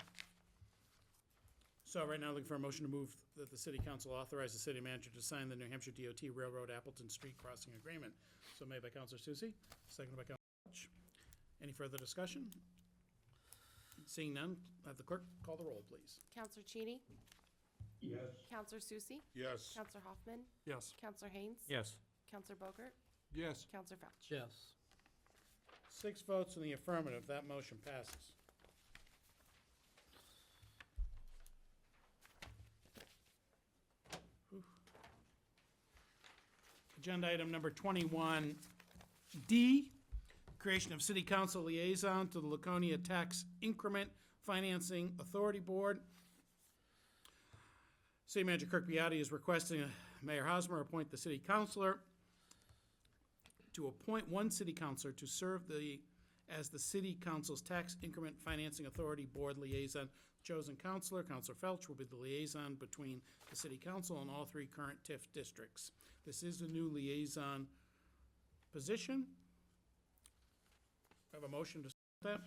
So right now, looking for a motion to move that the city council authorize the city manager to sign the New Hampshire DOT Railroad Appleton Street Crossing Agreement. So made by Counselor Susie, seconded by Counselor Welch. Any further discussion? Seeing none, have the clerk call the roll, please. Counselor Cheney? Yes. Counselor Susie? Yes. Counselor Hoffman? Yes. Counselor Haynes? Yes. Counselor Bogart? Yes. Counselor Felch? Yes. 6 votes in the affirmative, that motion passes. Whew. Agenda item number 21D, creation of city council liaison to the Laconia Tax Increment Financing Authority Board. City Manager Kirk Biotti is requesting Mayor Hosmer appoint the city councilor to appoint one city councilor to serve as the city council's Tax Increment Financing Authority Board liaison. Chosen councilor, Counselor Felch, will be the liaison between the city council and all 3 current TIF districts. This is the new liaison position. I have a motion to start that.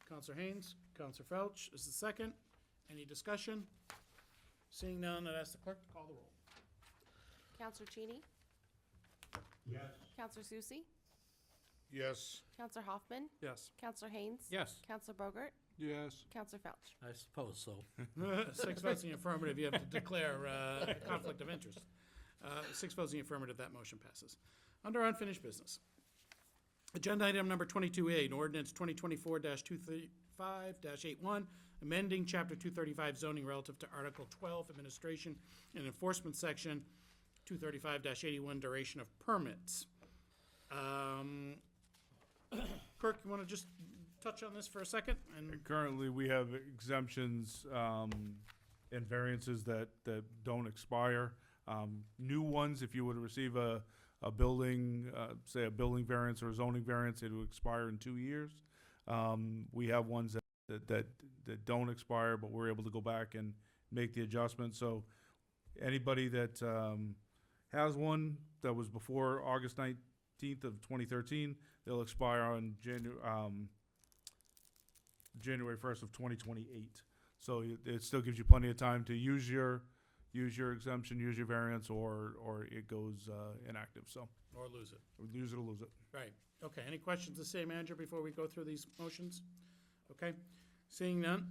Counselor Haynes, Counselor Felch is the second. Any discussion? Seeing none, I'd ask the clerk to call the roll. Counselor Cheney? Yes. Counselor Susie? Yes. Counselor Hoffman? Yes. Counselor Haynes? Yes. Counselor Bogart? Yes. Counselor Felch? I suppose so. 6 votes in the affirmative, you have to declare a conflict of interest. 6 votes in the affirmative, that motion passes. Under unfinished business. Agenda item number 22A, an ordinance 2024-235-81, amending Chapter 235 zoning relative to Article 12, Administration and Enforcement Section 235-81, duration of permits. Kirk, you want to just touch on this for a second? And Currently, we have exemptions and variances that don't expire. New ones, if you were to receive a building, say a building variance or a zoning variance, it will expire in 2 years. We have ones that don't expire, but we're able to go back and make the adjustment. So anybody that has one that was before August 19th of 2013, they'll expire on January 1st of 2028. So it still gives you plenty of time to use your exemption, use your variance, or it goes inactive. So or lose it. use it or lose it. Right. Okay. Any questions to the city manager before we go through these motions? Okay. Seeing none,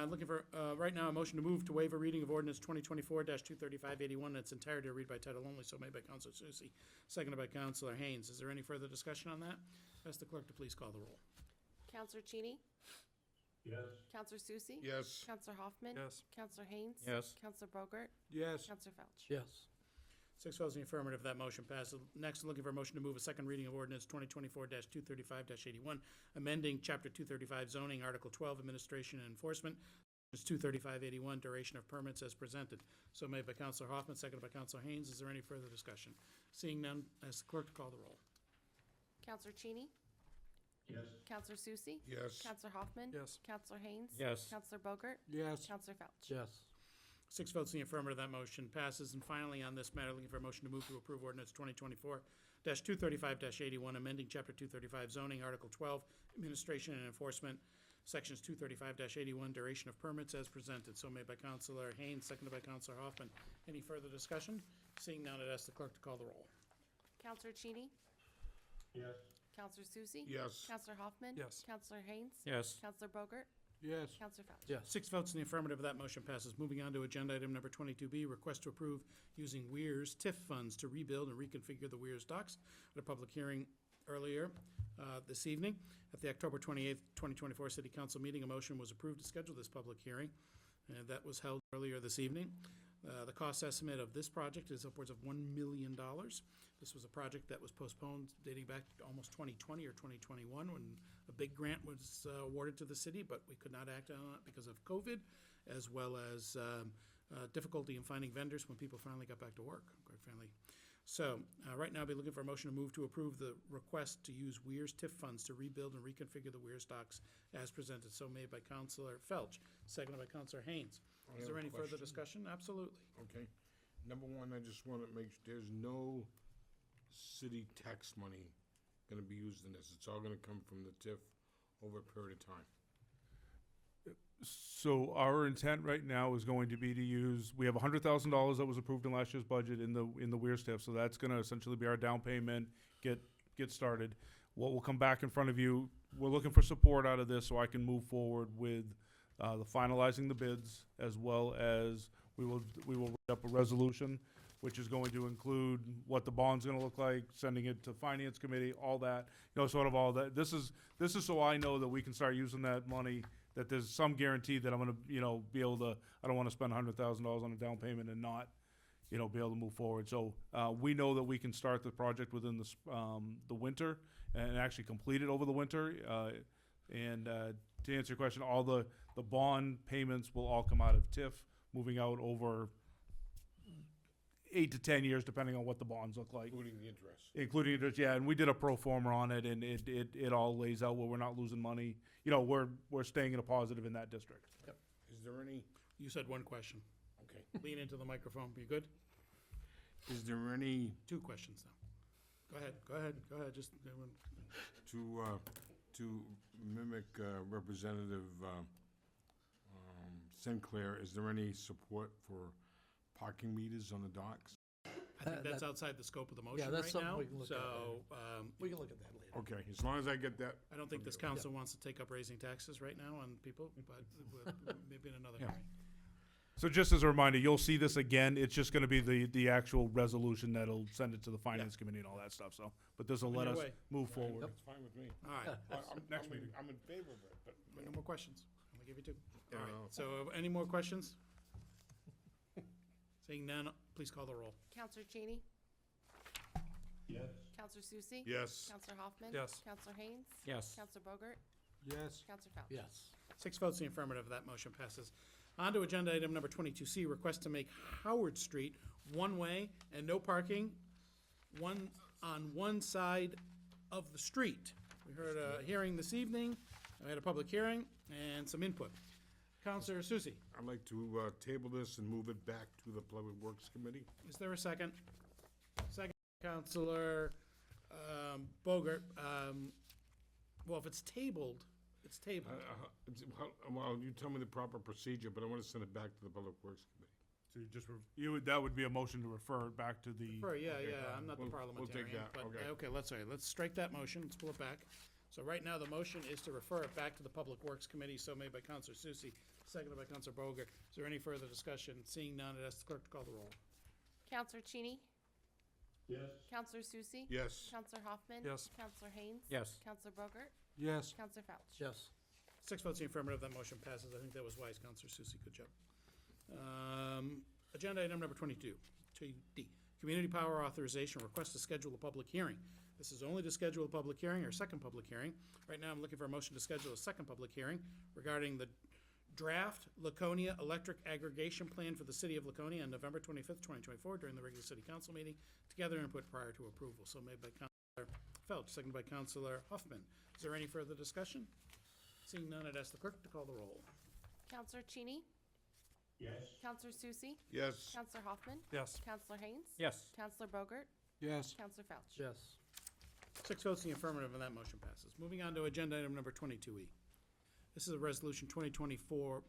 looking for, right now, a motion to move to waive a reading of ordinance 2024-235-81 in its entirety, to read by title only, so made by Counselor Susie, seconded by Counselor Haynes. Is there any further discussion on that? Ask the clerk to please call the roll. Counselor Cheney? Yes. Counselor Susie? Yes. Counselor Hoffman? Yes. Counselor Haynes? Yes. Counselor Bogart? Yes. Counselor Felch? Yes. 6 votes in the affirmative, that motion passes. Next, looking for a motion to move a second reading of ordinance 2024-235-81, amending Chapter 235 zoning, Article 12, Administration and Enforcement, Sections 235-81, duration of permits as presented. So made by Counselor Hoffman, seconded by Counselor Haynes. Is there any further discussion? Seeing none, ask the clerk to call the roll. Counselor Cheney? Yes. Counselor Susie? Yes. Counselor Hoffman? Yes. Counselor Haynes? Yes. Counselor Bogart? Yes. Counselor Felch? Yes. 6 votes in the affirmative, that motion passes. And finally, on this matter, looking for a motion to move to approve ordinance 2024-235-81, amending Chapter 235 zoning, Article 12, Administration and Enforcement, Sections 235-81, duration of permits as presented. So made by Counselor Haynes, seconded by Counselor Hoffman. Any further discussion? Seeing none, I'd ask the clerk to call the roll. Counselor Cheney? Yes. Counselor Susie? Yes. Counselor Hoffman? Yes. Counselor Haynes? Yes. Counselor Bogart? Yes. Counselor Felch? Yes. 6 votes in the affirmative, that motion passes. Moving on to agenda item number 22B, request to approve using Weirs TIF funds to rebuild and reconfigure the Weirs docks at a public hearing earlier this evening. At the October 28th, 2024 City Council meeting, a motion was approved to schedule this public hearing, and that was held earlier this evening. The cost estimate of this project is upwards of $1 million. This was a project that was postponed dating back to almost 2020 or 2021 when a big grant was awarded to the city, but we could not act on it because of COVID, as well as difficulty in finding vendors when people finally got back to work, quite frankly. So right now, I'll be looking for a motion to move to approve the request to use Weirs TIF funds to rebuild and reconfigure the Weirs docks as presented. So made by Counselor Felch, seconded by Counselor Haynes. I Is have there a any further question. discussion? Absolutely. Okay. Number one, I just want to make, there's no city tax money going to be used in this. It's all going to come from the TIF over a period of time. So our intent right now is going to be to use, we have $100,000 that was approved in last year's budget in the Weirs TIF, so that's gonna essentially be our down payment, get started. What will come back in front of you, we're looking for support out of this so I can move forward with the finalizing the bids, as well as we will write up a resolution, which is going to include what the bond's gonna look like, sending it to Finance Committee, all that, sort of all that. This is so I know that we can start using that money, that there's some guarantee that I'm gonna, be able to, I don't wanna spend $100,000 on a down payment and not, be able to move forward. So, we know that we can start the project within the winter and actually complete it over the winter. To answer your question, all the bond payments will all come out of TIF, moving out over 8 to 10 years, depending on what the bonds look like. Including the interest. Including interest, yeah, and we did a pro forma on it, and it all lays out where we're not losing money. We're staying in a positive in that district. Is there any, You said one question. okay, Lean into the microphone. You good? is there any 2 questions now. Go ahead. Just, to mimic Representative Sinclair, is there any support for parking meters on the docks? I think that's outside the scope of the motion that's right something now. we can look at So, We can look at that later. Okay, as long as I get that. I don't think this council wants to take up raising taxes right now on people, but maybe in another Yeah. hearing. So just as a reminder, you'll see this again. It's just gonna be the actual resolution that'll send it to the finance committee and all that stuff, so. But this'll let us Either way. move forward. That's fine with me. All right. Next meeting. I'm in favor of it, but. No more questions. I'm gonna give you two. All Uh, right. So, any more questions? Seeing none, please call the roll. Counselor Cheney? Yes. Counselor Susie? Yes. Counselor Hoffman? Yes. Counselor Haynes? Yes. Counselor Bogart? Yes. Counselor Felch? Yes. 6 votes in the affirmative, that motion passes. On to agenda item number 22C, request to make Howard Street one-way and no parking on one side of the street. We heard a hearing this evening, we had a public hearing, and some input. Counselor Susie, I'd like to table this and move it back to the Public Works Committee. is there a second? Second, Counselor Bogart. Well, if it's tabled, it's tabled. Well, you tell me the proper procedure, but I want to send it back to the Public Works Committee. So you just, that would be a motion to refer it back to the. Yeah, Okay. I'm not the We'll take parliamentarian, that, but, okay. okay, let's strike that motion, let's pull it back. So right now, the motion is to refer it back to the Public Works Committee, so made by Counselor Susie, seconded by Counselor Bogart. Is there any further discussion? Seeing none, I'd ask the clerk to call the roll. Counselor Cheney? Yes. Counselor Susie? Yes. Counselor Hoffman? Yes. Counselor Haynes? Yes. Counselor Bogart? Yes. Counselor Felch? Yes. 6 votes in the affirmative, that motion passes. I think that was wise, Counselor Susie, good job. Agenda item number 22, 2D, Community Power Authorization, request to schedule a public hearing. This is only to schedule a public hearing or second public hearing. Right now, I'm looking for a motion to schedule a second public hearing regarding the draft Laconia Electric Aggregation Plan for the City of Laconia on November 25th, 2024, during the regular City Council meeting, together input prior to approval. So made by Counselor Felch, seconded by Counselor Huffman. Is there any further discussion? Seeing none, I'd ask the clerk to call the roll. Counselor Cheney? Yes. Counselor Susie? Yes. Counselor Hoffman? Yes. Counselor Haynes? Yes. Counselor Bogart? Yes. Counselor Felch? Yes. 6 votes in the affirmative, and that motion passes. Moving on to agenda item number 22E. This is a resolution 2024-25,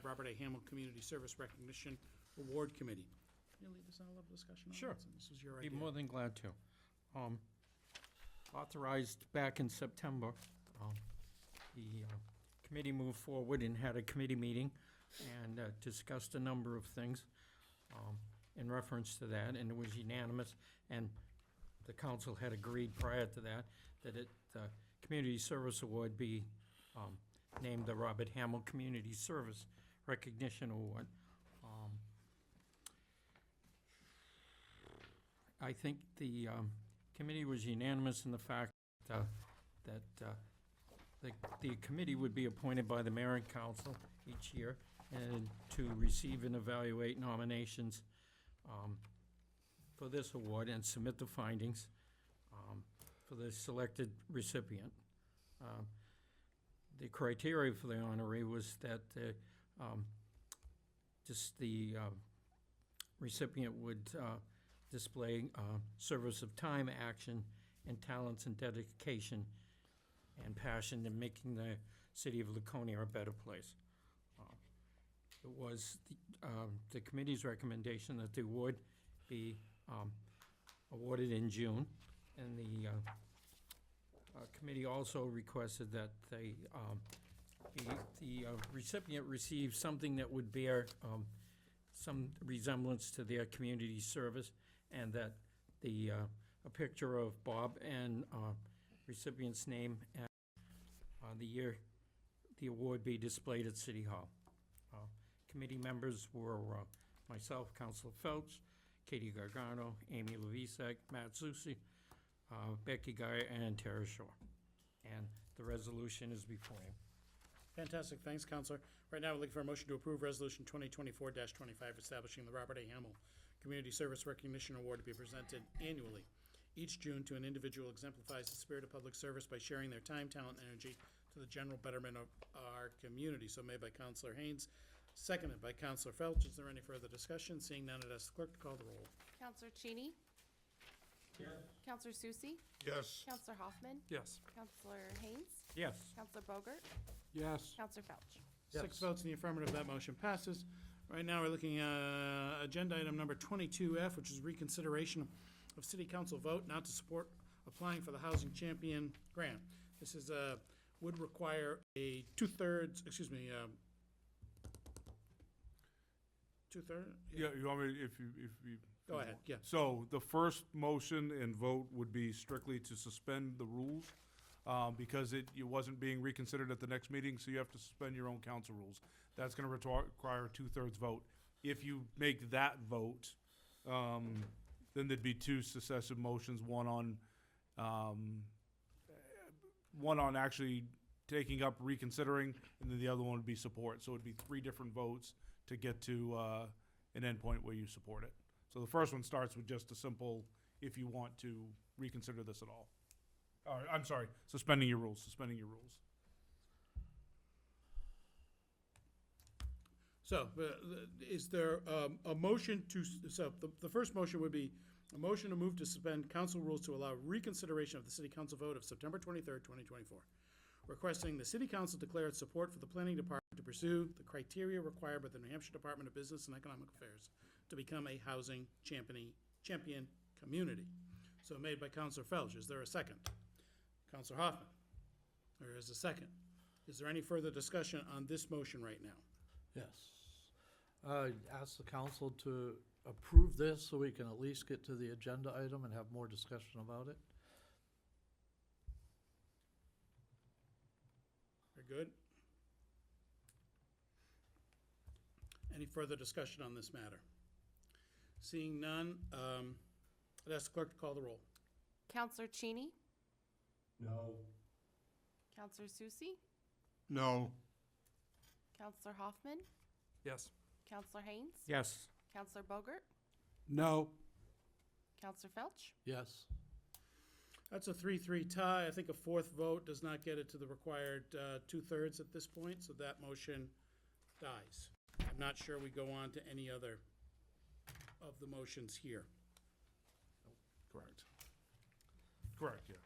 Robert A. Hamill Community Service Recognition Award Committee. Can you lead us on a little discussion on Sure. this? This was your Be idea. more than glad to. Authorized back in September, the committee moved forward and had a committee meeting and discussed a number of things in reference to that, and it was unanimous, and the council had agreed prior to that, that the Community Service Award be named the Robert Hamill Community Service Recognition Award. I think the committee was unanimous in the fact that the committee would be appointed by the mayor and council each year and to receive and evaluate nominations for this award and submit the findings for the selected recipient. The criteria for the honoree was that the recipient would display service of time, action, and talents and dedication and passion in making the city of Laconia a better place. It was the committee's recommendation that the award be awarded in June, and the committee also requested that the recipient receive something that would bear some resemblance to their community service, and that a picture of Bob and recipient's name and the year the award be displayed at City Hall. Committee members were myself, Councilor Phelps, Katie Gargano, Amy Levisek, Matt Susi, Becky Guy, and Tara Shore. And the resolution is before you. Fantastic, thanks, Counselor. Right now, we're looking for a motion to approve Resolution 2024-25, establishing the Robert A. Hamill Community Service Recognition Award to be presented annually, each June, to an individual who exemplifies the spirit of public service by sharing their time, talent, and energy to the general betterment of our community. So made by Counselor Haynes, seconded by Counselor Felch. Is there any further discussion? Seeing none, I'd ask the clerk to call the roll. Counselor Cheney? Yes. Counselor Susie? Yes. Counselor Hoffman? Yes. Counselor Haynes? Yes. Counselor Bogart? Yes. Counselor Felch? 6 votes in the affirmative, that motion passes. Right now, we're looking at agenda item number 22F, which is reconsideration of city council vote not to support applying for the Housing Champion Grant. This is, would require a two-thirds, two-third? Yeah, you want me, if you. Go ahead, yeah. So the first motion and vote would be strictly to suspend the rules, because it wasn't being reconsidered at the next meeting, so you have to suspend your own council rules. That's gonna require a two-thirds vote. If you make that vote, then there'd be two successive motions, one on actually taking up reconsidering, and then the other one would be support. So it'd be three different votes to get to an endpoint where you support it. So the first one starts with just a simple, if you want to reconsider this at all. Or, I'm sorry, suspending your rules. So, is there a motion to, so the first motion would be a motion to move to suspend council rules to allow reconsideration of the city council vote of September 23rd, 2024, requesting the city council declare its support for the planning department to pursue the criteria required by the New Hampshire Department of Business and Economic Affairs to become a housing champion community. So made by Councilor Felch. Is there a second? Councilor Hoffman. There is a second. Is there any further discussion on this motion right now? Yes. Ask the council to approve this so we can at least get to the agenda item and have more discussion about it. Very good. Any further discussion on this matter? Seeing none, I'd ask the clerk to call the roll. Counselor Cheney, No. Counselor Susie, No. Counselor Hoffman, Yes. Counselor Haynes, Yes. Counselor Bogart, No. Counselor Felch. Yes. That's a 3-3 tie. I think a fourth vote does not get it to the required two-thirds at this point, so that motion dies. I'm not sure we go on to any other of the motions here. Correct. Correct, yeah.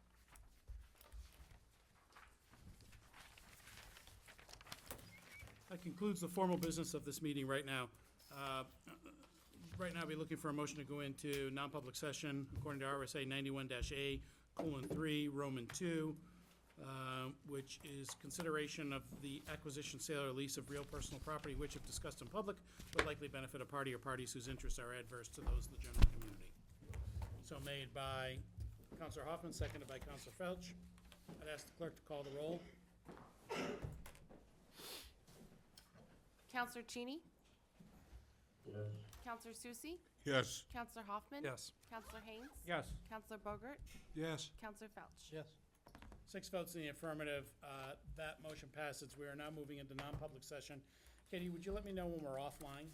That concludes the formal business of this meeting right now. Right now, we're looking for a motion to go into non-public session according to RSA 91-A:3, Roman 2, which is consideration of the acquisition, sale, or lease of real personal property, which, if discussed in public, would likely benefit a party or parties whose interests are adverse to those of the general community. So made by Counselor Hoffman, seconded by Counselor Felch. I'd ask the clerk to call the roll. Counselor Cheney, Yes. Counselor Susie, Yes. Counselor Hoffman. Yes. Counselor Haynes. Yes. Counselor Bogart, Yes. Counselor Felch. Yes. 6 votes in the affirmative. That motion passes. We are now moving into non-public session. Katie, would you let me know when we're offline?